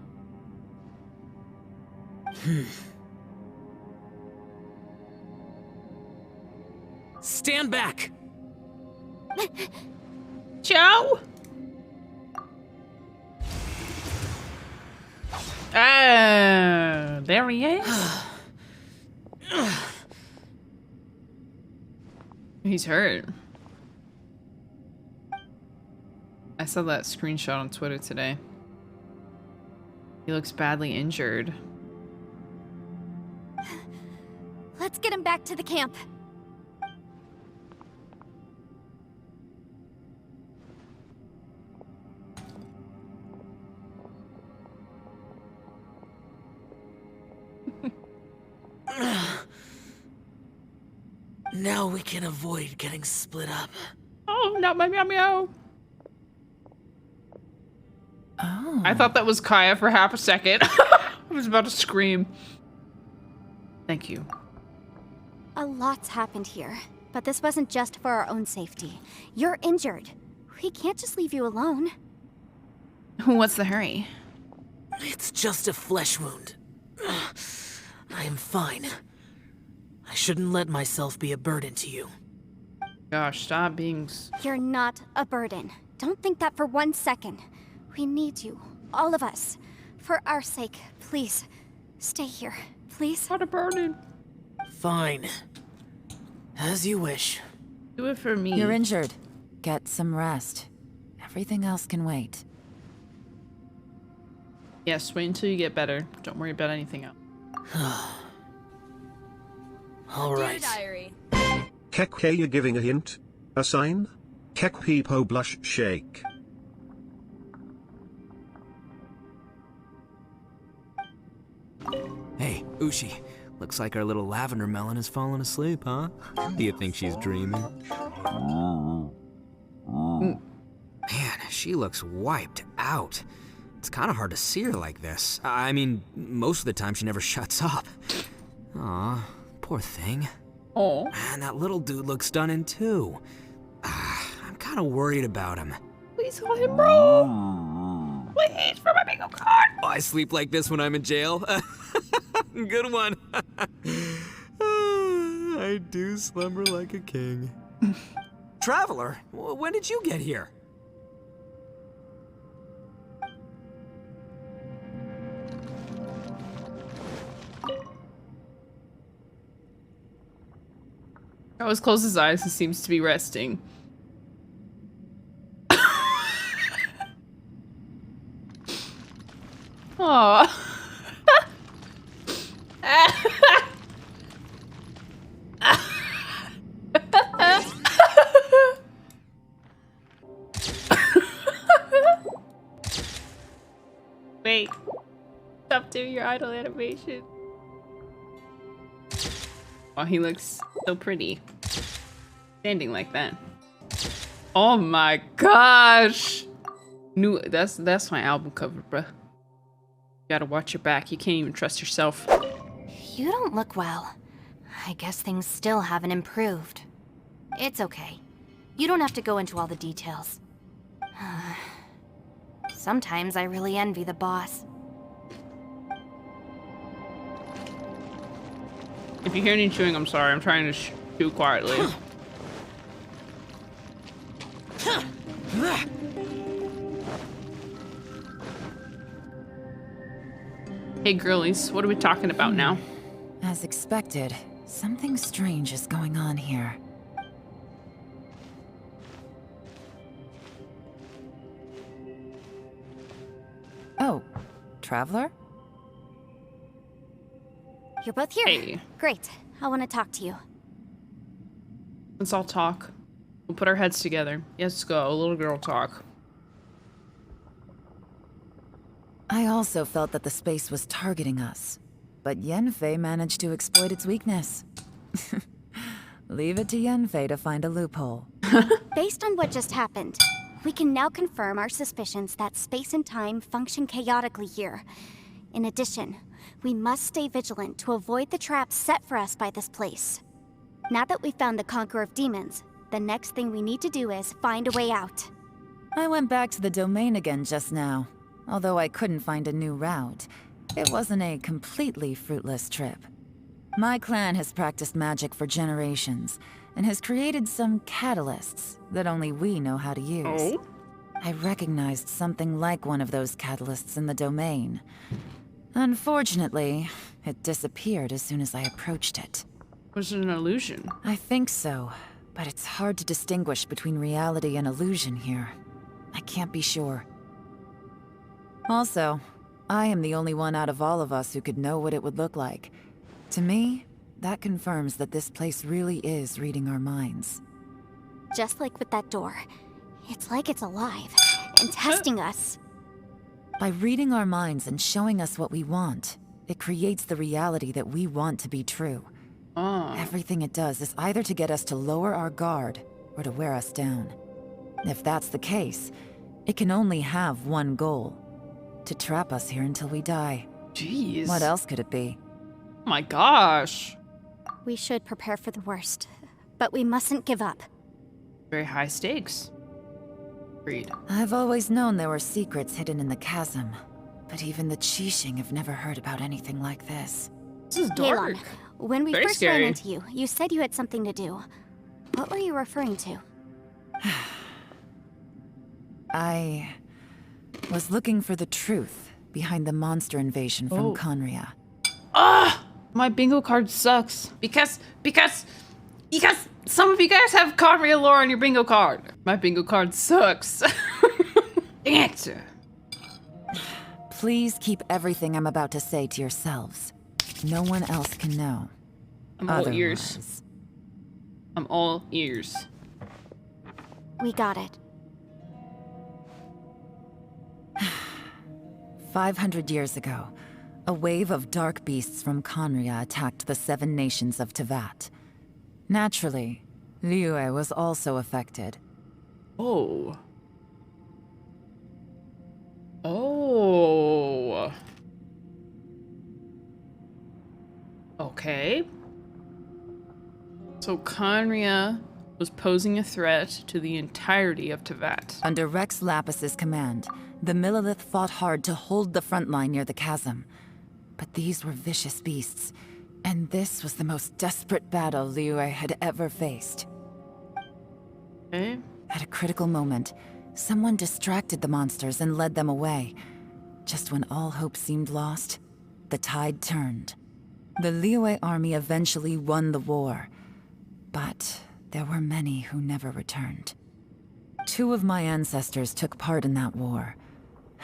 Stand back! Xiao! Ah, there he is. He's hurt. I saw that screenshot on Twitter today. He looks badly injured. Let's get him back to the camp. Now we can avoid getting split up. Oh, not my meow meow. Oh. I thought that was Kaya for half a second. I was about to scream. Thank you. A lot's happened here, but this wasn't just for our own safety. You're injured. We can't just leave you alone. What's the hurry? It's just a flesh wound. I am fine. I shouldn't let myself be a burden to you. Gosh, stop being... You're not a burden. Don't think that for 1 second. We need you. All of us. For our sake, please. Stay here. Please? Not a burden. Fine. As you wish. Do it for me. You're injured. Get some rest. Everything else can wait. Yes, wait until you get better. Don't worry about anything else. All right. Kek you giving a hint? A sign? Kek peepo blush shake. Hey, Ushi. Looks like our little lavender melon has fallen asleep, huh? Do you think she's dreaming? Man, she looks wiped out. It's kind of hard to see her like this. I mean, most of the time she never shuts up. Aw, poor thing. Oh. Man, that little dude looks stunning too. I'm kind of worried about him. Please hold him, bro. Please, for my bingo card. Oh, I sleep like this when I'm in jail. Good one. I do slumber like a king. Traveler, when did you get here? I always close his eyes. He seems to be resting. Aww. Wait. Stop doing your idle animation. Oh, he looks so pretty. Standing like that. Oh my gosh. That's my album cover, bruh. You gotta watch your back. You can't even trust yourself. You don't look well. I guess things still haven't improved. It's okay. You don't have to go into all the details. Sometimes I really envy the boss. If you hear any chewing, I'm sorry. I'm trying to chew quietly. Hey girlies, what are we talking about now? As expected, something strange is going on here. Oh, Traveler? You're both here. Hey. Great. I want to talk to you. Let's all talk. We'll put our heads together. Yes, go. Little girl talk. I also felt that the space was targeting us, but Yanfei managed to exploit its weakness. Leave it to Yanfei to find a loophole. Based on what just happened, We can now confirm our suspicions that space and time function chaotically here. In addition, we must stay vigilant to avoid the traps set for us by this place. Now that we've found the Conqueror of Demons, the next thing we need to do is find a way out. I went back to the domain again just now. Although I couldn't find a new route, it wasn't a completely fruitless trip. My clan has practiced magic for generations, and has created some catalysts that only we know how to use. Oh? I recognized something like one of those catalysts in the domain. Unfortunately, it disappeared as soon as I approached it. Was it an illusion? I think so, but it's hard to distinguish between reality and illusion here. I can't be sure. Also, I am the only one out of all of us who could know what it would look like. To me, that confirms that this place really is reading our minds. Just like with that door, it's like it's alive and testing us. By reading our minds and showing us what we want, it creates the reality that we want to be true. Everything it does is either to get us to lower our guard or to wear us down. If that's the case, it can only have one goal: to trap us here until we die. Jeez. What else could it be? Oh my gosh. We should prepare for the worst, but we mustn't give up. Very high stakes. Agreed. I've always known there were secrets hidden in the chasm, but even the Qixing have never heard about anything like this. This is dark. Yelan, when we Very first scary. ran into you, you said you had something to do. What were you referring to? I was looking for the truth behind the monster invasion from Conria. My bingo card sucks. Because some of you guys have Conria lore on your bingo card. My bingo card sucks. Dang it. Please keep everything I'm about to say to yourselves. No one else can know. I'm all ears. I'm all ears. We got it. 500 years ago, a wave of dark beasts from Conria attacked the 7 nations of Tevat. Naturally, Liyue was also affected. Oh. Okay. So Conria was posing a threat to the entirety of Tevat. Under Rex Lapis's command, the Millelith fought hard to hold the front line near the chasm. But these were vicious beasts, and this was the most desperate battle Liyue had ever faced. Okay. At a critical moment, someone distracted the monsters and led them away. Just when all hope seemed lost, the tide turned. The Liyue army eventually won the war, but there were many who never returned. 2 of my ancestors took part in that war,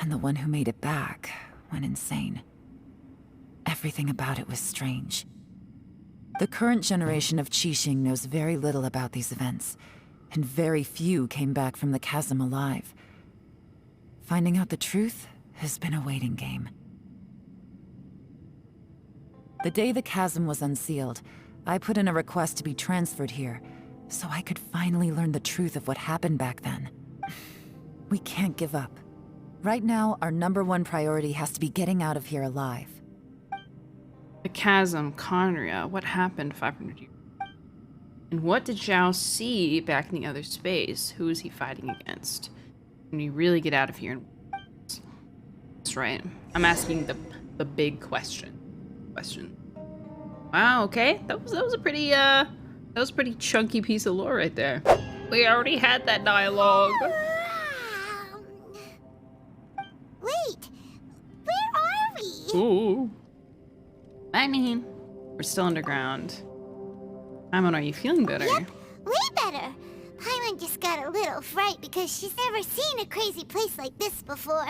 and the one who made it back went insane. Everything about it was strange. The current generation of Qixing knows very little about these events, and very few came back from the chasm alive. Finding out the truth has been a waiting game. The day the chasm was unsealed, I put in a request to be transferred here, so I could finally learn the truth of what happened back then. We can't give up. Right now, our #1 priority has to be getting out of here alive. The chasm, Conria. What happened 500 years? And what did Xiao see back in the other space? Who is he fighting against? When you really get out of here? That's right. I'm asking the big question. Wow. Okay. That was a pretty chunky piece of lore right there. We already had that dialogue. Wait, where are we? Ooh. I mean, we're still underground. Paimon, are you feeling better? Yep, way better. Paimon just got a little fright because she's never seen a crazy place like this before.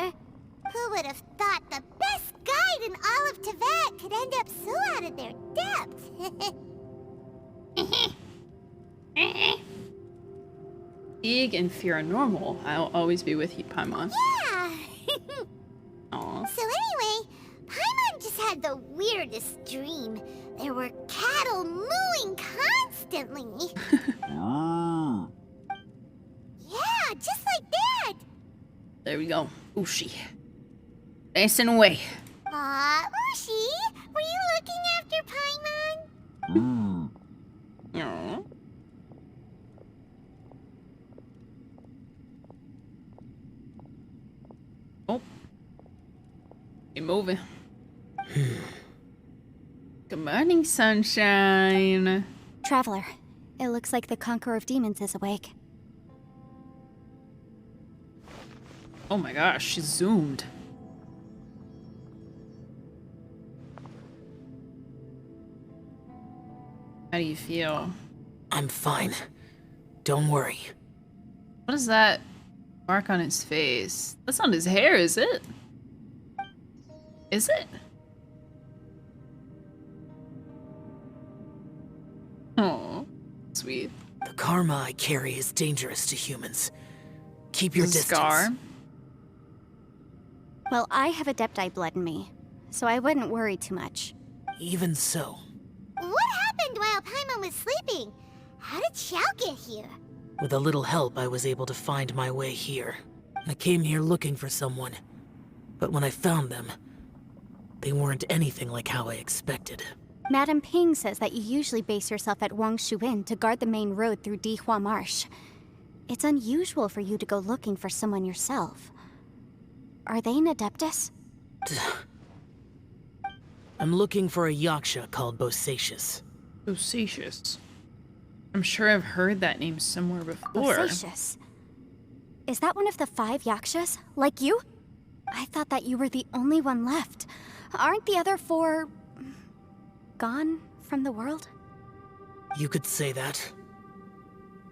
Who would have thought the best guide in all of Tevat could end up so out of their depth? Fatigue and fear are normal. I'll always be with you, Paimon. Yeah. Aw. So anyway, Paimon just had the weirdest dream. There were cattle mooing constantly. Yeah, just like that. There we go. Ushi. Dancing away. Aw, Ushi, were you looking after Paimon? Aw. Oh. Keep moving. Good morning, sunshine. Traveler, it looks like the Conqueror of Demons is awake. Oh my gosh, she zoomed. How do you feel? I'm fine. Don't worry. What is that mark on his face? That's not his hair, is it? Is it? Oh, sweet. The karma I carry is dangerous to humans. Keep your distance. Scar. Well, I have Adepti blood in me, so I wouldn't worry too much. Even so. What happened while Paimon was sleeping? How did Xiao get here? With a little help, I was able to find my way here. I came here looking for someone, but when I found them, they weren't anything like how I expected. Madame Ping says that you usually base yourself at Wangshu Inn to guard the main road through Dihua Marsh. It's unusual for you to go looking for someone yourself. Are they an Adeptus? I'm looking for a Yaksha called Bosacious. Bosacious. I'm sure I've heard that name somewhere before. Bosacious. Is that one of the 5 Yakshas? Like you? I thought that you were the only one left. Aren't the other 4... gone from the world? You could say that.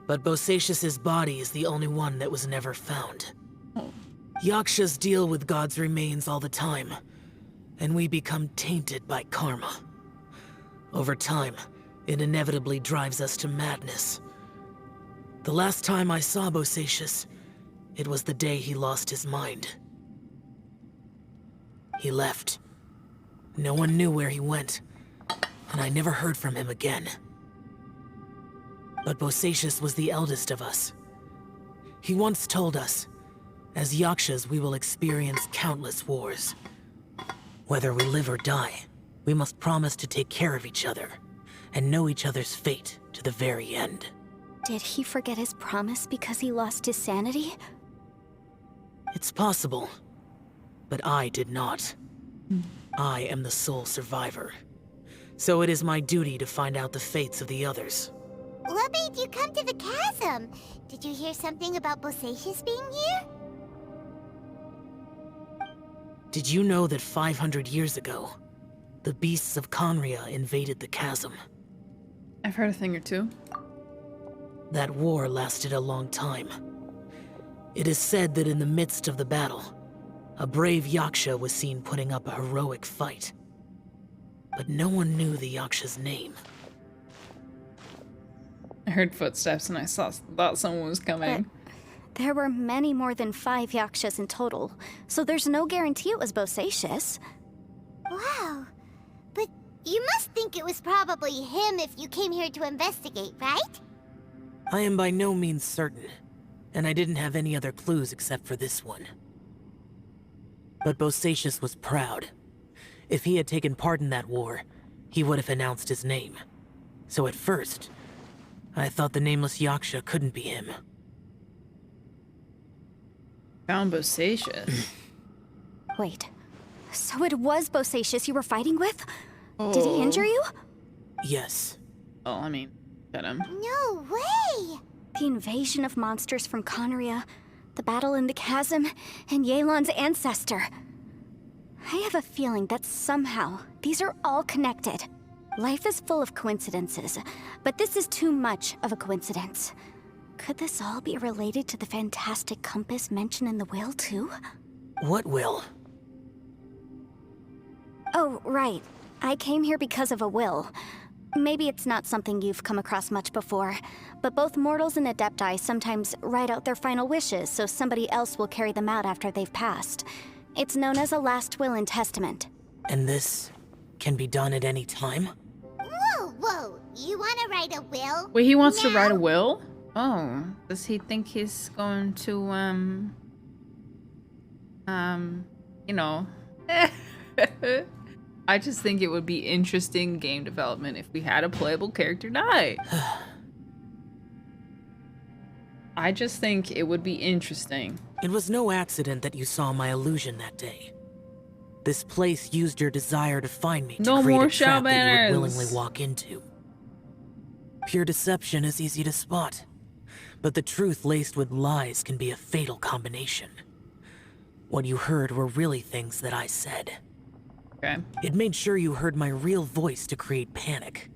But Bosacious's body is the only one that was never found. Oh. Yakshas deal with God's remains all the time, and we become tainted by karma. Over time, it inevitably drives us to madness. The last time I saw Bosacious, it was the day he lost his mind. He left. No one knew where he went, and I never heard from him again. But Bosacious was the eldest of us. He once told us, as Yakshas we will experience countless wars. Whether we live or die, we must promise to take care of each other, and know each other's fate to the very end. Did he forget his promise because he lost his sanity? It's possible, but I did not. I am the sole survivor. So it is my duty to find out the fates of the others. What made you come to the chasm? Did you hear something about Bosacious being here? Did you know that 500 years ago, the beasts of Conria invaded the chasm? I've heard a thing or two. That war lasted a long time. It is said that in the midst of the battle, a brave Yaksha was seen putting up a heroic fight. But no one knew the Yaksha's name. I heard footsteps and I thought someone was coming. But there were many more than 5 Yakshas in total, so there's no guarantee it was Bosacious. Wow. But you must think it was probably him if you came here to investigate, right? I am by no means certain, and I didn't have any other clues except for this one. But Bosacious was proud. If he had taken part in that war, he would have announced his name. So at first, I thought the nameless Yaksha couldn't be him. Found Bosacious. Wait, so it was Bosacious you were fighting with? Did he injure you? Yes. Oh, I mean, get him. No way! The invasion of monsters from Conria, the battle in the chasm, and Yelan's ancestor. I have a feeling that somehow these are all connected. Life is full of coincidences, but this is too much of a coincidence. Could this all be related to the fantastic compass mentioned in the will, too? What will? Oh, right. I came here because of a will. Maybe it's not something you've come across much before, but both mortals and Adepti sometimes write out their final wishes so somebody else will carry them out after they've passed. It's known as a last will and testament. And this can be done at any time? Whoa, whoa. You want to write a will? Wait, he wants to write a will? Oh, does he think he's going to, You know. I just think it would be interesting game development if we had a playable character die. I just think it would be interesting. It was no accident that you saw my illusion that day. This place used your desire to find me to create a trap that you would willingly walk into. Pure deception is easy to spot, but the truth laced with lies can be a fatal combination. What you heard were really things that I said. Okay. It made sure you heard my real voice to create panic.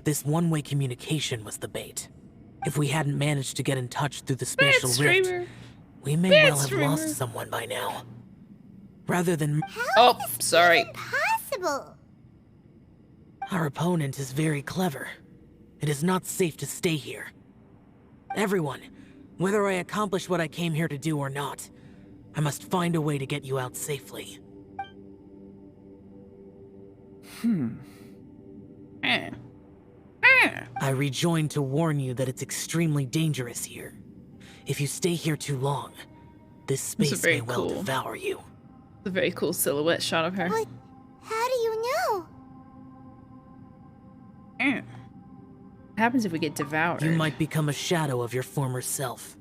This one-way communication was the bait. If we hadn't managed to get in touch through the spatial rift, we may well have lost someone by now. Rather than— Oh, sorry. Impossible. Our opponent is very clever. It is not safe to stay here. Everyone, whether I accomplish what I came here to do or not, I must find a way to get you out safely. I rejoined to warn you that it's extremely dangerous here. If you stay here too long, this space may well devour you. It's a very cool silhouette shot of her. But how do you know? What happens if we get devoured? You might become a shadow of your former self,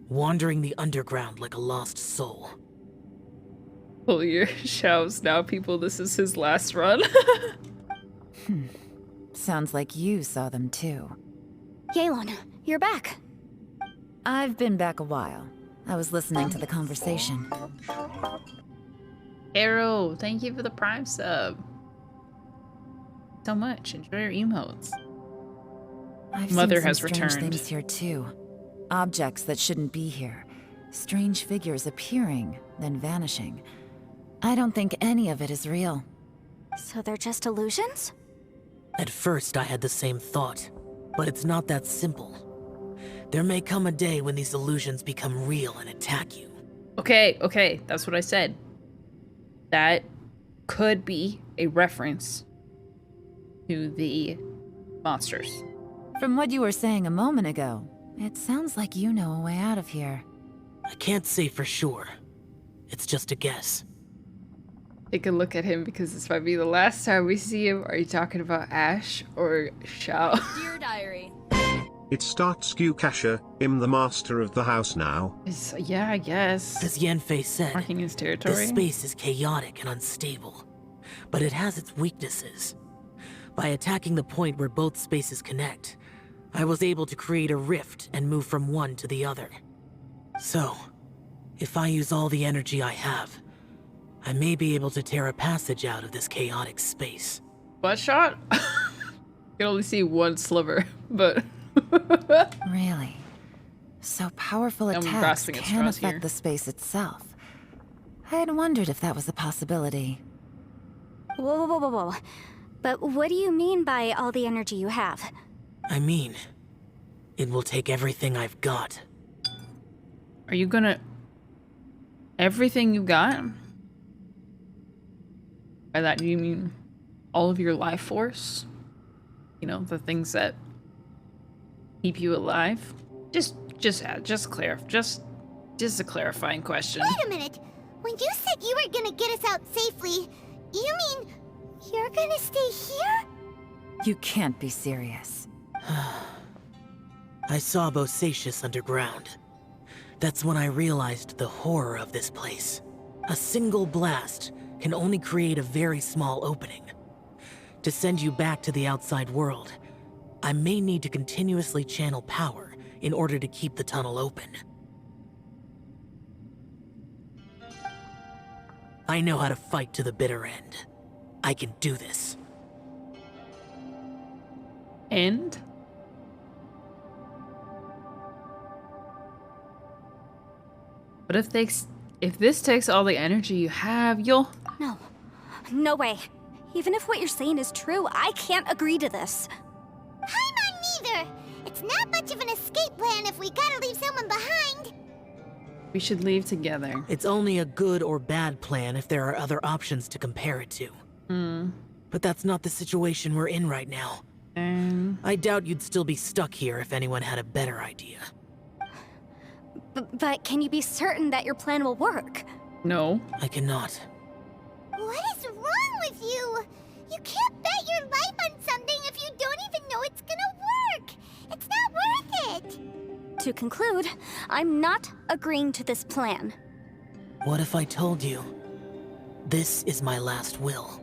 wandering the underground like a lost soul. Pull your Xiao's now, people. This is his last run. Sounds like you saw them too. Yelan, you're back. I've been back a while. I was listening to the conversation. Arrow, thank you for the Prime sub. So much. Enjoy your emotes. Mother has returned. Strange things here too. Objects that shouldn't be here. Strange figures appearing, then vanishing. I don't think any of it is real. So they're just illusions? At first, I had the same thought, but it's not that simple. There may come a day when these illusions become real and attack you. Okay, that's what I said. That could be a reference to the monsters. From what you were saying a moment ago, it sounds like you know a way out of here. I can't say for sure. It's just a guess. Take a look at him because this might be the last time we see him. Are you talking about Ash or Xiao? Dear Diary. It starts Kasha, I'm the master of the house now. Yeah, I guess. As Yanfei said, marking his territory. The space is chaotic and unstable, but it has its weaknesses. By attacking the point where both spaces connect, I was able to create a rift and move from one to the other. So, if I use all the energy I have, I may be able to tear a passage out of this chaotic space. Butt shot? You can only see one sliver, but... Really? So powerful attacks can affect the space itself. I had wondered if that was a possibility. Whoa. But what do you mean by all the energy you have? I mean, it will take everything I've got. Are you gonna... Everything you got? By that, do you mean all of your life force? You know, the things that keep you alive? Just a clarifying question. Wait a minute. When you said you were gonna get us out safely, you mean you're gonna stay here? You can't be serious. I saw Bosacious underground. That's when I realized the horror of this place. A single blast can only create a very small opening. To send you back to the outside world, I may need to continuously channel power in order to keep the tunnel open. I know how to fight to the bitter end. I can do this. End? But if this takes all the energy you have, you'll... No way. Even if what you're saying is true, I can't agree to this. I'm not neither. It's not much of an escape plan if we gotta leave someone behind. We should leave together. It's only a good or bad plan if there are other options to compare it to. But that's not the situation we're in right now. I doubt you'd still be stuck here if anyone had a better idea. But can you be certain that your plan will work? No. I cannot. What is wrong with you? You can't bet your life on something if you don't even know it's gonna work. It's not worth it. To conclude, I'm not agreeing to this plan. What if I told you this is my last will?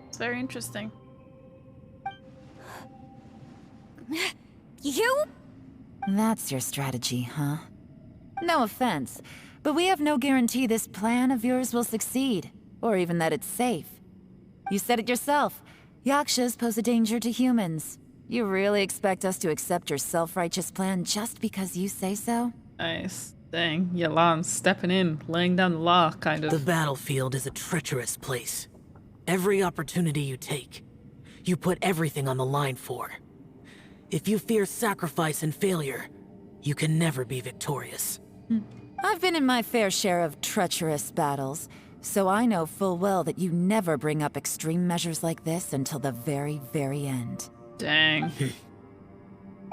It's very interesting. You? That's your strategy, huh? No offense, but we have no guarantee this plan of yours will succeed, or even that it's safe. You said it yourself. Yakshas pose a danger to humans. You really expect us to accept your self-righteous plan just because you say so? Nice. Dang, Yalan stepping in, laying down the law, kind of. The battlefield is a treacherous place. Every opportunity you take, you put everything on the line for. If you fear sacrifice and failure, you can never be victorious. I've been in my fair share of treacherous battles, so I know full well that you never bring up extreme measures like this until the very, very end. Dang.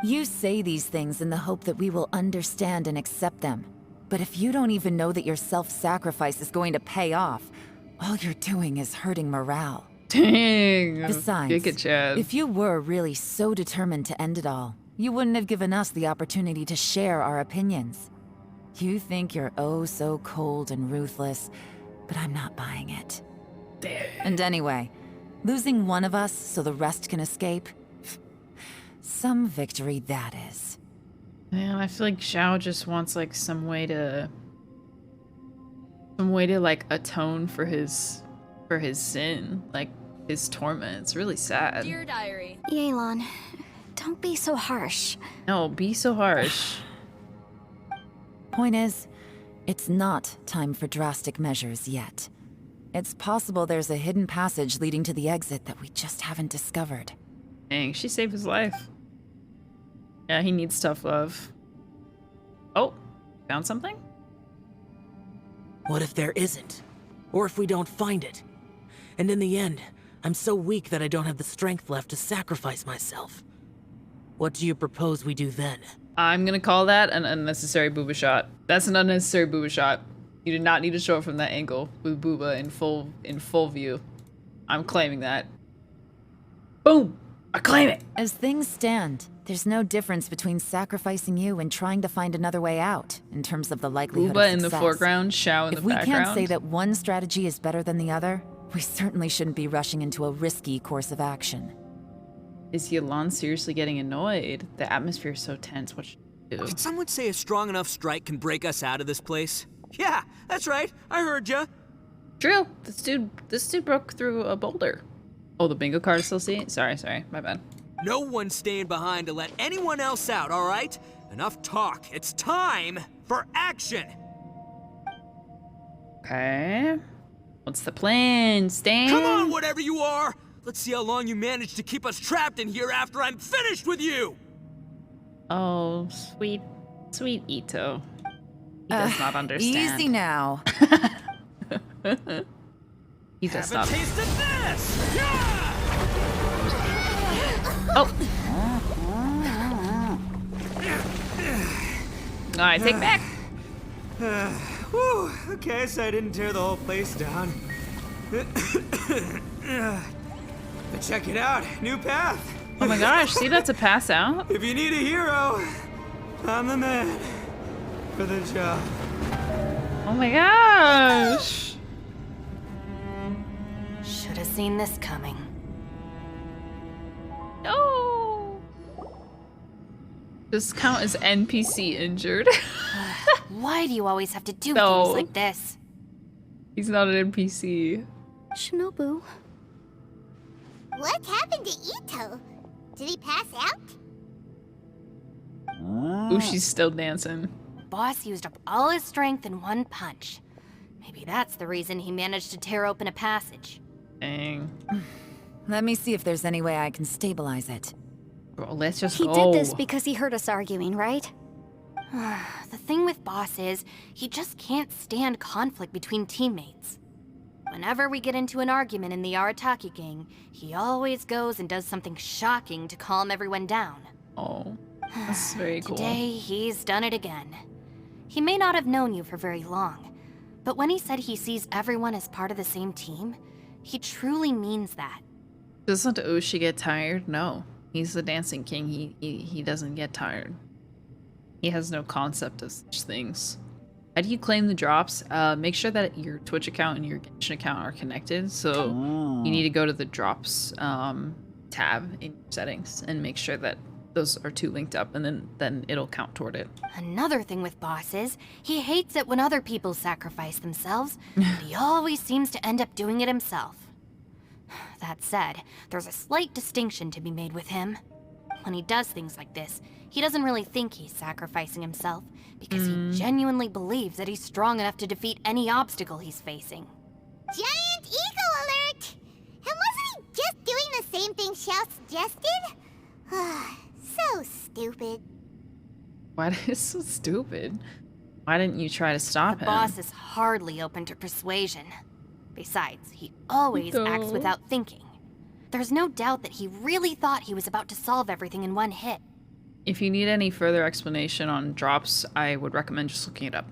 You say these things in the hope that we will understand and accept them. But if you don't even know that your self-sacrifice is going to pay off, all you're doing is hurting morale. Dang. Besides, if you were really so determined to end it all, you wouldn't have given us the opportunity to share our opinions. You think you're oh so cold and ruthless, but I'm not buying it. Damn. And anyway, losing one of us so the rest can escape? Some victory that is. Man, I feel like Xiao just wants like some way to like atone for his sin, like his torment. It's really sad. Dear Diary. Yelan, don't be so harsh. No, be so harsh. Point is, it's not time for drastic measures yet. It's possible there's a hidden passage leading to the exit that we just haven't discovered. Dang, she saved his life. Yeah, he needs tough love. Oh, found something? What if there isn't? Or if we don't find it? And in the end, I'm so weak that I don't have the strength left to sacrifice myself. What do you propose we do then? I'm gonna call that an unnecessary booba shot. That's an unnecessary booba shot. You did not need to show it from that angle with booba in full view. I'm claiming that. Boom! I claim it! As things stand, there's no difference between sacrificing you and trying to find another way out, in terms of the likelihood Booba of in the success. foreground, Xiao in the background. If we can't say that one strategy is better than the other, we certainly shouldn't be rushing into a risky course of action. Is Yelan seriously getting annoyed? The atmosphere is so tense. What should we do? Did someone say a strong enough strike can break us out of this place? Yeah, that's right. I heard ya. True. This dude broke through a boulder. Oh, the bingo card is still seeing? Sorry, my bad. No one's staying behind to let anyone else out, all right? Enough talk. It's time for action. Okay. What's the plan, Stan? Come on, whatever you are. Let's see how long you manage to keep us trapped in here after I'm finished with you. Oh, sweet Ito. He does not understand. Easy now. He does Have not. a taste of this. Yeah! Oh. Alright, take back. Whew, okay, so I didn't tear the whole place down. But check it out, new path. Oh my gosh, see, that's a pass out. If you need a hero, I'm the man for the job. Oh my gosh. Should have seen this coming. No. This count as NPC injured. Why do you always have to do No. things like this? He's not an NPC. Shinobu. What happened to Ito? Did he pass out? Ooh, she's still dancing. Boss used up all his strength in one punch. Maybe that's the reason he managed to tear open a passage. Dang. Let me see if there's any way I can stabilize it. Bro, let's just He go. did this because he heard us arguing, right? The thing with Boss is, he just can't stand conflict between teammates. Whenever we get into an argument in the Arataki gang, he always goes and does something shocking to calm everyone down. Oh, that's very cool. Today, he's done it again. He may not have known you for very long, But when he said he sees everyone as part of the same team, he truly means that. Doesn't Oshi get tired? No. He's the Dancing King. He doesn't get tired. He has no concept of such things. How do you claim the drops? Make sure that your Twitch account and your Genshin account are connected. So you need to go to the drops tab in your settings and make sure that those are two linked up, and then it'll count toward it. Another thing with Boss is, he hates it when other people sacrifice themselves, but he always seems to end up doing it himself. That said, there's a slight distinction to be made with him. When he does things like this, he doesn't really think he's sacrificing himself, because he genuinely believes that he's strong enough to defeat any obstacle he's facing. Giant ego alert! And wasn't he just doing the same thing Xiao suggested? So stupid. Why is so stupid? Why didn't you try to stop him? The boss is hardly open to persuasion. Besides, he always acts without thinking. There's no doubt that he really thought he was about to solve everything in one hit. If you need any further explanation on drops, I would recommend just looking it up.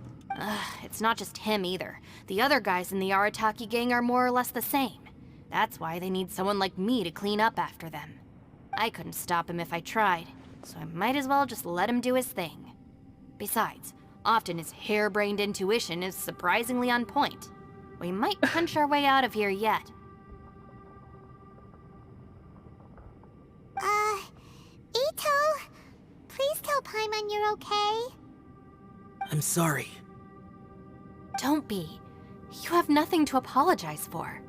It's not just him either. The other guys in the Arataki gang are more or less the same. That's why they need someone like me to clean up after them. I couldn't stop him if I tried, so I might as well just let him do his thing. Besides, often his harebrained intuition is surprisingly on point. We might punch our way out of here yet. Ito, please tell Paimon you're okay. I'm sorry. Don't be. You have nothing to apologize for.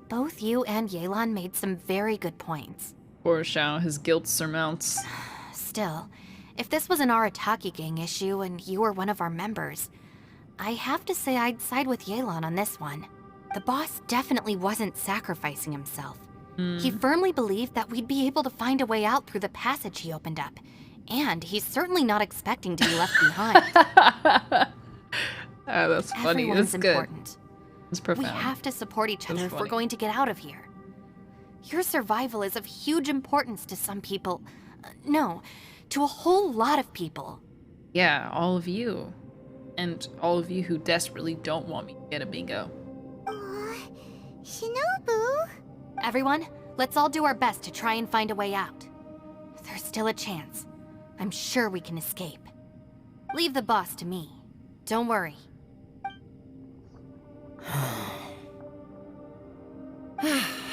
Both you and Yelan made some very good points. Poor Xiao, his guilt surmounts. Still, if this was an Arataki gang issue and you were one of our members, I have to say I'd side with Yelan on this one. The boss definitely wasn't sacrificing himself. He firmly believed that we'd be able to find a way out through the passage he opened up. And he's certainly not expecting to be left behind. Oh, that's funny. Everyone's That's good. important. It's profound. We have to support each other That's if we're funny. going to get out of here. Your survival is of huge importance to some people. No, to a whole lot of people. Yeah, all of you. And all of you who desperately don't want me to get a bingo. Aw, Shinobu? Everyone, let's all do our best to try and find a way out. There's still a chance. I'm sure we can escape. Leave the boss to me. Don't worry.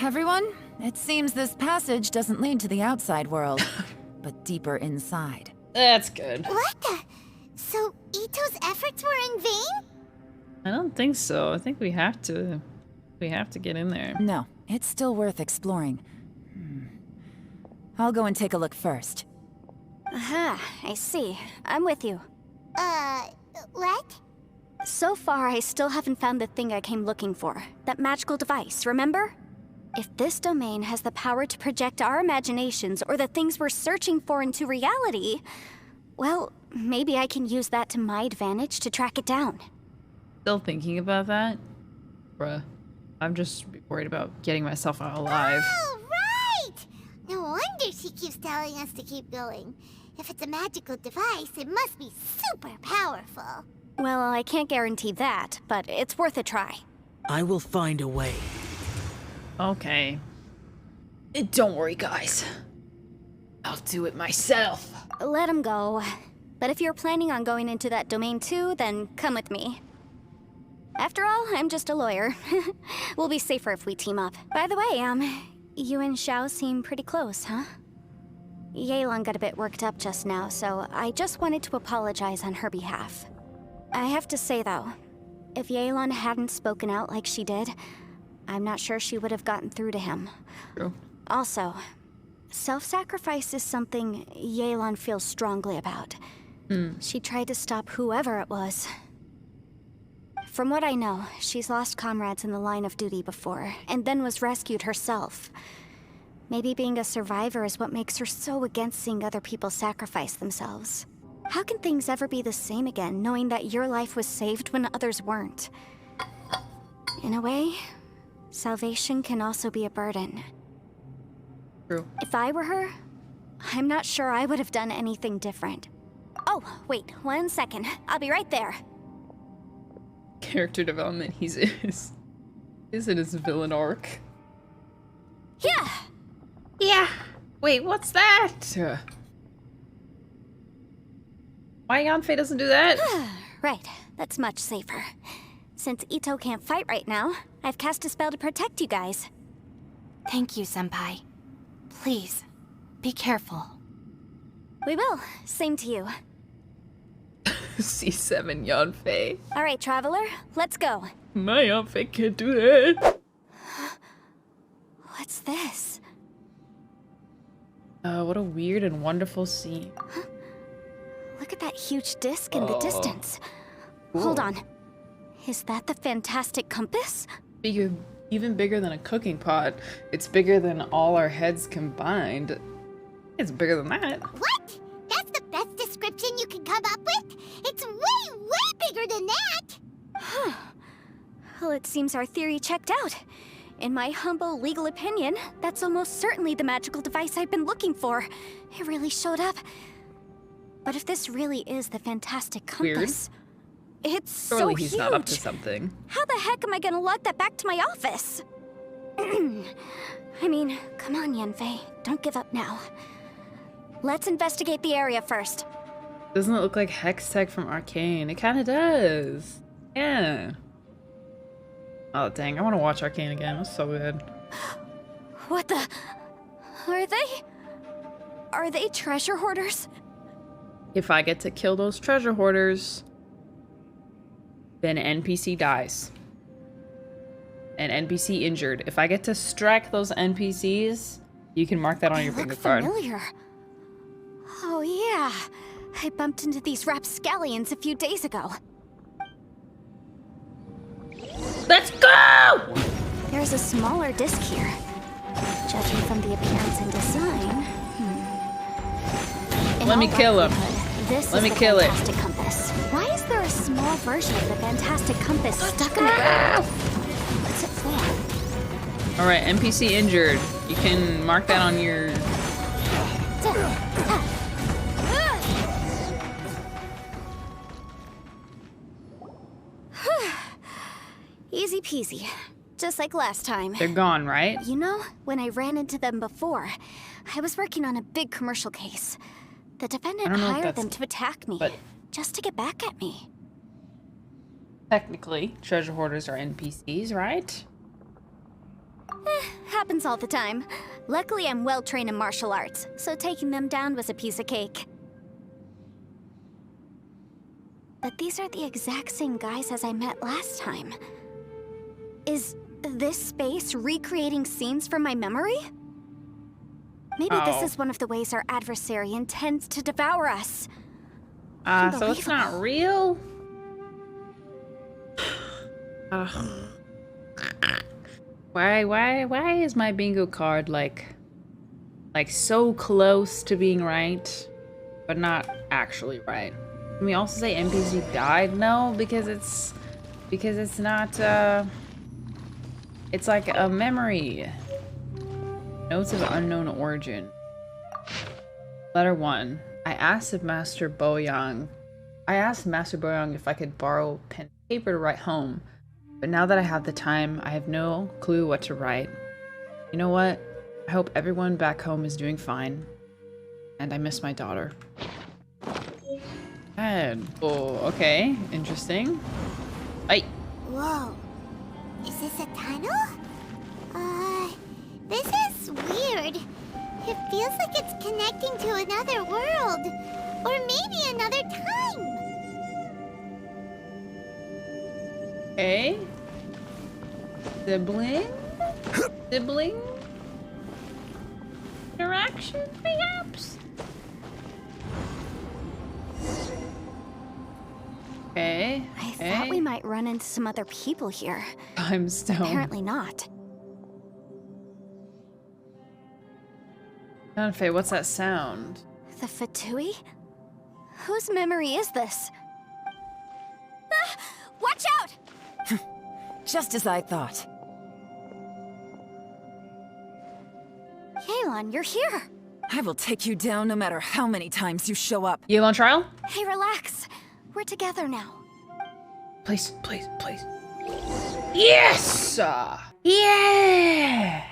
Everyone, it seems this passage doesn't lead to the outside world, but deeper inside. That's good. What the? So Ito's efforts were in vain? I don't think so. I think we have to get in there. No, it's still worth exploring. I'll go and take a look first. Aha, I see. I'm with you. What? So far, I still haven't found the thing I came looking for. That magical device, remember? If this domain has the power to project our imaginations or the things we're searching for into reality, well, maybe I can use that to my advantage to track it down. Still thinking about that? Bruh. I'm just worried about getting myself out alive. Oh, right! No wonder she keeps telling us to keep going. If it's a magical device, it must be super powerful. Well, I can't guarantee that, but it's worth a try. I will find a way. Okay. Don't worry, guys. I'll do it myself. Let him go. But if you're planning on going into that domain too, then come with me. After all, I'm just a lawyer. We'll be safer if we team up. By the way, you and Xiao seem pretty close, huh? Yelan got a bit worked up just now, so I just wanted to apologize on her behalf. I have to say, though, if Yelan hadn't spoken out like she did, I'm not sure she would have gotten through to him. True. Also, self-sacrifice is something Yelan feels strongly about. She tried to stop whoever it was. From what I know, she's lost comrades in the line of duty before, and then was rescued herself. Maybe being a survivor is what makes her so against seeing other people sacrifice themselves. How can things ever be the same again, knowing that your life was saved when others weren't? In a way, salvation can also be a burden. True. If I were her, I'm not sure I would have done anything different. Oh, wait, 1 second. I'll be right there. character development he's in his villain arc. Yeah. Yeah. Wait, what's that? Why Yanfei doesn't do that? Right, that's much safer. Since Ito can't fight right now, I've cast a spell to protect you guys. Thank you, Senpai. Please, be careful. We will. Same to you. C7 Yanfei. All right, Traveler, let's go. My Yanfei can't do that. What's this? What a weird and wonderful scene. Huh? Look at that huge disc in the distance. Cool. Hold on. Is that the fantastic compass? Bigger, even bigger than a cooking pot. It's bigger than all our heads combined. It's bigger than that. What? That's the best description you can come up with? It's way, way bigger than that! Huh. Well, it seems our theory checked out. In my humble legal opinion, that's almost certainly the magical device I've been looking for. It really showed up. But if this really is the fantastic compass, it's Surely so he's huge. not up to something. How the heck am I gonna lug that back to my office? I mean, come on, Yanfei. Don't give up now. Let's investigate the area first. Doesn't it look like Hex Tech from Arcane? It kind of does. Yeah. Oh, dang. I want to watch Arcane again. It was so good. What the? Are they treasure hoarders? If I get to kill those treasure hoarders, then NPC dies. An NPC injured. If I get to strike those NPCs, you can mark that on your bingo card. Familiar. Oh yeah, I bumped into these rapscallions a few days ago. Let's go! There's a smaller disc here. Judging from the appearance and design, Let me kill him. Let me kill it. Fantastic compass. Why is there a small version of the fantastic compass stuck in the ground? What's it for? All right, NPC injured. You can mark that on your. Easy peasy. Just like last time. They're gone, right? You know, when I ran into them before, I was working on a big commercial case. The defendant hired them to attack me, just to get back at me. Technically, treasure hoarders are NPCs, right? Happens all the time. Luckily, I'm well trained in martial arts, so taking them down was a piece of cake. But these are the exact same guys as I met last time. Is this space recreating scenes from my memory? Maybe this is one of the ways our adversary intends to devour us. So it's not real? Why is my bingo card like so close to being right, but not actually right? Can we also say NPC died? No, because it's not it's like a memory. Notes of unknown origin. Letter 1. I asked Master Boyang if I could borrow pen and paper to write home, but now that I have the time, I have no clue what to write. You know what? I hope everyone back home is doing fine, and I miss my daughter. Bad. Oh, okay. Interesting. Whoa. Is this a tunnel? This is weird. It feels like it's connecting to another world. Or maybe another time. Okay. Sibling? Sibling? Interaction, perhaps? Okay. I thought we might run into some other people here. Time stone. Apparently not. Yanfei, what's that sound? The Fatui? Whose memory is this? Ah, watch out! Just as I thought. Yelan, you're here. I will take you down no matter how many times you show up. You on trial? Hey, relax. We're together now. Please, please, please. Yes! Yeah!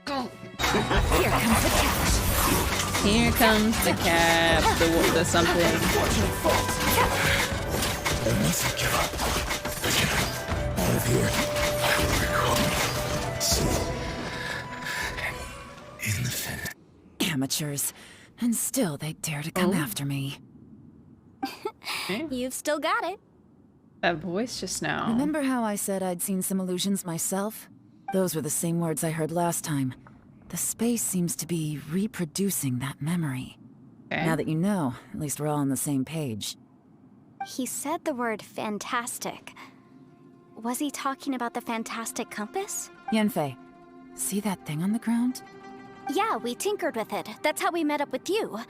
Go. Here comes the cash. Here comes the cap, the something. I mustn't give up. Out of here. In the fin. Amateurs. And still they dare to come after me. You've still got it. That voice just now. Remember how I said I'd seen some illusions myself? Those were the same words I heard last time. The space seems to be reproducing that memory. Okay. Now that you know, at least we're all on the same page. He said the word fantastic. Was he talking about the fantastic compass? Yanfei, see that thing on the ground? Yeah, we tinkered with it. That's how we met up with you.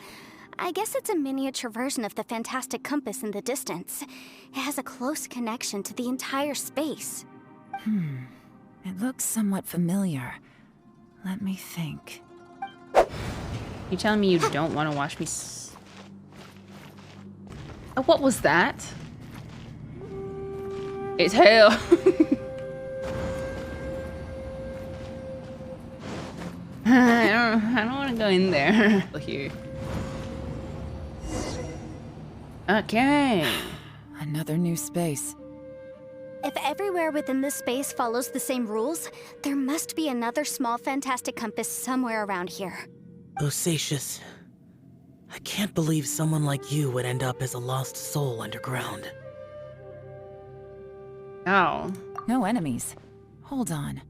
I guess it's a miniature version of the fantastic compass in the distance. It has a close connection to the entire space. It looks somewhat familiar. Let me think. You telling me you don't want to watch me Oh, what was that? It's hell. I don't want to go in there. Here. Okay. Another new space. If everywhere within this space follows the same rules, there must be another small fantastic compass somewhere around here. Bosacious. I can't believe someone like you would end up as a lost soul underground. Oh. No enemies. Hold on.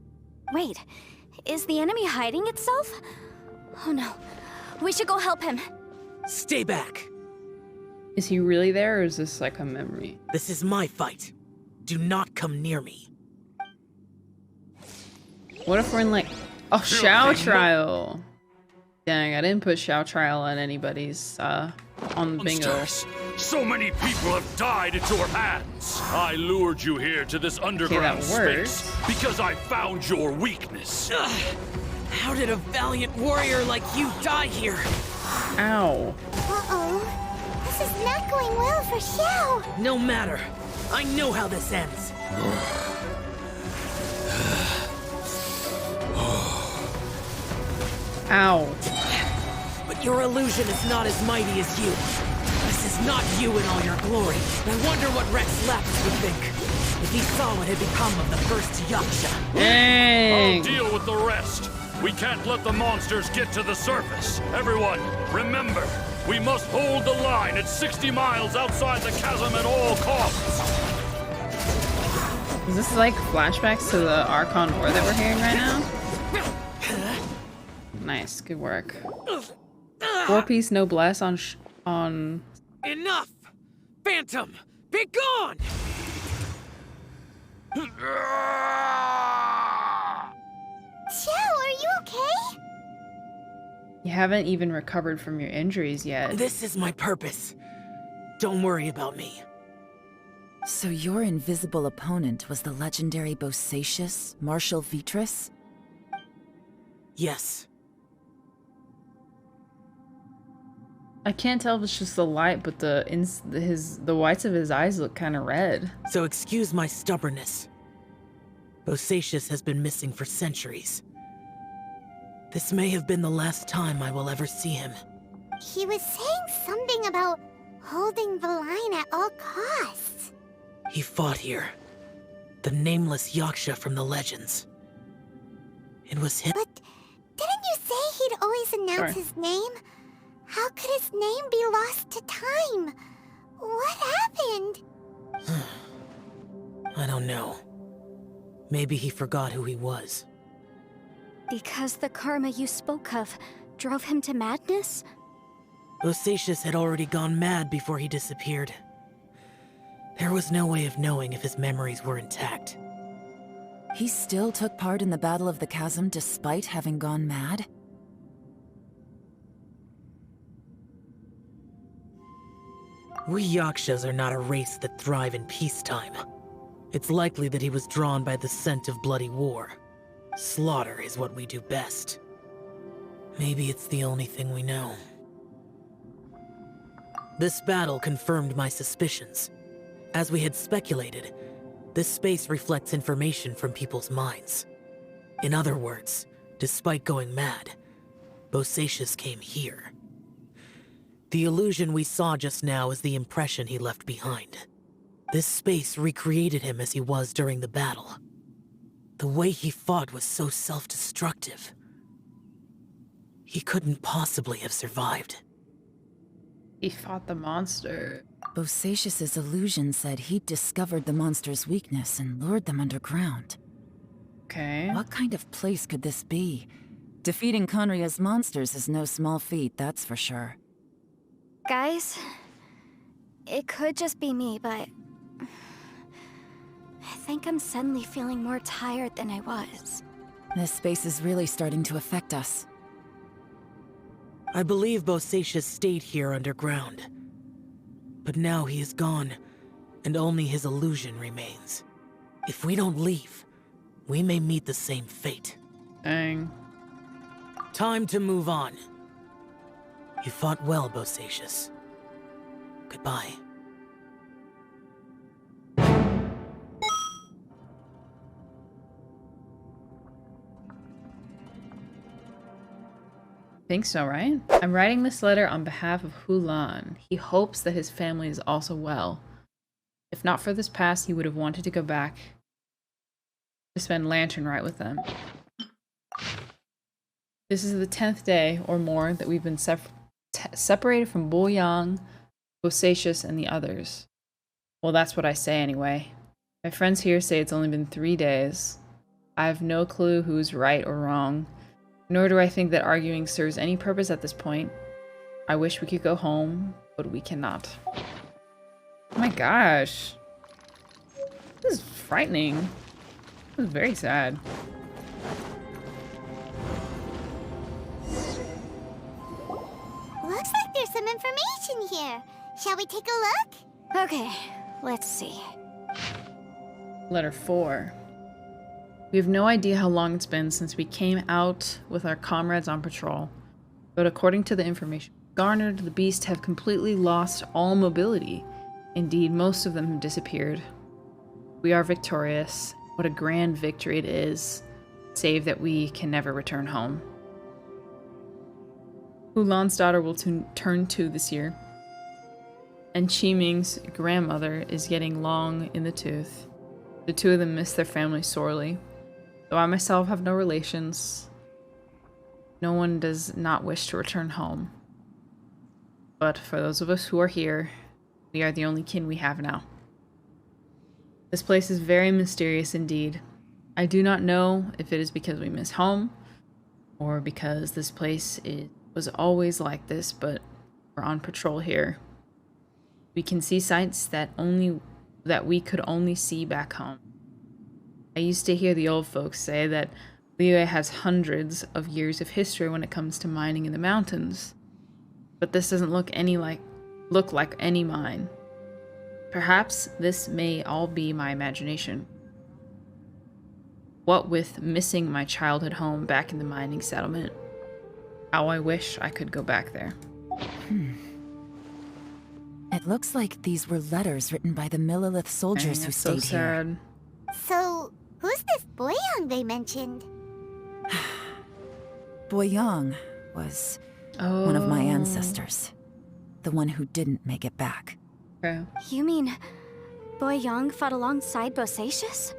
Wait, is the enemy hiding itself? Oh no, we should go help him. Stay back! Is he really there, or is this like a memory? This is my fight. Do not come near me. What if we're in like a Xiao trial? Dang, I didn't put Xiao trial on anybody's on the bingo. Monsters. So many people have died at your hands. I lured you here to this underground space because I found your weakness. How did a valiant warrior like you die here? Ow. Uh-oh. This is not going well for Xiao. No matter. I know how this ends. Ow. But your illusion is not as mighty as you. This is not you in all your glory. I wonder what Rex Lapis would think if he saw what had become of the first Yaksha. Dang. I'll deal with the rest. We can't let the monsters get to the surface. Everyone, remember, we must hold the line at 60 miles outside the chasm at all costs. Is this like flashbacks to the archon war that we're hearing right now? Nice, good work. 4-piece noblesse on. Enough! Phantom, be gone! Xiao, are you okay? You haven't even recovered from your injuries yet. This is my purpose. Don't worry about me. So your invisible opponent was the legendary Bosacious, Marshal Vitris? Yes. I can't tell if it's just the light, but the whites of his eyes look kind of red. So excuse my stubbornness. Bosacious has been missing for centuries. This may have been the last time I will ever see him. He was saying something about holding the line at all costs. He fought here. The nameless Yaksha from the legends. It was him. But didn't you say he'd always announce his name? How could his name be lost to time? What happened? I don't know. Maybe he forgot who he was. Because the karma you spoke of drove him to madness? Bosacious had already gone mad before he disappeared. There was no way of knowing if his memories were intact. He still took part in the Battle of the Chasm despite having gone mad? We Yakshas are not a race that thrive in peacetime. It's likely that he was drawn by the scent of bloody war. Slaughter is what we do best. Maybe it's the only thing we know. This battle confirmed my suspicions. As we had speculated, this space reflects information from people's minds. In other words, despite going mad, Bosacious came here. The illusion we saw just now is the impression he left behind. This space recreated him as he was during the battle. The way he fought was so self-destructive. He couldn't possibly have survived. He fought the monster. Bosacious's illusion said he'd discovered the monster's weakness and lured them underground. Okay. What kind of place could this be? Defeating Conria's monsters is no small feat, that's for sure. Guys, it could just be me, but I think I'm suddenly feeling more tired than I was. This space is really starting to affect us. I believe Bosacious stayed here underground. But now he is gone, and only his illusion remains. If we don't leave, we may meet the same fate. Dang. Time to move on. You fought well, Bosacious. Goodbye. Think so, right? I'm writing this letter on behalf of Hulan. He hopes that his family is also well. If not for this past, he would have wanted to go back to spend Lantern Rite with them. This is the 10th day or more that we've been separated from Boyang, Bosacious, and the others. Well, that's what I say anyway. My friends here say it's only been 3 days. I have no clue who's right or wrong. Nor do I think that arguing serves any purpose at this point. I wish we could go home, but we cannot. Oh my gosh. This is frightening. This is very sad. Looks like there's some information here. Shall we take a look? Okay, let's see. Letter 4. We have no idea how long it's been since we came out with our comrades on patrol, but according to the information garnered, the beasts have completely lost all mobility. Indeed, most of them have disappeared. We are victorious. What a grand victory it is, save that we can never return home. Hulan's daughter will turn 2 this year, and Qiming's grandmother is getting long in the tooth. The two of them miss their family sorely. Though I myself have no relations, no one does not wish to return home. But for those of us who are here, we are the only kin we have now. This place is very mysterious indeed. I do not know if it is because we miss home, or because this place was always like this, but we're on patrol here. We can see sights that we could only see back home. I used to hear the old folks say that Liyue has hundreds of years of history when it comes to mining in the mountains. But this doesn't look like any mine. Perhaps this may all be my imagination. What with missing my childhood home back in the mining settlement, how I wish I could go back there. It looks like these were letters written by the Millilith soldiers who stayed here. So, who's this Boyang they mentioned? Boyang was one of my ancestors. The one who didn't make it back. You mean Boyang fought alongside Bosacious?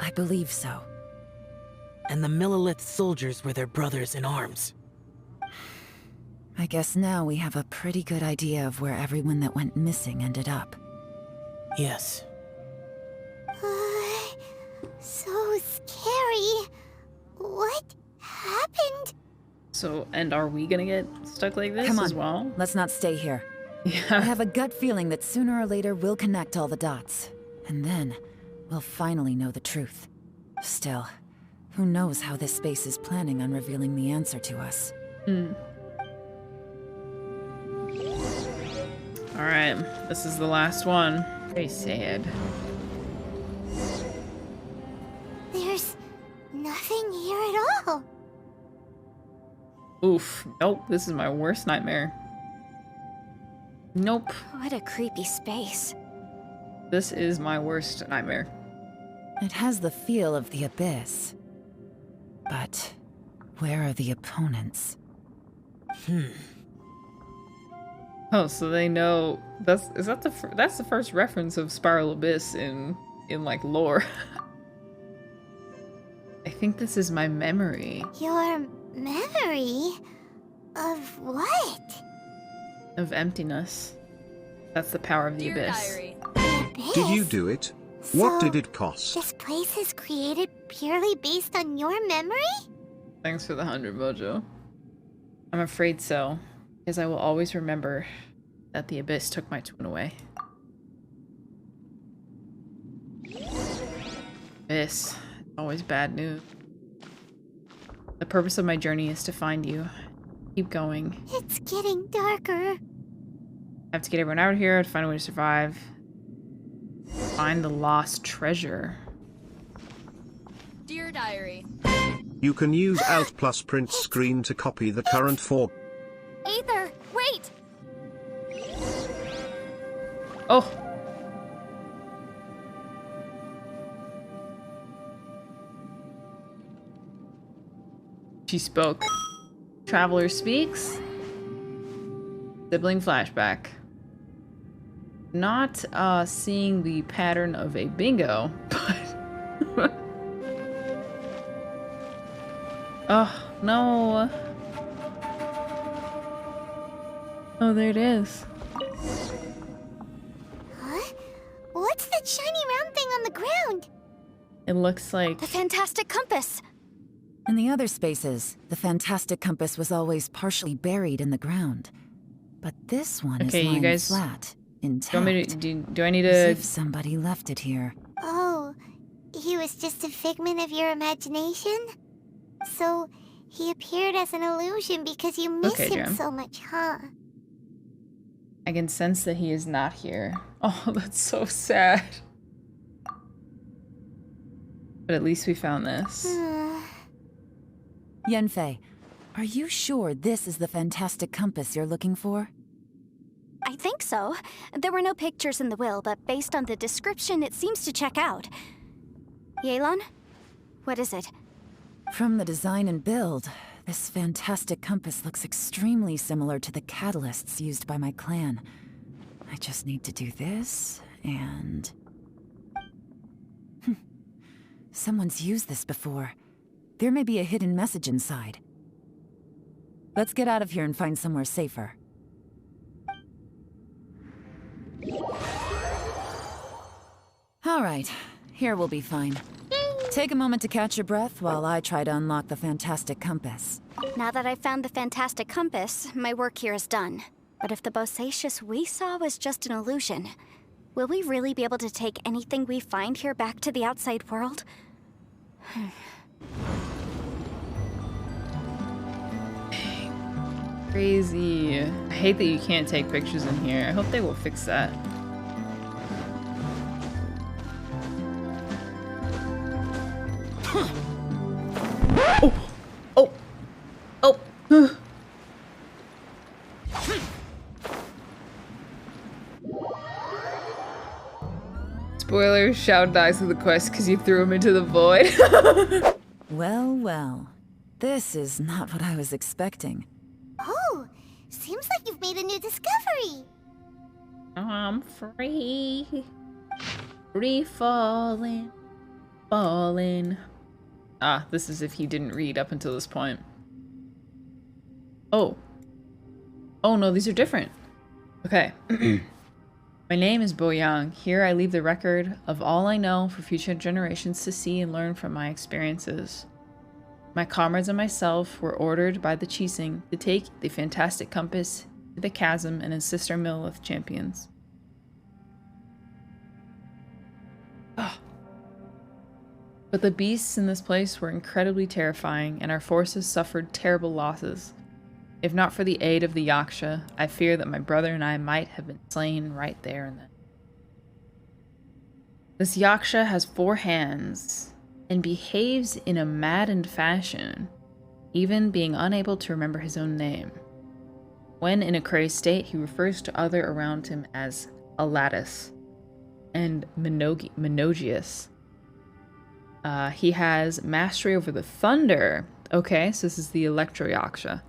I believe so. And the Millilith soldiers were their brothers in arms. I guess now we have a pretty good idea of where everyone that went missing ended up. Yes. So scary. What happened? So, and are we gonna get stuck like this Come on, as well? Let's not stay here. Yeah. I have a gut feeling that sooner or later we'll connect all the dots. And then, we'll finally know the truth. Still, who knows how this space is planning on revealing the answer to us. Alright, this is the last one. Very sad. There's nothing here at all. Oof. Nope, this is my worst nightmare. Nope. What a creepy space. This is my worst nightmare. It has the feel of the abyss. But where are the opponents? Oh, so they know that's the first reference of Spiral Abyss in like lore. I think this is my memory. Your memory? Of what? Of emptiness. That's the power of the abyss. Did you do it? What did it cost? This place is created purely based on your memory? Thanks for the 100, Mojo. I'm afraid so, because I will always remember that the abyss took my twin away. Abyss. Always bad news. The purpose of my journey is to find you. Keep going. It's getting darker. I have to get everyone out of here to find a way to survive. Find the lost treasure. Dear Diary. You can use Alt plus print screen to copy the current for. Aether, wait! Oh! She spoke. Traveler speaks. Sibling flashback. Not seeing the pattern of a bingo, but oh no. Oh, there it is. Huh? What's that shiny round thing on the ground? It looks like the fantastic compass. In the other spaces, the fantastic compass was always partially buried in the ground. But this one is lying flat, intact. Do I need to... As if somebody left it here. Oh, he was just a figment of your imagination? So, he appeared as an illusion because you miss him so much, huh? I can sense that he is not here. Oh, that's so sad. But at least we found this. Yanfei, are you sure this is the fantastic compass you're looking for? I think so. There were no pictures in the will, but based on the description, it seems to check out. Yelan? What is it? From the design and build, this fantastic compass looks extremely similar to the catalysts used by my clan. I just need to do this, and... Someone's used this before. There may be a hidden message inside. Let's get out of here and find somewhere safer. All right, here we'll be fine. Take a moment to catch your breath while I try to unlock the fantastic compass. Now that I've found the fantastic compass, my work here is done. But if the Bosacious we saw was just an illusion, will we really be able to take anything we find here back to the outside world? Crazy. I hate that you can't take pictures in here. I hope they will fix that. Oh! Oh! Oh! Spoilers, Xiao dies with the quest because you threw him into the void. Well, well. This is not what I was expecting. Oh, seems like you've made a new discovery. I'm free. Free falling. Falling. Ah, this is if he didn't read up until this point. Oh. Oh no, these are different. Okay. My name is Bo Yang. Here I leave the record of all I know for future generations to see and learn from my experiences. My comrades and myself were ordered by the Qixing to take the fantastic compass to the chasm and assist our Millelith champions. Oh. But the beasts in this place were incredibly terrifying, and our forces suffered terrible losses. If not for the aid of the Yaksha, I fear that my brother and I might have been slain right there and then. This Yaksha has 4 hands, and behaves in a maddened fashion, even being unable to remember his own name. When in a crazed state, he refers to others around him as a lattice. and Monogius. He has mastery over the thunder. Okay, so this is the Electro Yaksha.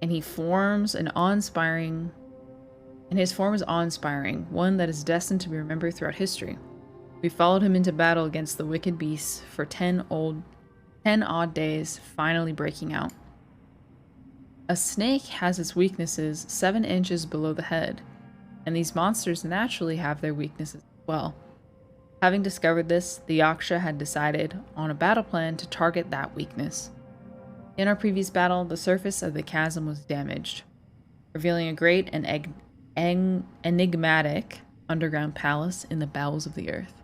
And he forms an awe-inspiring... And his form is awe-inspiring, one that is destined to be remembered throughout history. We followed him into battle against the wicked beasts for 10 odd days, finally breaking out. A snake has its weaknesses 7 inches below the head, and these monsters naturally have their weaknesses as well. Having discovered this, the Yaksha had decided on a battle plan to target that weakness. In our previous battle, the surface of the chasm was damaged, revealing a great and enigmatic underground palace in the bowels of the earth.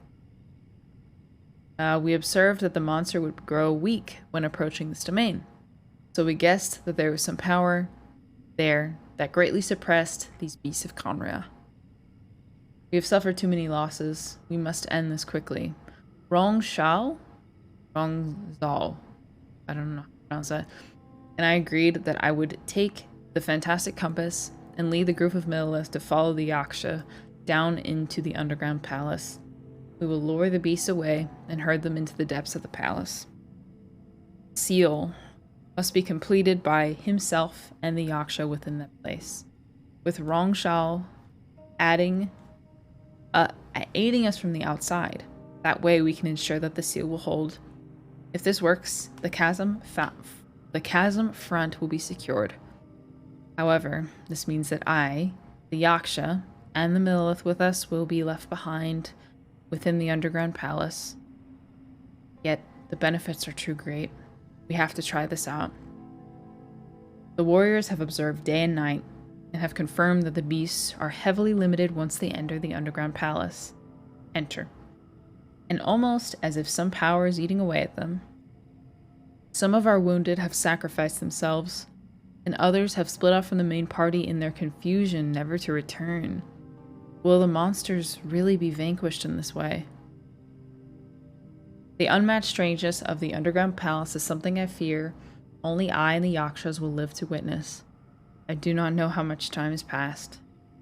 We observed that the monster would grow weak when approaching this domain, so we guessed that there was some power there that greatly suppressed these beasts of Conria. We have suffered too many losses. We must end this quickly. Xiao? Zhao. I don't know how to pronounce that. And I agreed that I would take the fantastic compass and lead the group of Millilith to follow the Yaksha down into the underground palace. We will lure the beasts away and herd them into the depths of the palace. Seal must be completed by himself and the Yaksha within that place, with Xiao aiding us from the outside. That way we can ensure that the seal will hold. If this works, the chasm front will be secured. However, this means that I, the Yaksha, and the Millilith with us will be left behind within the underground palace. Yet, the benefits are too great. We have to try this out. The warriors have observed day and night, and have confirmed that the beasts are heavily limited once they enter the underground palace. Enter. And almost as if some power is eating away at them, some of our wounded have sacrificed themselves, and others have split off from the main party in their confusion never to return. Will the monsters really be vanquished in this way? The unmatched strangeness of the underground palace is something I fear only I and the Yakshas will live to witness. I do not know how much time has passed.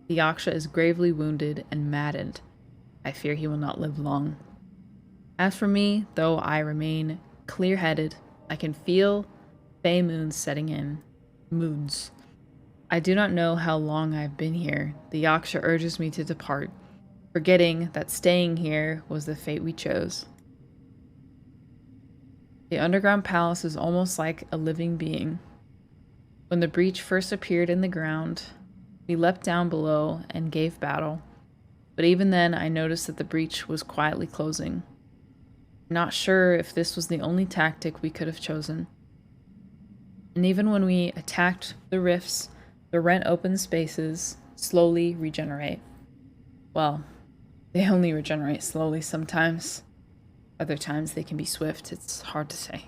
The Yaksha is gravely wounded and maddened. I fear he will not live long. As for me, though I remain clear-headed, I can feel Fey moons setting in. Moods. I do not know how long I've been here. The Yaksha urges me to depart, forgetting that staying here was the fate we chose. The underground palace is almost like a living being. When the breach first appeared in the ground, we leapt down below and gave battle, but even then I noticed that the breach was quietly closing. Not sure if this was the only tactic we could have chosen. And even when we attacked the rifts, the rent-open spaces slowly regenerate. Well, they only regenerate slowly sometimes. Other times they can be swift. It's hard to say.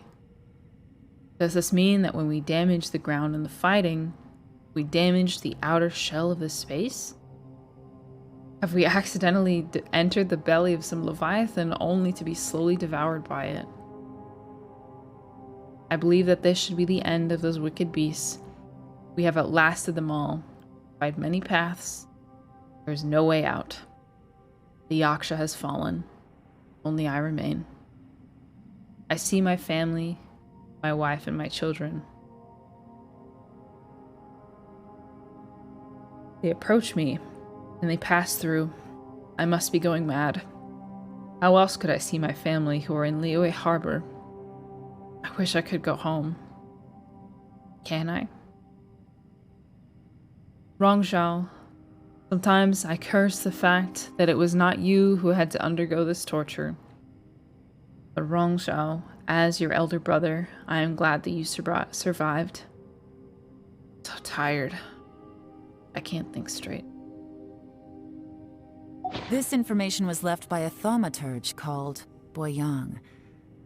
Does this mean that when we damage the ground in the fighting, we damage the outer shell of the space? Have we accidentally entered the belly of some Leviathan only to be slowly devoured by it? I believe that this should be the end of those wicked beasts. We have outlasted them all, tried many paths. There is no way out. The Yaksha has fallen. Only I remain. I see my family, my wife, and my children. They approach me, and they pass through. I must be going mad. How else could I see my family who are in Liyue Harbor? I wish I could go home. Can I? Xiao. Sometimes I curse the fact that it was not you who had to undergo this torture. But Xiao, as your elder brother, I am glad that you survived. So tired. I can't think straight. This information was left by a thaumaturge called Boyang,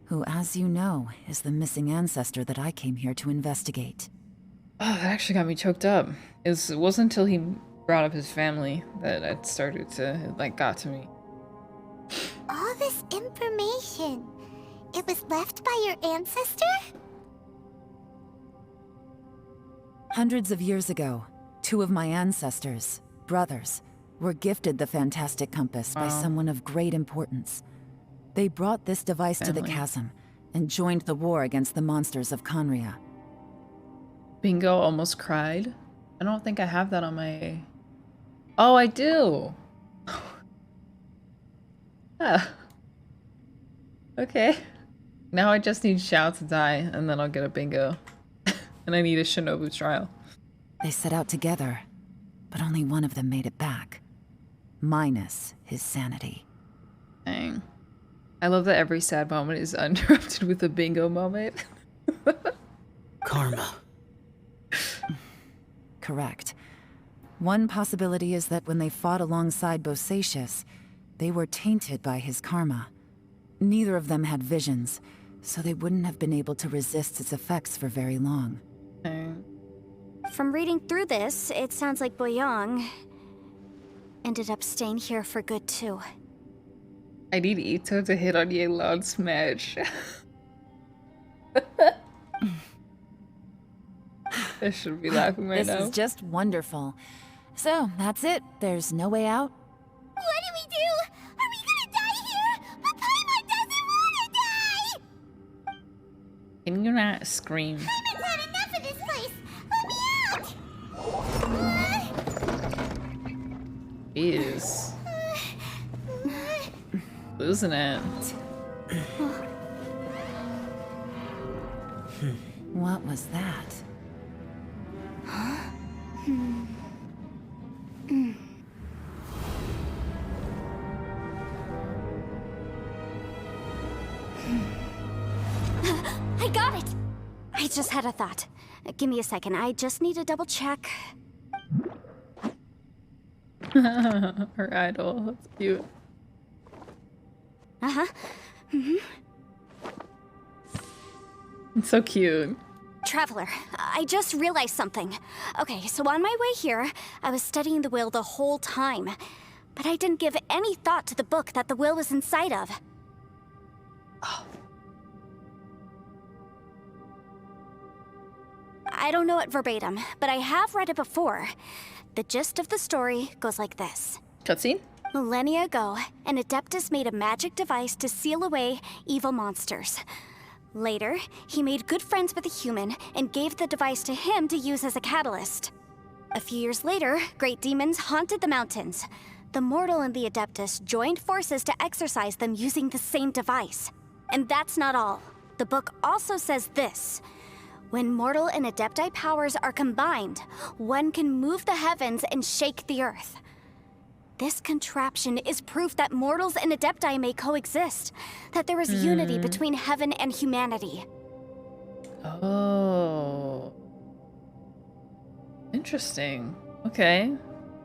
who, as you know, is the missing ancestor that I came here to investigate. Oh, that actually got me choked up. It wasn't until he brought up his family that it started to, got to me. All this information, it was left by your ancestor? Hundreds of years ago, two of my ancestors, brothers, were gifted the fantastic compass by someone of great importance. They brought this device to the chasm and joined the war against the monsters of Conria. Bingo almost cried. I don't think I have that on my... Oh, I do! Ah. Okay. Now I just need Xiao to die, and then I'll get a bingo. And I need a Shinobu trial. They set out together, but only one of them made it back. Minus his sanity. Dang. I love that every sad moment is interrupted with a bingo moment. Karma. Correct. One possibility is that when they fought alongside Bosacious, they were tainted by his karma. Neither of them had visions, so they wouldn't have been able to resist its effects for very long. From reading through this, it sounds like Boyang ended up staying here for good too. I need Ito to hit on Yelan's match. I should be laughing right now. This is just wonderful. So, that's it. There's no way out? What do we do? Are we gonna die here? But Paimon doesn't wanna die! Can you not scream? Paimon's had enough of this place! Let me out! He is losing it. What was that? I got it! I just had a thought. Give me a second. I just need to double check. Her idol. That's cute. Uh-huh. It's so cute. Traveler, I just realized something. Okay, so on my way here, I was studying the will the whole time. But I didn't give any thought to the book that the will was inside of. Oh. I don't know it verbatim, but I have read it before. The gist of the story goes like this. Cutscene? Millennia ago, an Adeptus made a magic device to seal away evil monsters. Later, he made good friends with a human and gave the device to him to use as a catalyst. A few years later, great demons haunted the mountains. The mortal and the Adeptus joined forces to exorcise them using the same device. And that's not all. The book also says this. When mortal and Adepti powers are combined, one can move the heavens and shake the earth. This contraption is proof that mortals and Adepti may coexist, that there is unity between heaven and humanity. Oh. Interesting. Okay.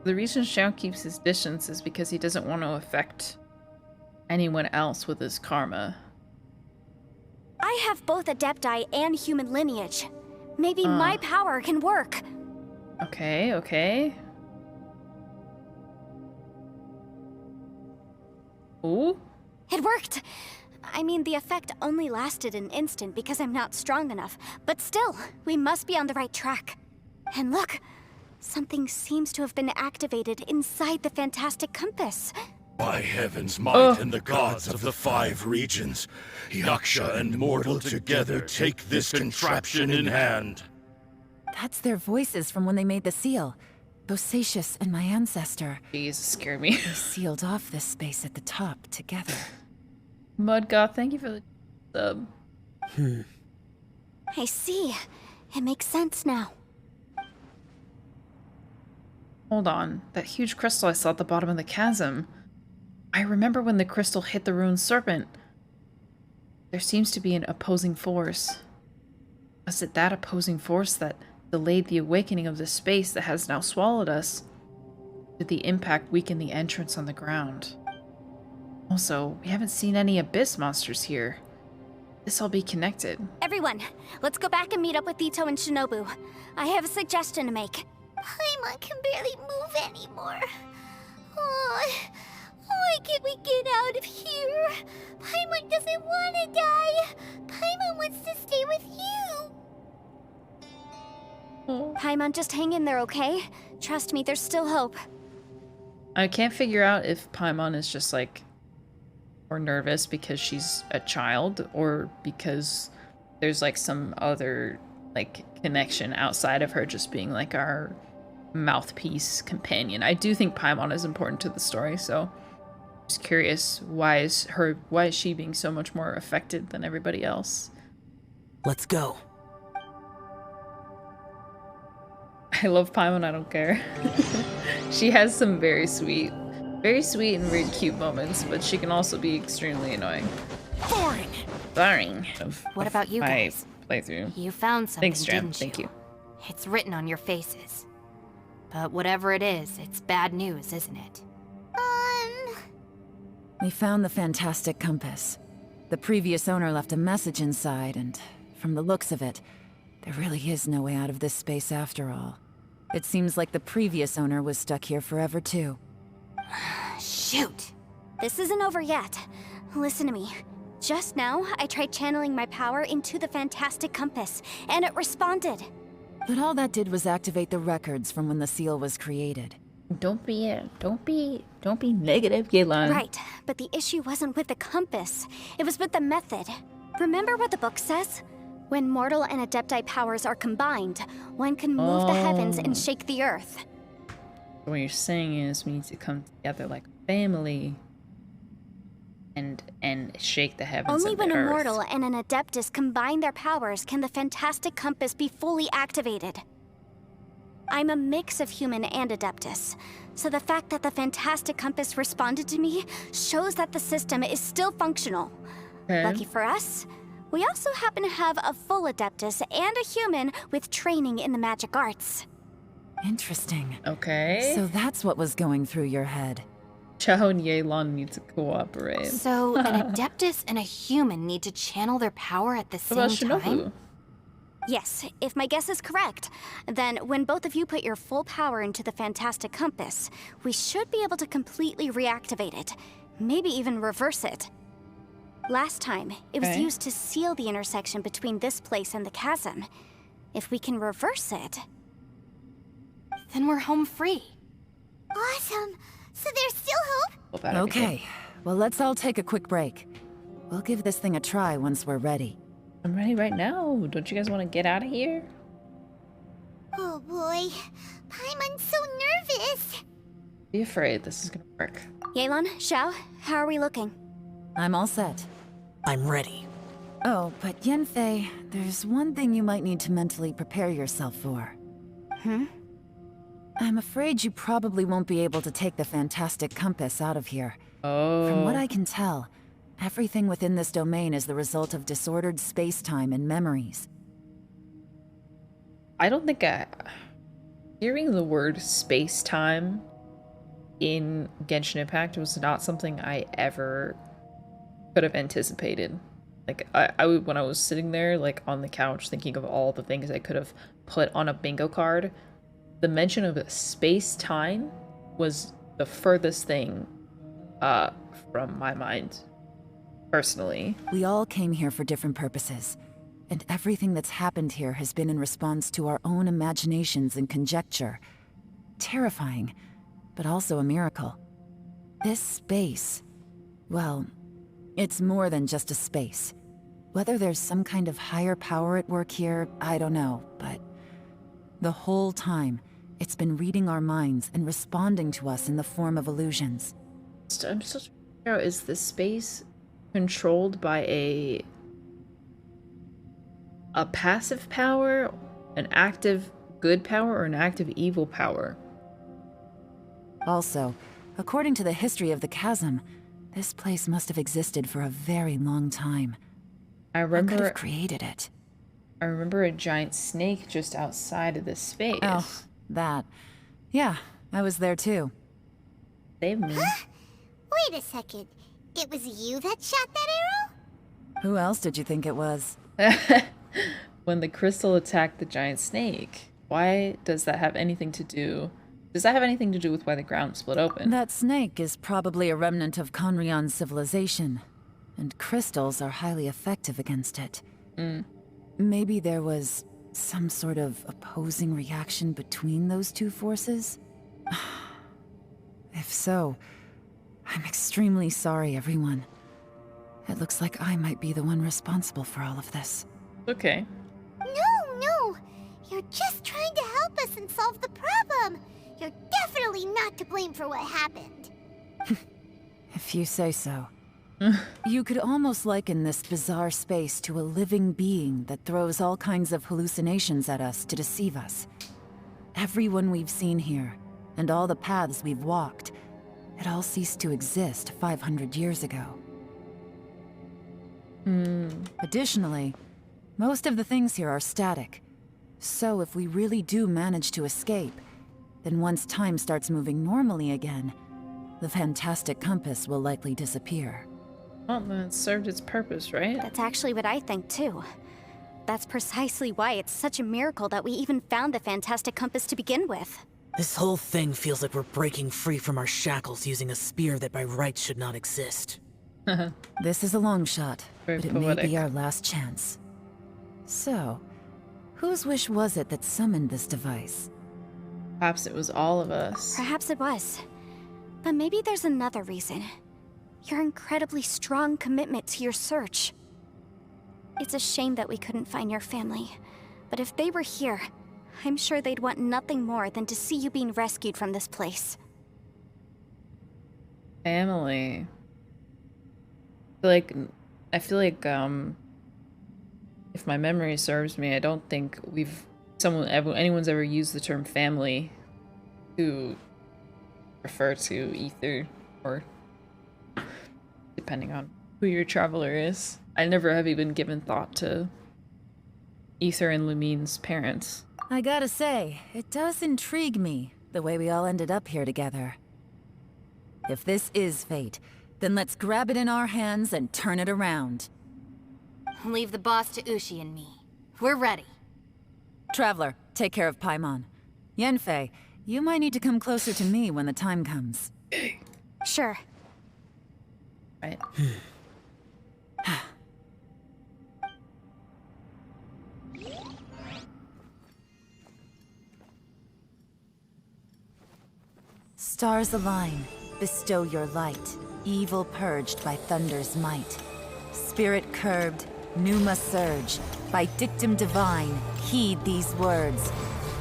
The reason Xiao keeps his distance is because he doesn't want to affect anyone else with his karma. I have both Adepti and human lineage. Maybe my power can work. Okay, okay. Ooh. It worked! I mean, the effect only lasted an instant because I'm not strong enough. But still, we must be on the right track. And look! Something seems to have been activated inside the fantastic compass. By heaven's might and the gods of the 5 regions, Yaksha and mortal together take this contraption in hand. That's their voices from when they made the seal. Bosacious and my ancestor. Jesus, scared me. They sealed off this space at the top together. Mudgoth, thank you for the sub. I see. It makes sense now. Hold on. That huge crystal I saw at the bottom of the chasm. I remember when the crystal hit the ruined serpent. There seems to be an opposing force. Was it that opposing force that delayed the awakening of the space that has now swallowed us? Did the impact weaken the entrance on the ground? Also, we haven't seen any abyss monsters here. This all be connected. Everyone, let's go back and meet up with Ito and Shinobu. I have a suggestion to make. Paimon can barely move anymore. Oh, why can't we get out of here? Paimon doesn't want to die. Paimon wants to stay with you. Paimon, just hang in there, okay? Trust me, there's still hope. I can't figure out if Paimon is just like more nervous because she's a child or because there's like some other like connection outside of her just being like our mouthpiece companion. I do think Paimon is important to the story, so just curious why is she being so much more affected than everybody else? Let's go. I love Paimon, I don't care. She has some very sweet and very cute moments, but she can also be extremely annoying. Boring. What about you guys? Playthrough. You found something, Thanks, Jam. didn't you? Thank you. It's written on your faces. But whatever it is, it's bad news, isn't it? We found the fantastic compass. The previous owner left a message inside, and from the looks of it, there really is no way out of this space after all. It seems like the previous owner was stuck here forever too. Shoot! This isn't over yet. Listen to me. Just now, I tried channeling my power into the fantastic compass, and it responded. But all that did was activate the records from when the seal was created. Don't be negative, Yelan. Right, but the issue wasn't with the compass. It was with the method. Remember what the book says? When mortal and adepti powers are combined, one can move the heavens and shake the earth. What you're saying is we need to come together like a family and shake the heavens Only and the when a earth. mortal and an adeptus combine their powers can the fantastic compass be fully activated. I'm a mix of human and adeptus, so the fact that the fantastic compass responded to me shows that the system is still functional. Okay. Lucky for us, we also happen to have a full adeptus and a human with training in the magic arts. Interesting. Okay. So that's what was going through your head. Xiao and Yelan need to cooperate. So an adeptus and a human need to channel their power at the What same about time? Shinobu? Yes, if my guess is correct, then when both of you put your full power into the fantastic compass, we should be able to completely reactivate it, maybe even reverse it. Last time, it was used to seal the intersection between this place and the chasm. If we can reverse it, then we're home free. Awesome! So there's still hope? Okay, well let's all take a quick break. We'll give this thing a try once we're ready. I'm ready right now. Don't you guys want to get out of here? Oh boy, Paimon's so nervous. Be afraid, this is gonna work. Yelan, Xiao, how are we looking? I'm all set. I'm ready. Oh, but Yanfei, there's one thing you might need to mentally prepare yourself for. I'm afraid you probably won't be able to take the fantastic compass out of here. From what I can tell, everything within this domain is the result of disordered space-time and memories. I don't think hearing the word space-time in Genshin Impact was not something I ever could have anticipated. Like, when I was sitting there, like, on the couch thinking of all the things I could have put on a bingo card, the mention of space-time was the furthest thing from my mind, personally. We all came here for different purposes, and everything that's happened here has been in response to our own imaginations and conjecture. Terrifying, but also a miracle. This space, well, it's more than just a space. Whether there's some kind of higher power at work here, I don't know, but the whole time, it's been reading our minds and responding to us in the form of illusions. I'm still trying to figure out, is this space controlled by a passive power, an active good power, or an active evil power? Also, according to the history of the chasm, this place must have existed for a very long time. I Who could remember have created it? I remember a giant snake just outside of this space. Oh, that. Yeah, I was there too. Save me. Wait a second. It was you that shot that arrow? Who else did you think it was? When the crystal attacked the giant snake, why does that have anything to do? Does that have anything to do with why the ground split open? That snake is probably a remnant of Conrion's civilization, and crystals are highly effective against it. Maybe there was some sort of opposing reaction between those two forces? If so, I'm extremely sorry, everyone. It looks like I might be the one responsible for all of this. Okay. No. You're just trying to help us and solve the problem. You're definitely not to blame for what happened. If you say so. You could almost liken this bizarre space to a living being that throws all kinds of hallucinations at us to deceive us. Everyone we've seen here, and all the paths we've walked, it all ceased to exist 500 years ago. Additionally, most of the things here are static. So if we really do manage to escape, then once time starts moving normally again, the fantastic compass will likely disappear. Well, then it served its purpose, right? That's actually what I think too. That's precisely why it's such a miracle that we even found the fantastic compass to begin with. This whole thing feels like we're breaking free from our shackles using a spear that by rights should not exist. This is a long shot, Very but it may poetic. be our last chance. So, whose wish was it that summoned this device? Perhaps it was all of us. Perhaps it was. But maybe there's another reason. Your incredibly strong commitment to your search. It's a shame that we couldn't find your family. But if they were here, I'm sure they'd want nothing more than to see you being rescued from this place. Family. I feel like if my memory serves me, I don't think anyone's ever used the term family to refer to Ether, or depending on who your traveler is. I never have even given thought to Ether and Lumine's parents. I gotta say, it does intrigue me, the way we all ended up here together. If this is fate, then let's grab it in our hands and turn it around. Leave the boss to Ushi and me. We're ready. Traveler, take care of Paimon. Yanfei, you might need to come closer to me when the time comes. Sure. Right. Stars align, bestow your light. Evil purged by thunder's might. Spirit curbed, pneuma surge. By dictum divine, heed these words.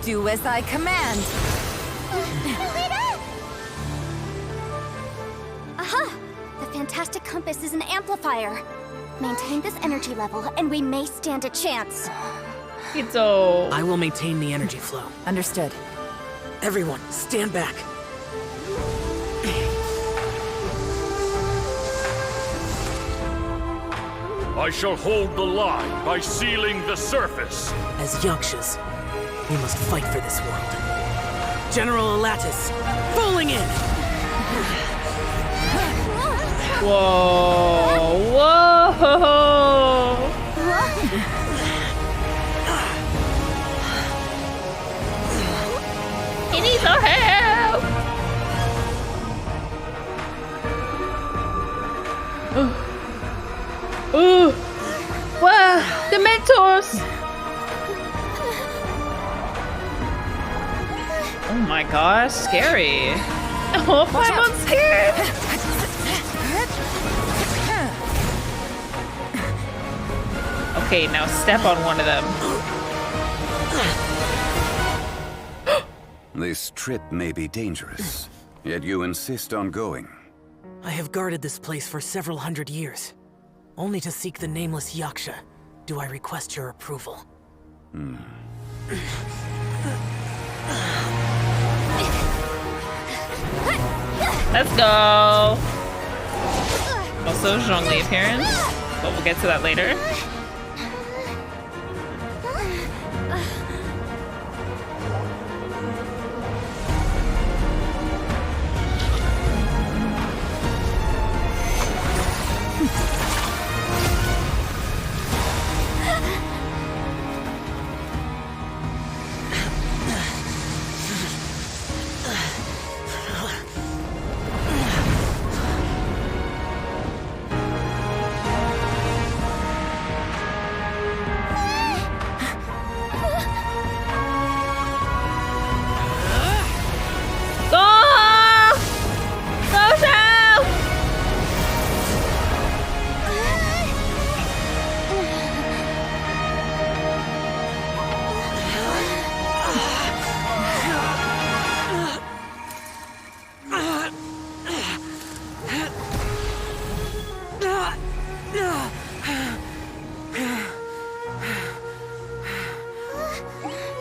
Do as I command! Aha! The fantastic compass is an amplifier. Maintain this energy level, and we may stand a chance. I will maintain the energy flow. Understood. Everyone, stand back. I shall hold the line by sealing the surface. As Yakshas, we must fight for this world. General Alatus, falling in! Whoa! Whoa! He needs our help! Ooh! Wow! The mentors! Oh my gosh, scary. Oh, I'm scared! Okay, now step on one of them. This trip may be dangerous, yet you insist on going. I have guarded this place for several hundred years. Only to seek the nameless Yaksha, do I request your approval. Let's go! Also, Zhongli appearance, but we'll get to that later.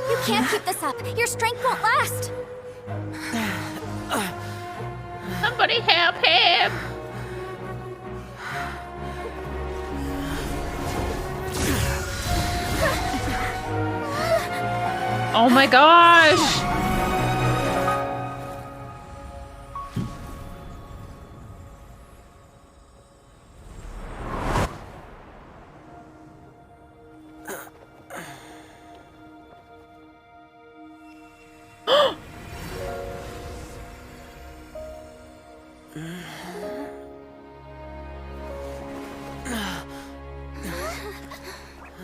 You can't keep this up. Your strength won't last. Somebody help him! Oh my gosh!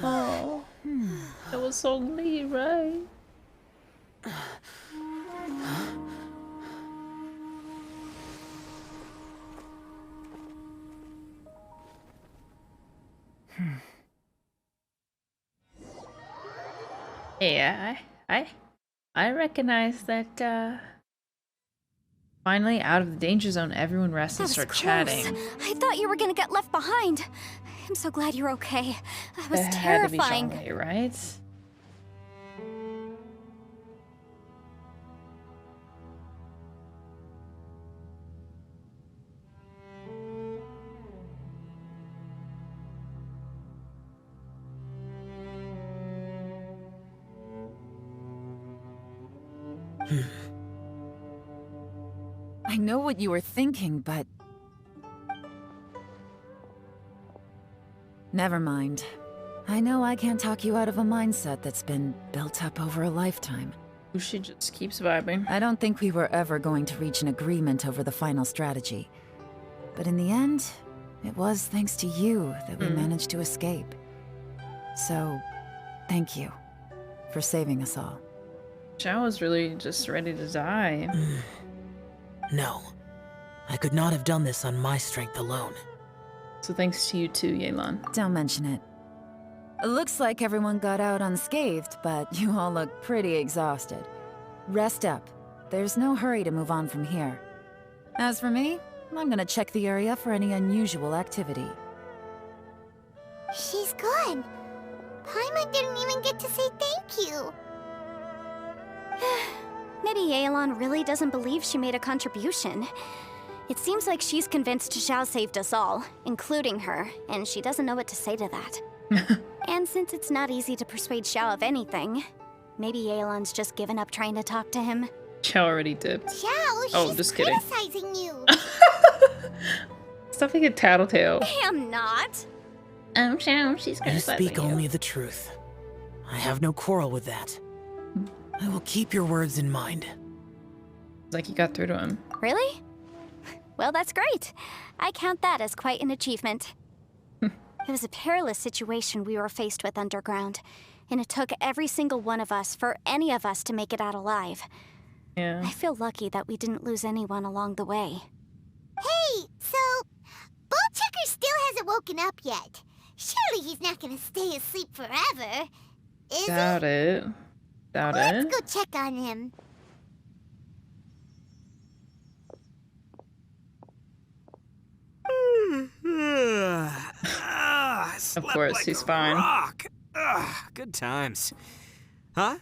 Oh, that was so neat, right? Yeah, I recognize that. Finally, out of the danger zone, everyone rests and start chatting. I thought you were gonna get left behind. I'm so glad you're okay. That was terrifying. Had to be Xiao, right? I know what you were thinking, but... Never mind. I know I can't talk you out of a mindset that's been built up over a lifetime. She just keeps vibing. I don't think we were ever going to reach an agreement over the final strategy. But in the end, it was thanks to you that we managed to escape. So, thank you for saving us all. Xiao was really just ready to die. No. I could not have done this on my strength alone. So thanks to you too, Yelan. Don't mention it. It looks like everyone got out unscathed, but you all look pretty exhausted. Rest up. There's no hurry to move on from here. As for me, I'm gonna check the area for any unusual activity. She's gone. Paimon didn't even get to say thank you. Maybe Yelan really doesn't believe she made a contribution. It seems like she's convinced Xiao saved us all, including her, and she doesn't know what to say to that. And since it's not easy to persuade Xiao of anything, maybe Yelan's just given up trying to talk to him. Xiao already dipped. Xiao, she's just kidding. criticizing you. Stop being a tattletale. I am not. Xiao, she's I criticizing speak you. only the truth. I have no quarrel with that. I will keep your words in mind. It's like you got through to him. Really? Well, that's great. I count that as quite an achievement. It was a perilous situation we were faced with underground, and it took every single one of us for any of us to make it out alive. Yeah. I feel lucky that we didn't lose anyone along the way. Hey, so Bullchecker still hasn't woken up yet. Surely he's not gonna stay asleep forever, is Doubt it. Doubt Let's it. go check on him. Of course, he's fine. Rock. Good times. Huh?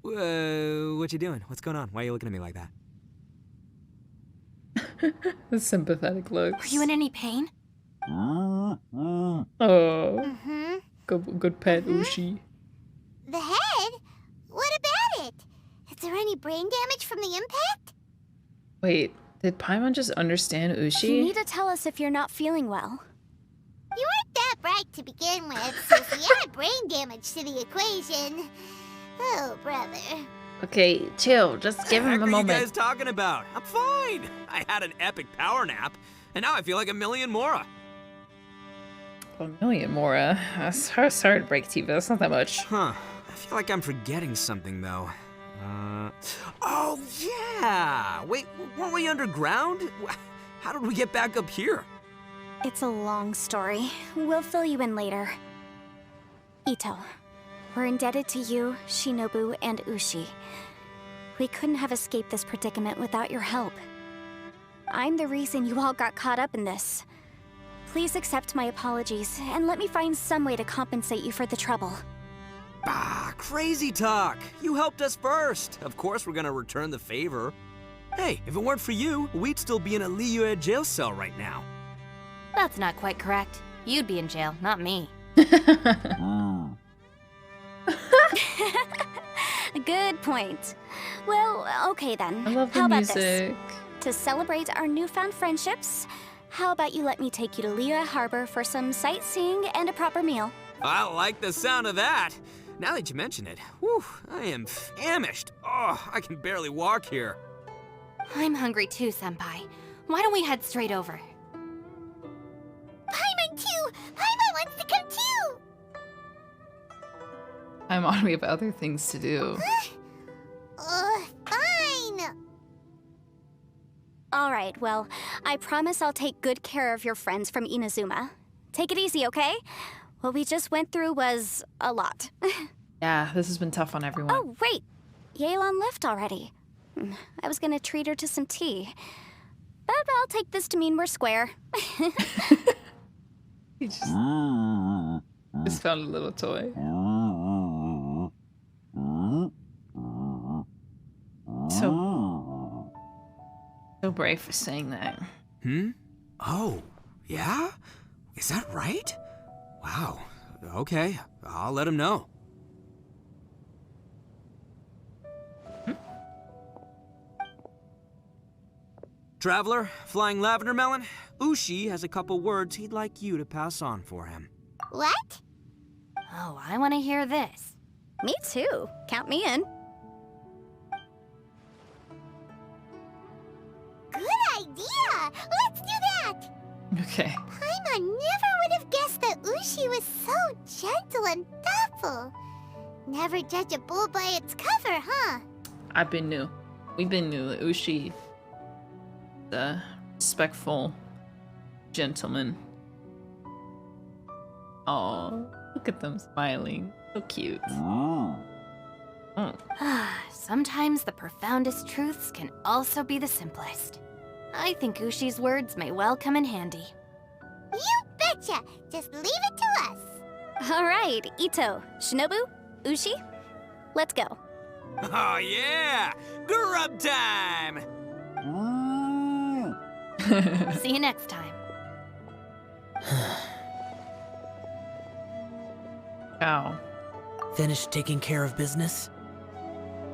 What you doing? What's going on? Why are you looking at me like that? The sympathetic looks. Are you in any pain? Oh. Good pet, Ushi. The head? What about it? Is there any brain damage from the impact? Wait, did Paimon just understand Ushi? You need to tell us if you're not feeling well. You weren't that bright to begin with, so if you add brain damage to the equation... Oh, brother. Okay, chill. Just give him a What moment. are you guys talking about? I'm fine. I had an epic power nap, and now I feel like a million Mora. A million Mora. Sorry to break it to you, but that's not that much. Huh. I feel like I'm forgetting something, though. Oh, yeah! Wait, weren't we underground? How did we get back up here? It's a long story. We'll fill you in later. Ito, we're indebted to you, Shinobu, and Ushi. We couldn't have escaped this predicament without your help. I'm the reason you all got caught up in this. please accept my apologies and let me find some way to compensate you for the trouble. Bah, crazy talk. You helped us first. Of course we're gonna return the favor. Hey, if it weren't for you, we'd still be in a Liyue jail cell right now. That's not quite correct. You'd be in jail, not me. Good point. Well, okay then. I love the How music. about this? To celebrate our newfound friendships, how about you let me take you to Liyue Harbor for some sightseeing and a proper meal? I like the sound of that. Now that you mention it, whew, I am famished. Oh, I can barely walk here. I'm hungry too, Senpai. Why don't we head straight over? Paimon too! Paimon wants to come too! I'm on. We have other things to do. Fine! Alright, well, I promise I'll take good care of your friends from Inazuma. Take it easy, okay? What we just went through was a lot. Yeah, this has been tough on everyone. Oh, wait! Yelan left already. I was gonna treat her to some tea. But I'll take this to mean we're square. He just found a little toy. So brave for saying that. Oh, yeah? Is that right? Wow. Okay, I'll let him know. Traveler, Flying Lavender Melon, Ushi has a couple words he'd like you to pass on for him. What? Oh, I want to hear this. Me too. Count me in. Good idea! Let's do that! Okay. Paimon never would have guessed that Ushi was so gentle and thoughtful. Never judge a bull by its cover, huh? I've been new. We've been new. Ushi, the respectful gentleman. Oh, look at them smiling. So cute. Sometimes the profoundest truths can also be the simplest. I think Ushi's words may well come in handy. You betcha! Just leave it to us. Alright, Ito, Shinobu, Ushi, let's go. Oh yeah! Grub time! See you next time. Ow. Finished taking care of business?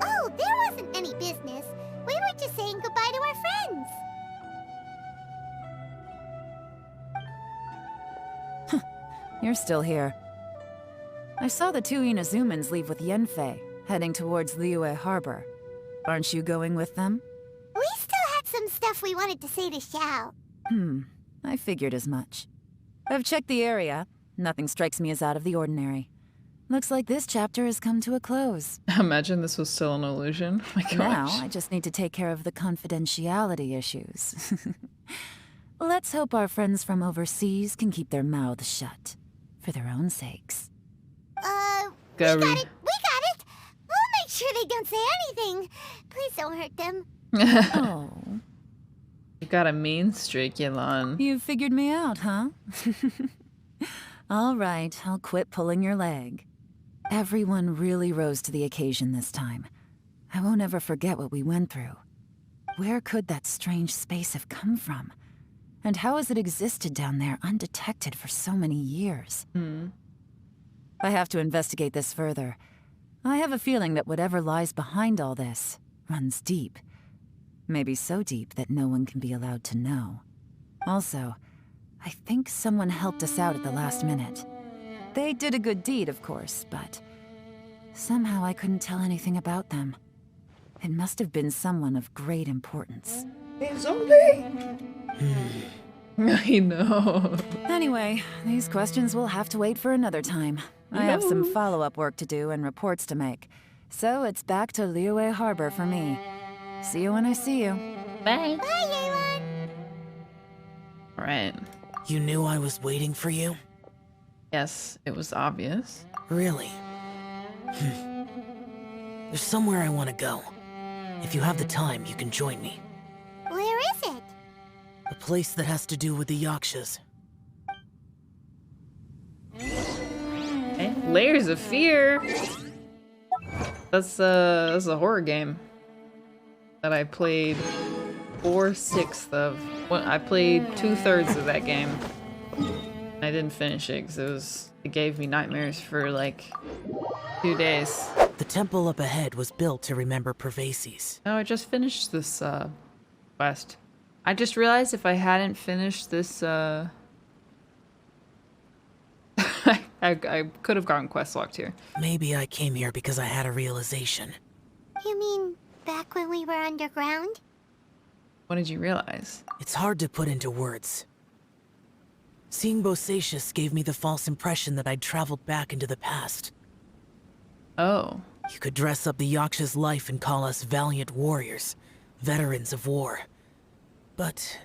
Oh, there wasn't any business. We were just saying goodbye to our friends. You're still here. I saw the two Inazumans leave with Yanfei, heading towards Liyue Harbor. Aren't you going with them? We still had some stuff we wanted to say to Xiao. I figured as much. I've checked the area. Nothing strikes me as out of the ordinary. Looks like this chapter has come to a close. Imagine this was still an illusion. Oh my gosh. Now, I just need to take care of the confidentiality issues. Let's hope our friends from overseas can keep their mouths shut. For their own sakes. We got it! We'll make sure they don't say anything. Please don't hurt them. Oh. You got a mean streak, Yelan. You figured me out, huh? All right, I'll quit pulling your leg. Everyone really rose to the occasion this time. I won't ever forget what we went through. Where could that strange space have come from? And how has it existed down there undetected for so many years? I have to investigate this further. I have a feeling that whatever lies behind all this runs deep. Maybe so deep that no one can be allowed to know. Also, I think someone helped us out at the last minute. They did a good deed, of course, but somehow I couldn't tell anything about them. It must have been someone of great importance. I know. Anyway, these questions will have to wait for another time. I have some follow-up work to do and reports to make. So it's back to Liyue Harbor for me. See you when I see you. Bye. Bye, Yelan. Alright. You knew I was waiting for you? Yes, it was obvious. Really? There's somewhere I want to go. If you have the time, you can join me. Where is it? A place that has to do with the Yakshas. Layers of Fear. That's a horror game that I played 4/6 of. Well, I played 2/3 of that game. I didn't finish it because it gave me nightmares for like 2 days. The temple up ahead was built to remember Pervases. No, I just finished this quest. I just realized if I hadn't finished this I could have gotten quest locked here. Maybe I came here because I had a realization. You mean back when we were underground? What did you realize? It's hard to put into words. Seeing Bosacious gave me the false impression that I'd traveled back into the past. Oh. You could dress up the Yakshas' life and call us valiant warriors, veterans of war. But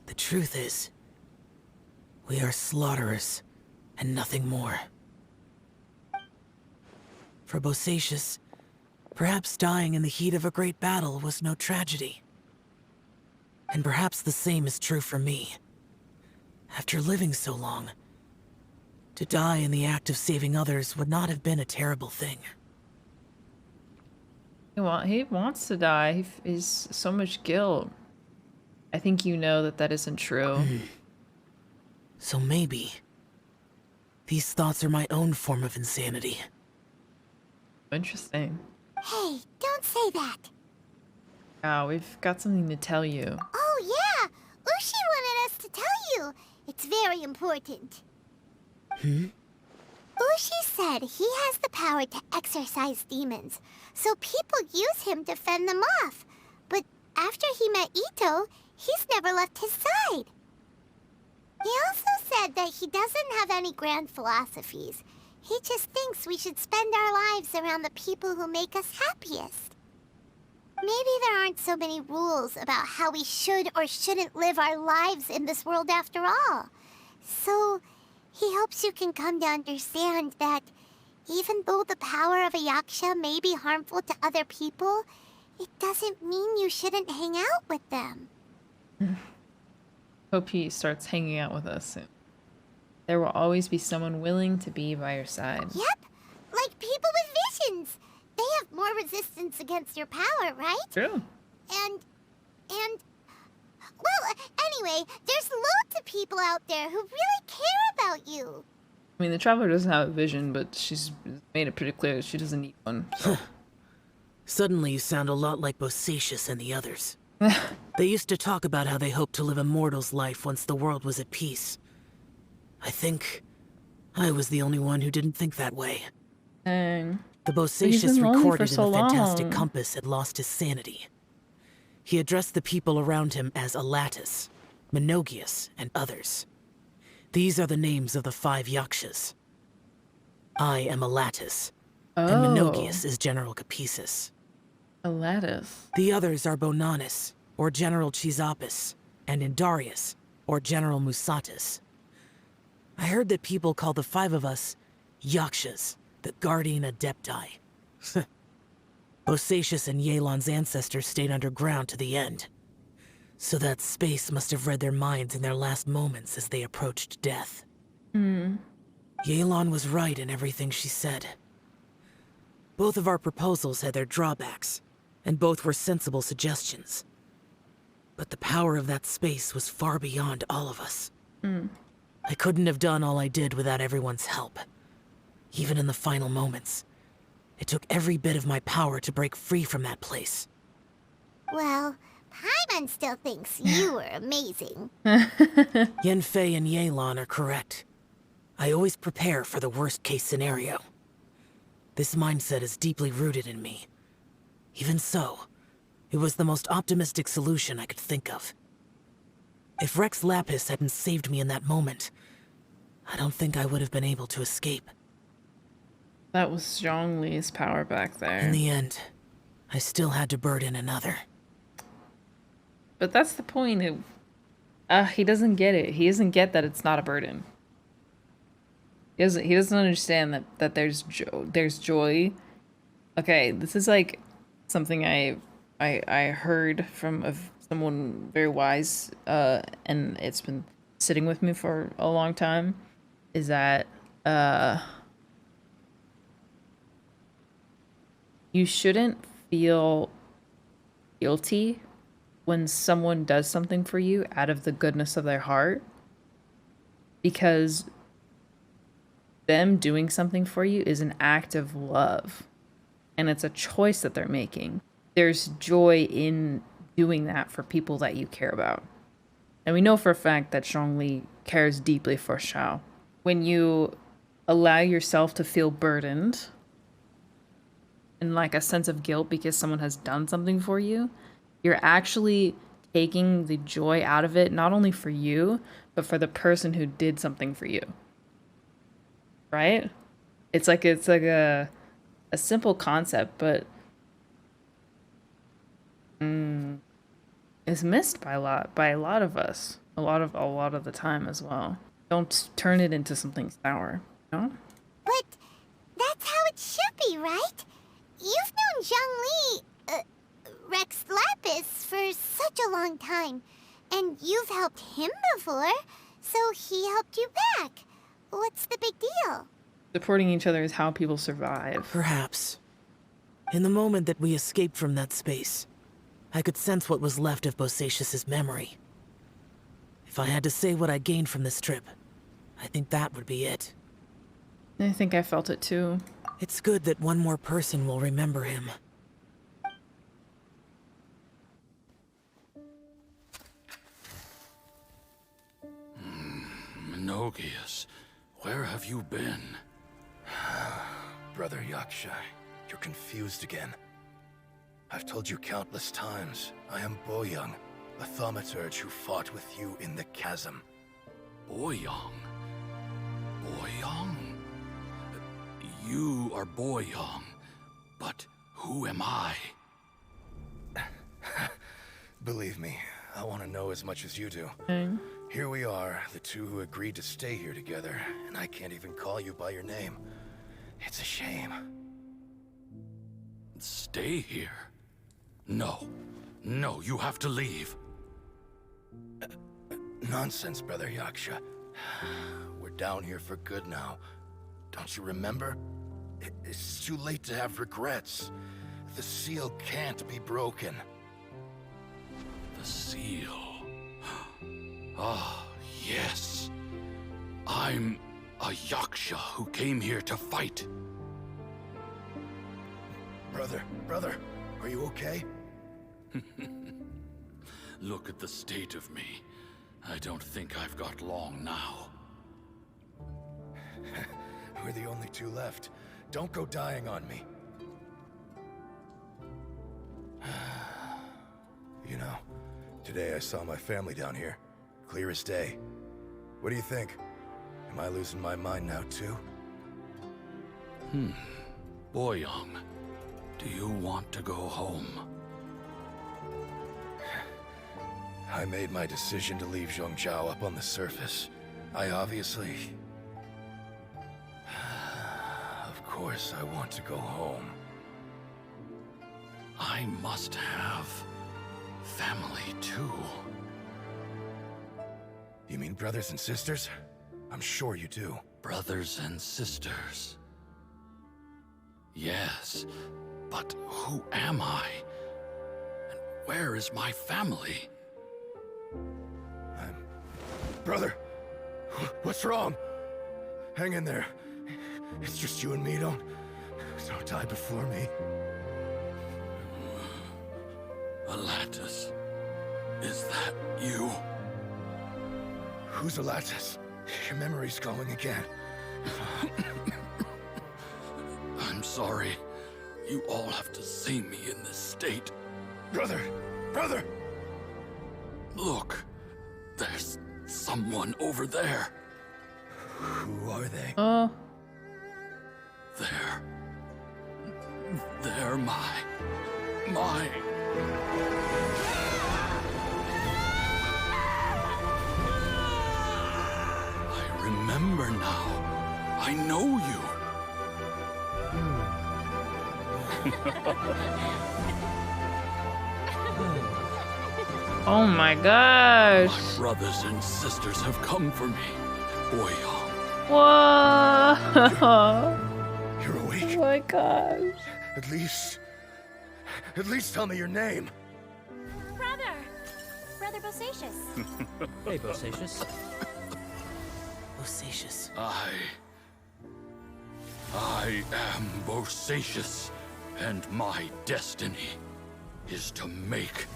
the truth is, we are slaughterers and nothing more. For Bosacious, perhaps dying in the heat of a great battle was no tragedy. And perhaps the same is true for me. After living so long, to die in the act of saving others would not have been a terrible thing. He wants to die. He's so much guilt. I think you know that that isn't true. So maybe these thoughts are my own form of insanity. Interesting. Hey, don't say that. We've got something to tell you. Oh yeah, Ushi wanted us to tell you. It's very important. Ushi said he has the power to exorcise demons, so people use him to fend them off. But after he met Ito, he's never left his side. He also said that he doesn't have any grand philosophies. He just thinks we should spend our lives around the people who make us happiest. Maybe there aren't so many rules about how we should or shouldn't live our lives in this world after all. So, he hopes you can come to understand that even though the power of a Yaksha may be harmful to other people, it doesn't mean you shouldn't hang out with them. Hope he starts hanging out with us soon. There will always be someone willing to be by your side. Yep, like people with visions. They have more resistance against your power, right? True. And, well, anyway, there's loads of people out there who really care about you. I mean, the Traveler doesn't have a vision, but she's made it pretty clear that she doesn't need one. So. Suddenly you sound a lot like Bosacious and the others. They used to talk about how they hoped to live a mortal's life once the world was at peace. I think I was the only one who didn't think that way. Dang. The Bosacious recorded in the fantastic long. compass had lost his sanity. He addressed the people around him as Alatus, Minogius, and others. These are the names of the 5 Yakshas. I am Alatus, and Minogius is General Capisis. Alatus. The others are Bonanis, or General Chizapis, and Indarius, or General Musatis. I heard that people call the 5 of us Yakshas, the Guardian Adepti. Bosacious and Yelan's ancestors stayed underground to the end. So that space must have read their minds in their last moments as they approached death. Yelan was right in everything she said. Both of our proposals had their drawbacks, and both were sensible suggestions. But the power of that space was far beyond all of us. I couldn't have done all I did without everyone's help. Even in the final moments, it took every bit of my power to break free from that place. Well, Paimon still thinks you were amazing. Yanfei and Yelan are correct. I always prepare for the worst-case scenario. This mindset is deeply rooted in me. Even so, it was the most optimistic solution I could think of. If Rex Lapis hadn't saved me in that moment, I don't think I would have been able to escape. That was Zhongli's power back there. In the end, I still had to burden another. But that's the point. He doesn't get it. He doesn't get that it's not a burden. He doesn't understand that there's joy. Okay, this is like something I heard from someone very wise, and it's been sitting with me for a long time. Is that You shouldn't feel guilty when someone does something for you out of the goodness of their heart, because them doing something for you is an act of love, and it's a choice that they're making. There's joy in doing that for people that you care about. And we know for a fact that Zhongli cares deeply for Xiao. When you allow yourself to feel burdened and like a sense of guilt because someone has done something for you, you're actually taking the joy out of it, not only for you, but for the person who did something for you. Right? It's like a simple concept, but it's missed by a lot of us, a lot of the time as well. Don't turn it into something sour, you know? But that's how it should be, right? You've known Zhongli, Rex Lapis, for such a long time, and you've helped him before, so he helped you back. What's the big deal? Supporting each other is how people survive. Perhaps. In the moment that we escaped from that space, I could sense what was left of Bosacious's memory. If I had to say what I gained from this trip, I think that would be it. I think I felt it too. It's good that one more person will remember him. Menogias, where have you been? Brother Yaksha, you're confused again. I've told you countless times, I am Boyoung, a thaumaturge who fought with you in the chasm. Boyoung? Boyoung? You are Boyoung, but who am I? Believe me, I want to know as much as you do. Here we are, the two who agreed to stay here together, and I can't even call you by your name. It's a shame. Stay here? No. No, you have to leave. Nonsense, Brother Yaksha. We're down here for good now. Don't you remember? It's too late to have regrets. The seal can't be broken. The seal. Ah, yes. I'm a Yaksha who came here to fight. Brother, are you okay? Look at the state of me. I don't think I've got long now. We're the only two left. Don't go dying on me. You know, today I saw my family down here. Clear as day. What do you think? Am I losing my mind now too? Boyoung, do you want to go home? I made my decision to leave Zhongzhou up on the surface. I obviously... Of course I want to go home. I must have family too. You mean brothers and sisters? I'm sure you do. Brothers and sisters. Yes, but who am I? And where is my family? Brother, what's wrong? Hang in there. It's just you and me. Don't die before me. Alatus, is that you? Who's Alatus? Your memory's going again. I'm sorry. You all have to see me in this state. Brother! Look, there's someone over there. Who are they? They're my... I remember now. I know you. Oh my gosh. My brothers and sisters have come for me. Boyoung. Whoa. You're awake. Oh my gosh. At least At least tell me your name. Brother Bosacious. Hey, Bosacious. Bosacious. I am Bosacious, and my destiny is to make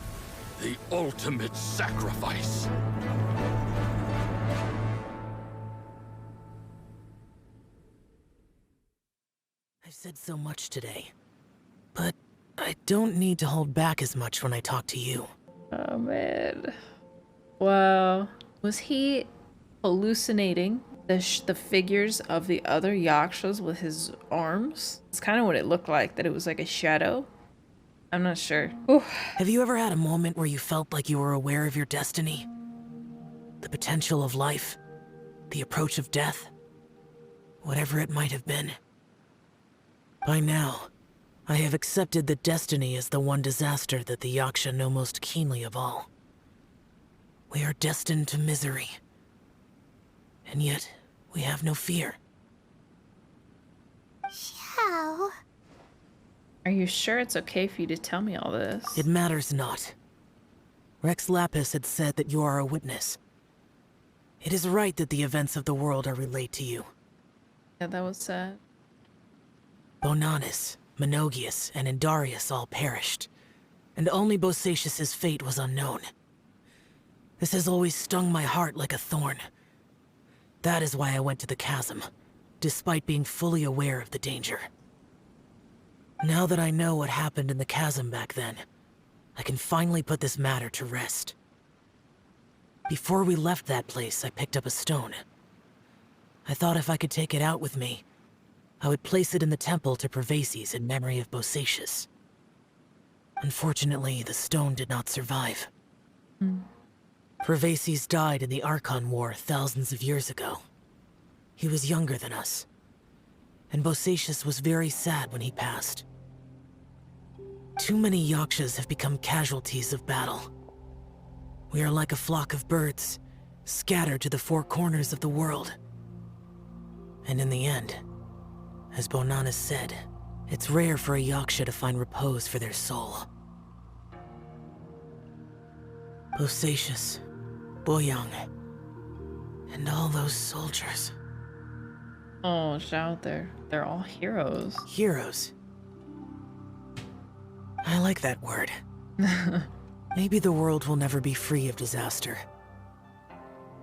the ultimate sacrifice. I've said so much today, but I don't need to hold back as much when I talk to you. Oh man. Wow. Was he hallucinating the figures of the other Yakshas with his arms? It's kind of what it looked like, that it was like a shadow. I'm not sure. Oof. Have you ever had a moment where you felt like you were aware of your destiny? The potential of life? The approach of death? Whatever it might have been. By now, I have accepted that destiny is the one disaster that the Yaksha know most keenly of all. We are destined to misery. And yet, we have no fear. Xiao. Are you sure it's okay for you to tell me all this? It matters not. Rex Lapis had said that you are a witness. It is right that the events of the world are relayed to you. Yeah, that was sad. Bonanis, Menogius, and Indarius all perished, and only Bosacious' fate was unknown. This has always stung my heart like a thorn. That is why I went to the chasm, despite being fully aware of the danger. Now that I know what happened in the chasm back then, I can finally put this matter to rest. Before we left that place, I picked up a stone. I thought if I could take it out with me, I would place it in the temple to Pervases in memory of Bosacious. Unfortunately, the stone did not survive. Pervases died in the Archon War thousands of years ago. He was younger than us, and Bosacious was very sad when he passed. Too many Yakshas have become casualties of battle. We are like a flock of birds, scattered to the four corners of the world. And in the end, as Bonanis said, it's rare for a Yaksha to find repose for their soul. Bosacious, Boyang, and all those soldiers. Oh, Xiao, they're all heroes. Heroes? I like that word. Maybe the world will never be free of disaster.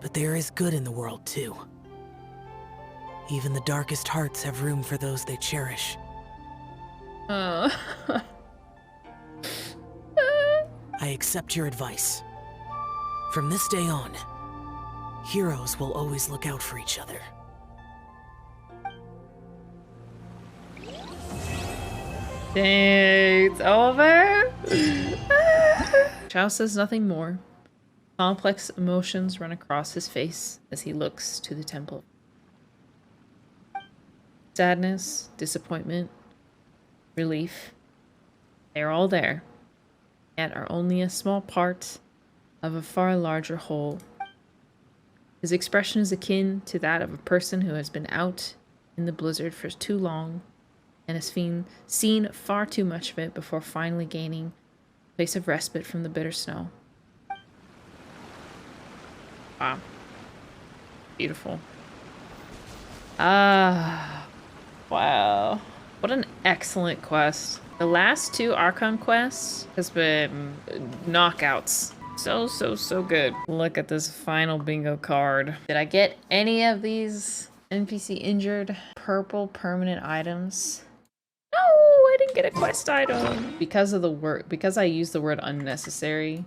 But there is good in the world, too. Even the darkest hearts have room for those they cherish. I accept your advice. From this day on, heroes will always look out for each other. Dang, it's over? Xiao says nothing more. Complex emotions run across his face as he looks to the temple. Sadness, disappointment, relief. They are all there, yet are only a small part of a far larger whole. His expression is akin to that of a person who has been out in the blizzard for too long and has seen far too much of it before finally gaining a place of respite from the bitter snow. Wow. Beautiful. Wow. What an excellent quest. The last two Archon quests has been knockouts. So good. Look at this final bingo card. Did I get any of these NPC injured purple permanent items? No, I didn't get a quest item. Because I used the word unnecessary.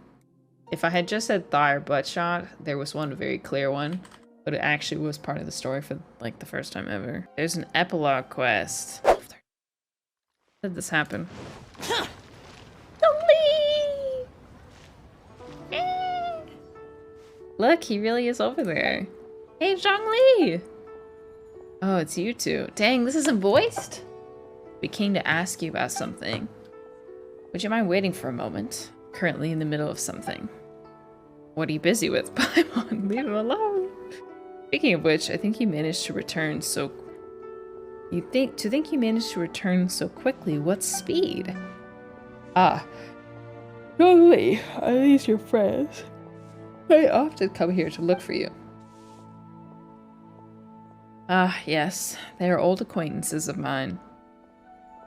If I had just said thigh or butt shot, there was one very clear one. But it actually was part of the story for like the first time ever. There's an epilogue quest. How did this happen? Look, he really is over there. Hey, Zhongli! Oh, it's you two. Dang, this isn't voiced? We came to ask you about something. Would you mind waiting for a moment? Currently in the middle of something. What are you busy with? Paimon, leave him alone. Speaking of which, I think you managed to return so... You managed to return so quickly, what speed? Ah. Zhongli, are these your friends? I often come here to look for you. Ah, yes. They are old acquaintances of mine.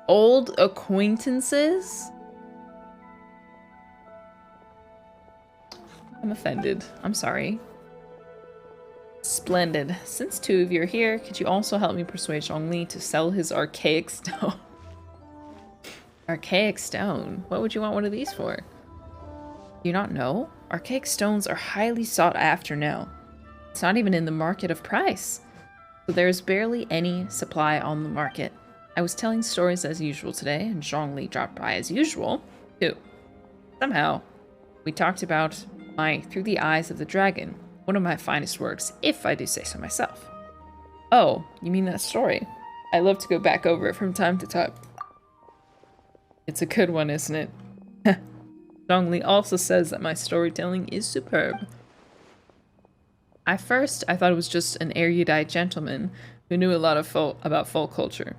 Old acquaintances? I'm offended. I'm sorry. Splendid. Since two of you are here, could you also help me persuade Zhongli to sell his archaic stone? Archaic stone? What would you want one of these for? Do you not know? Archaic stones are highly sought after now. It's not even in the market of price. So there's barely any supply on the market. I was telling stories as usual today, and Zhongli dropped by as usual, too. Somehow, we talked about my Through the Eyes of the Dragon, one of my finest works, if I do say so myself. Oh, you mean that story? I love to go back over it from time to time. It's a good one, isn't it? Zhongli also says that my storytelling is superb. At first, I thought it was just an erudite gentleman who knew a lot of about folk culture.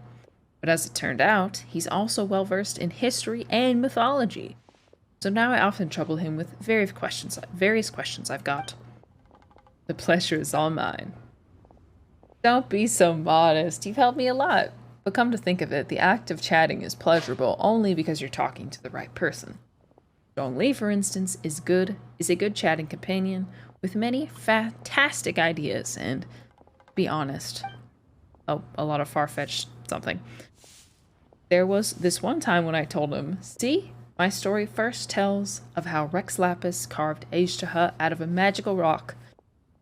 But as it turned out, he's also well-versed in history and mythology. So now I often trouble him with various questions I've got. The pleasure is all mine. Don't be so modest. You've helped me a lot. But come to think of it, the act of chatting is pleasurable only because you're talking to the right person. Zhongli, for instance, is a good chatting companion with many fantastic ideas and, to be honest, a lot of far-fetched something. There was this one time when I told him, see, my story first tells of how Rex Lapis carved Age-to-Hut out of a magical rock,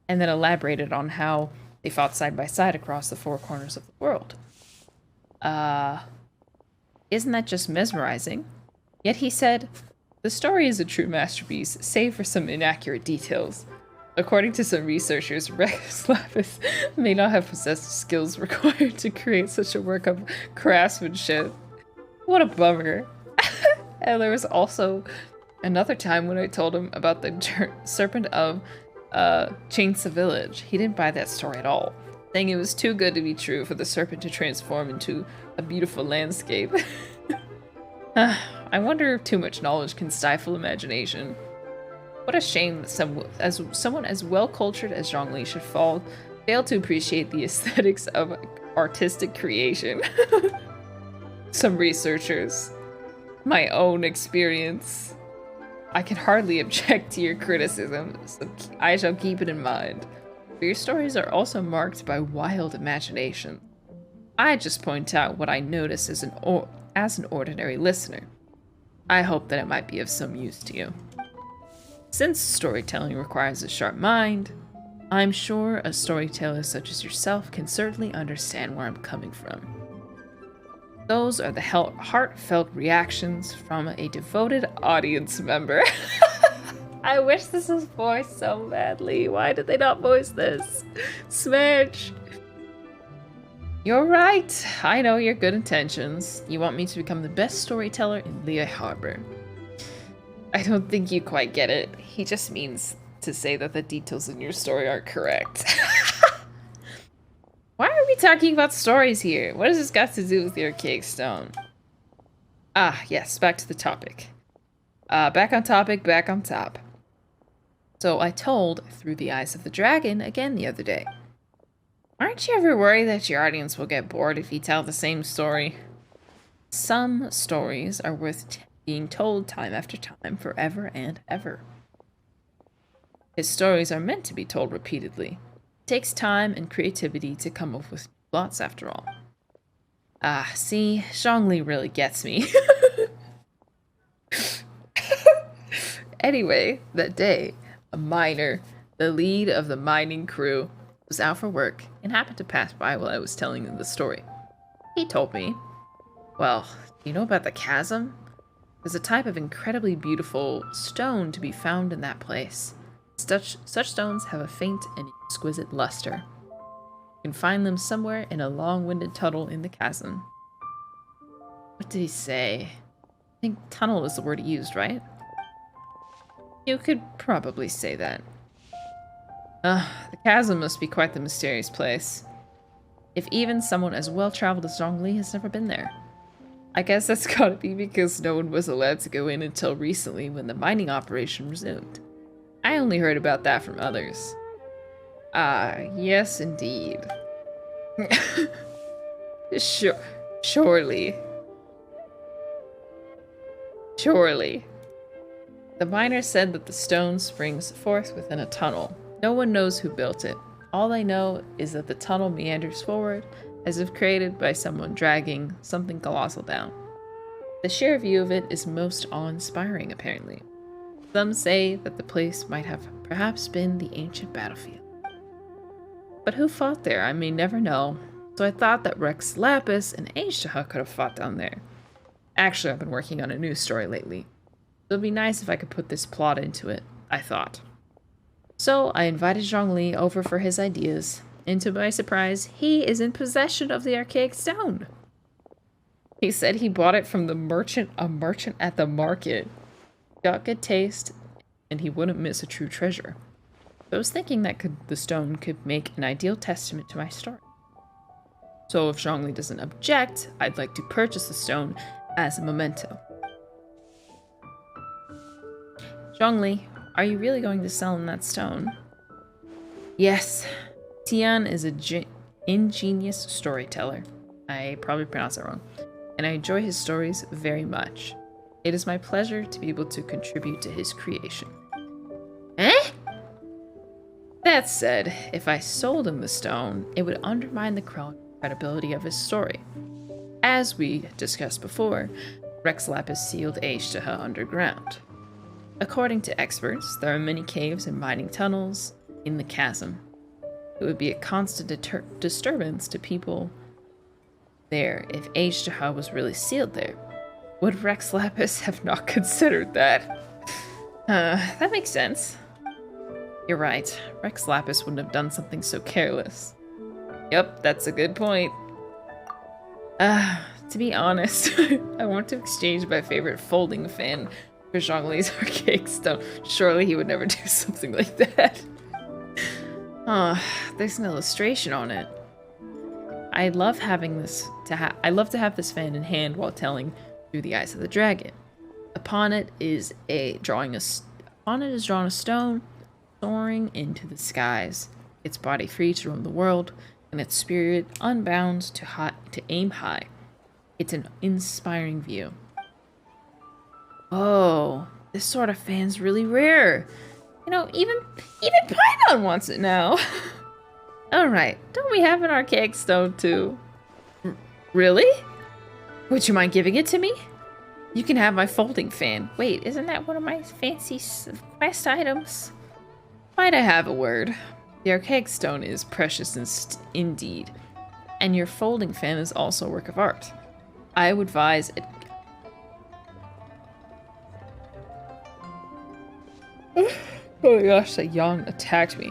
and then elaborated on how they fought side by side across the four corners of the world. Isn't that just mesmerizing? Yet he said, the story is a true masterpiece, save for some inaccurate details. According to some researchers, Rex Lapis may not have possessed the skills required to create such a work of craftsmanship. What a bummer. And there was also another time when I told him about the serpent of Chainsa Village. He didn't buy that story at all, saying it was too good to be true for the serpent to transform into a beautiful landscape. I wonder if too much knowledge can stifle imagination. What a shame that someone as well-cultured as Zhongli should fail to appreciate the aesthetics of artistic creation. Some researchers. My own experience. I can hardly object to your criticism, so I shall keep it in mind. But your stories are also marked by wild imagination. I just point out what I notice as an ordinary listener. I hope that it might be of some use to you. Since storytelling requires a sharp mind, I'm sure a storyteller such as yourself can certainly understand where I'm coming from. Those are the heartfelt reactions from a devoted audience member. I wish this was voiced so badly. Why did they not voice this? Smash! You're right. I know your good intentions. You want me to become the best storyteller in Liyue Harbor. I don't think you quite get it. He just means to say that the details in your story are correct. Why are we talking about stories here? What has this got to do with the archaic stone? Ah, yes, back to the topic. Back on topic, back on top. So I told Through the Eyes of the Dragon again the other day. Aren't you ever worried that your audience will get bored if you tell the same story? Some stories are worth being told time after time, forever and ever. His stories are meant to be told repeatedly. It takes time and creativity to come up with plots, after all. Ah, see, Zhongli really gets me. Anyway, that day, a miner, the lead of the mining crew, was out for work and happened to pass by while I was telling him the story. He told me, well, do you know about the chasm? There's a type of incredibly beautiful stone to be found in that place. Such stones have a faint and exquisite luster. You can find them somewhere in a long-winded tunnel in the chasm. What did he say? I think tunnel was the word he used, right? You could probably say that. The chasm must be quite the mysterious place. If even someone as well-traveled as Zhongli has never been there. I guess that's gotta be because no one was allowed to go in until recently when the mining operation resumed. I only heard about that from others. Ah, yes indeed. Surely. The miner said that the stone springs forth within a tunnel. No one knows who built it. All I know is that the tunnel meanders forward, as if created by someone dragging something colossal down. The sheer view of it is most awe-inspiring, apparently. Some say that the place might have perhaps been the ancient battlefield. But who fought there? I may never know. So I thought that Rex Lapis and Aishtaha could have fought down there. Actually, I've been working on a new story lately. So it'd be nice if I could put this plot into it, I thought. So I invited Zhongli over for his ideas, and to my surprise, he is in possession of the archaic stone. He said he bought it from a merchant at the market. Got good taste, and he wouldn't miss a true treasure. So I was thinking that the stone could make an ideal testament to my story. So if Zhongli doesn't object, I'd like to purchase the stone as a memento. Zhongli, are you really going to sell him that stone? Yes. Tian is an ingenious storyteller. I probably pronounced that wrong. And I enjoy his stories very much. It is my pleasure to be able to contribute to his creation. Eh? That said, if I sold him the stone, it would undermine the credibility of his story. As we discussed before, Rex Lapis sealed Aishtaha underground. According to experts, there are many caves and mining tunnels in the chasm. It would be a constant disturbance to people there if Aishtaha was really sealed there. Would Rex Lapis have not considered that? That makes sense. You're right. Rex Lapis wouldn't have done something so careless. Yep, that's a good point. To be honest, I want to exchange my favorite folding fan for Zhongli's archaic stone. Surely he would never do something like that. There's an illustration on it. I love having this I love to have this fan in hand while telling through the eyes of the dragon. Upon it is drawn a stone soaring into the skies, its body free to roam the world, and its spirit unbound to aim high. It's an inspiring view. Oh, this sort of fan's really rare. You know, even Paimon wants it now. Alright, don't we have an archaic stone too? Really? Would you mind giving it to me? You can have my folding fan. Wait, isn't that one of my fancy quest items? Might I have a word? The archaic stone is precious indeed, and your folding fan is also a work of art. I would advise it. Oh my gosh, that yawn attacked me.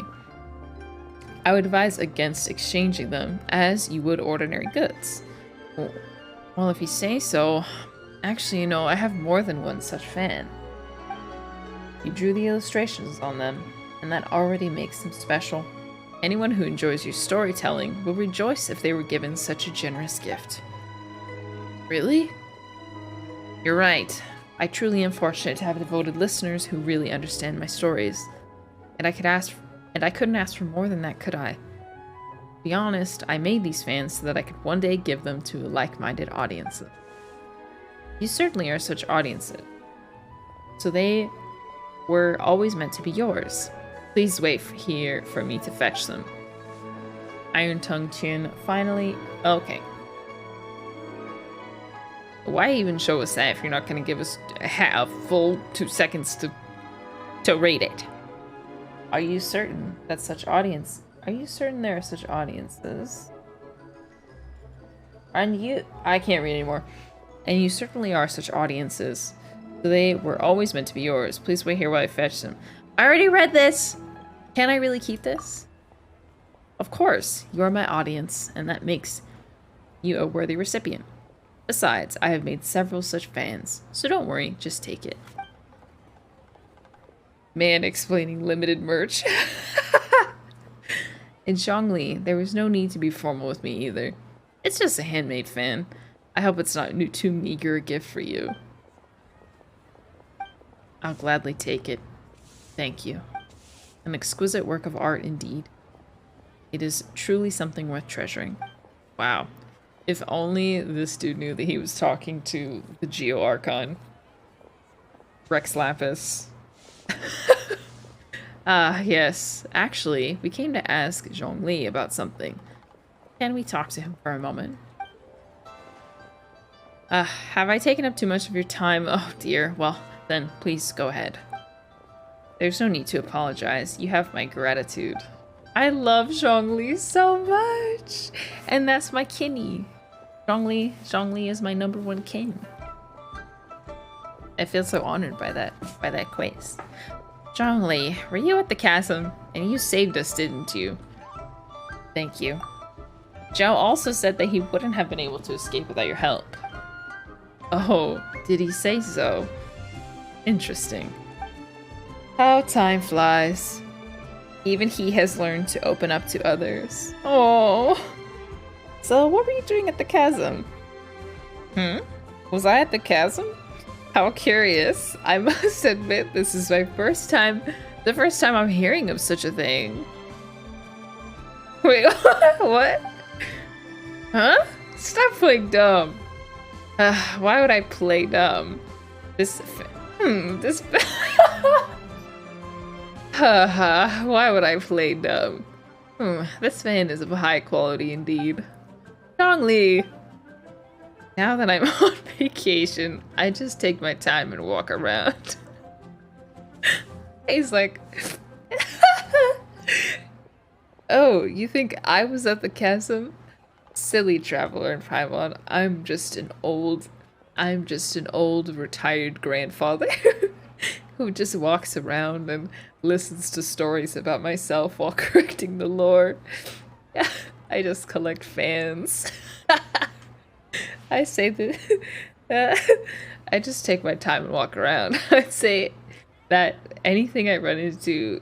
I would advise against exchanging them as you would ordinary goods. Well, if you say so. Actually, you know, I have more than one such fan. You drew the illustrations on them, and that already makes them special. Anyone who enjoys your storytelling will rejoice if they were given such a generous gift. Really? You're right. I truly am fortunate to have devoted listeners who really understand my stories. And I couldn't ask for more than that, could I? To be honest, I made these fans so that I could one day give them to like-minded audiences. You certainly are such audiences. So they were always meant to be yours. Please wait here for me to fetch them. Iron Tongue Chin finally... Okay. Why even show us that if you're not going to give us a full 2 seconds to rate it? Are you certain that Are you certain there are such audiences? I can't read anymore. And you certainly are such audiences. So they were always meant to be yours. Please wait here while I fetch them. I already read this! Can I really keep this? Of course, you're my audience, and that makes you a worthy recipient. Besides, I have made several such fans, so don't worry, just take it. Man explaining limited merch. In Zhongli, there was no need to be formal with me either. It's just a handmade fan. I hope it's not too meager a gift for you. I'll gladly take it. Thank you. An exquisite work of art indeed. It is truly something worth treasuring. Wow. If only this dude knew that he was talking to the Geo Archon. Rex Lapis. Yes. Actually, we came to ask Zhongli about something. Can we talk to him for a moment? Have I taken up too much of your time? Oh dear. Well, then please go ahead. There's no need to apologize. You have my gratitude. I love Zhongli so much. And that's my kinny. Zhongli is my #1 kin. I feel so honored by that quest. Zhongli, were you at the chasm? And you saved us, didn't you? Thank you. Xiao also said that he wouldn't have been able to escape without your help. Oh, did he say so? Interesting. How time flies. Even he has learned to open up to others. Oh. So what were you doing at the chasm? Was I at the chasm? How curious. I must admit this is the first time I'm hearing of such a thing. Wait, what? Huh? Stop playing dumb. Why would I play dumb? Why would I play dumb? This fan is of high quality indeed. Zhongli! Now that I'm on vacation, I just take my time and walk around. He's like... Oh, you think I was at the chasm? Silly traveler in Paimon. I'm just an old retired grandfather who just walks around and listens to stories about myself while correcting the lore. I just collect fans. I say that I just take my time and walk around. I'd say that anything I run into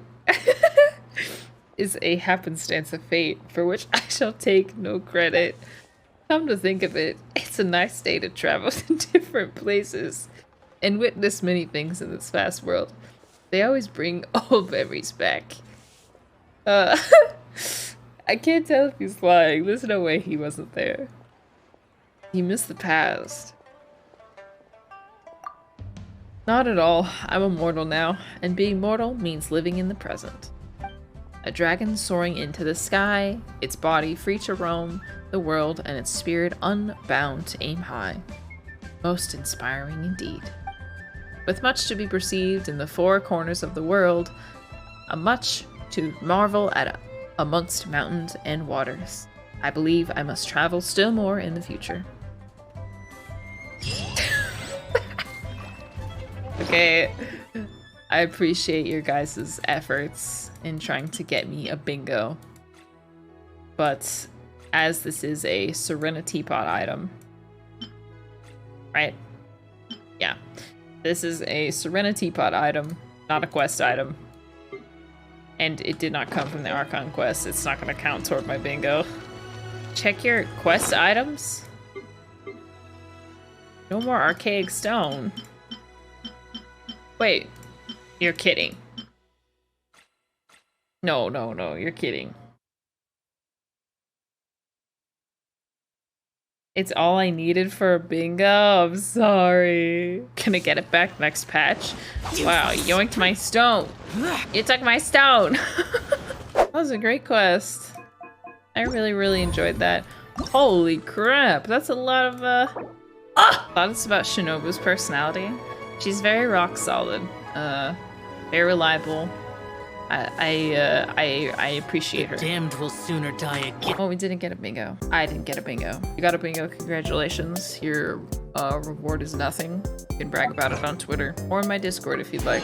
is a happenstance of fate for which I shall take no credit. Come to think of it, it's a nice day to travel to different places and witness many things in this vast world. They always bring old memories back. I can't tell if he's lying. There's no way he wasn't there. He missed the past. Not at all. I'm immortal now, and being mortal means living in the present. A dragon soaring into the sky, its body free to roam the world, and its spirit unbound to aim high. Most inspiring indeed. With much to be perceived in the four corners of the world, much to marvel at amongst mountains and waters. I believe I must travel still more in the future. Okay, I appreciate your guys' efforts in trying to get me a bingo. But as this is a Serenity Pot item, right? Yeah. This is a Serenity Pot item, not a quest item. And it did not come from the Archon quest. It's not going to count toward my bingo. Check your quest items. No more archaic stone. Wait, you're kidding. No, you're kidding. It's all I needed for a bingo? I'm sorry. Gonna get it back next patch? Wow, yoinked my stone. You took my stone. That was a great quest. I really enjoyed that. Holy crap, that's a lot of, thought it's about Shinobu's personality. She's very rock solid, very reliable. I appreciate her. Damned will sooner die again. Oh, we didn't get a bingo. I didn't get a bingo. You got a bingo, congratulations. Your reward is nothing. You can brag about it on Twitter or in my Discord if you'd like.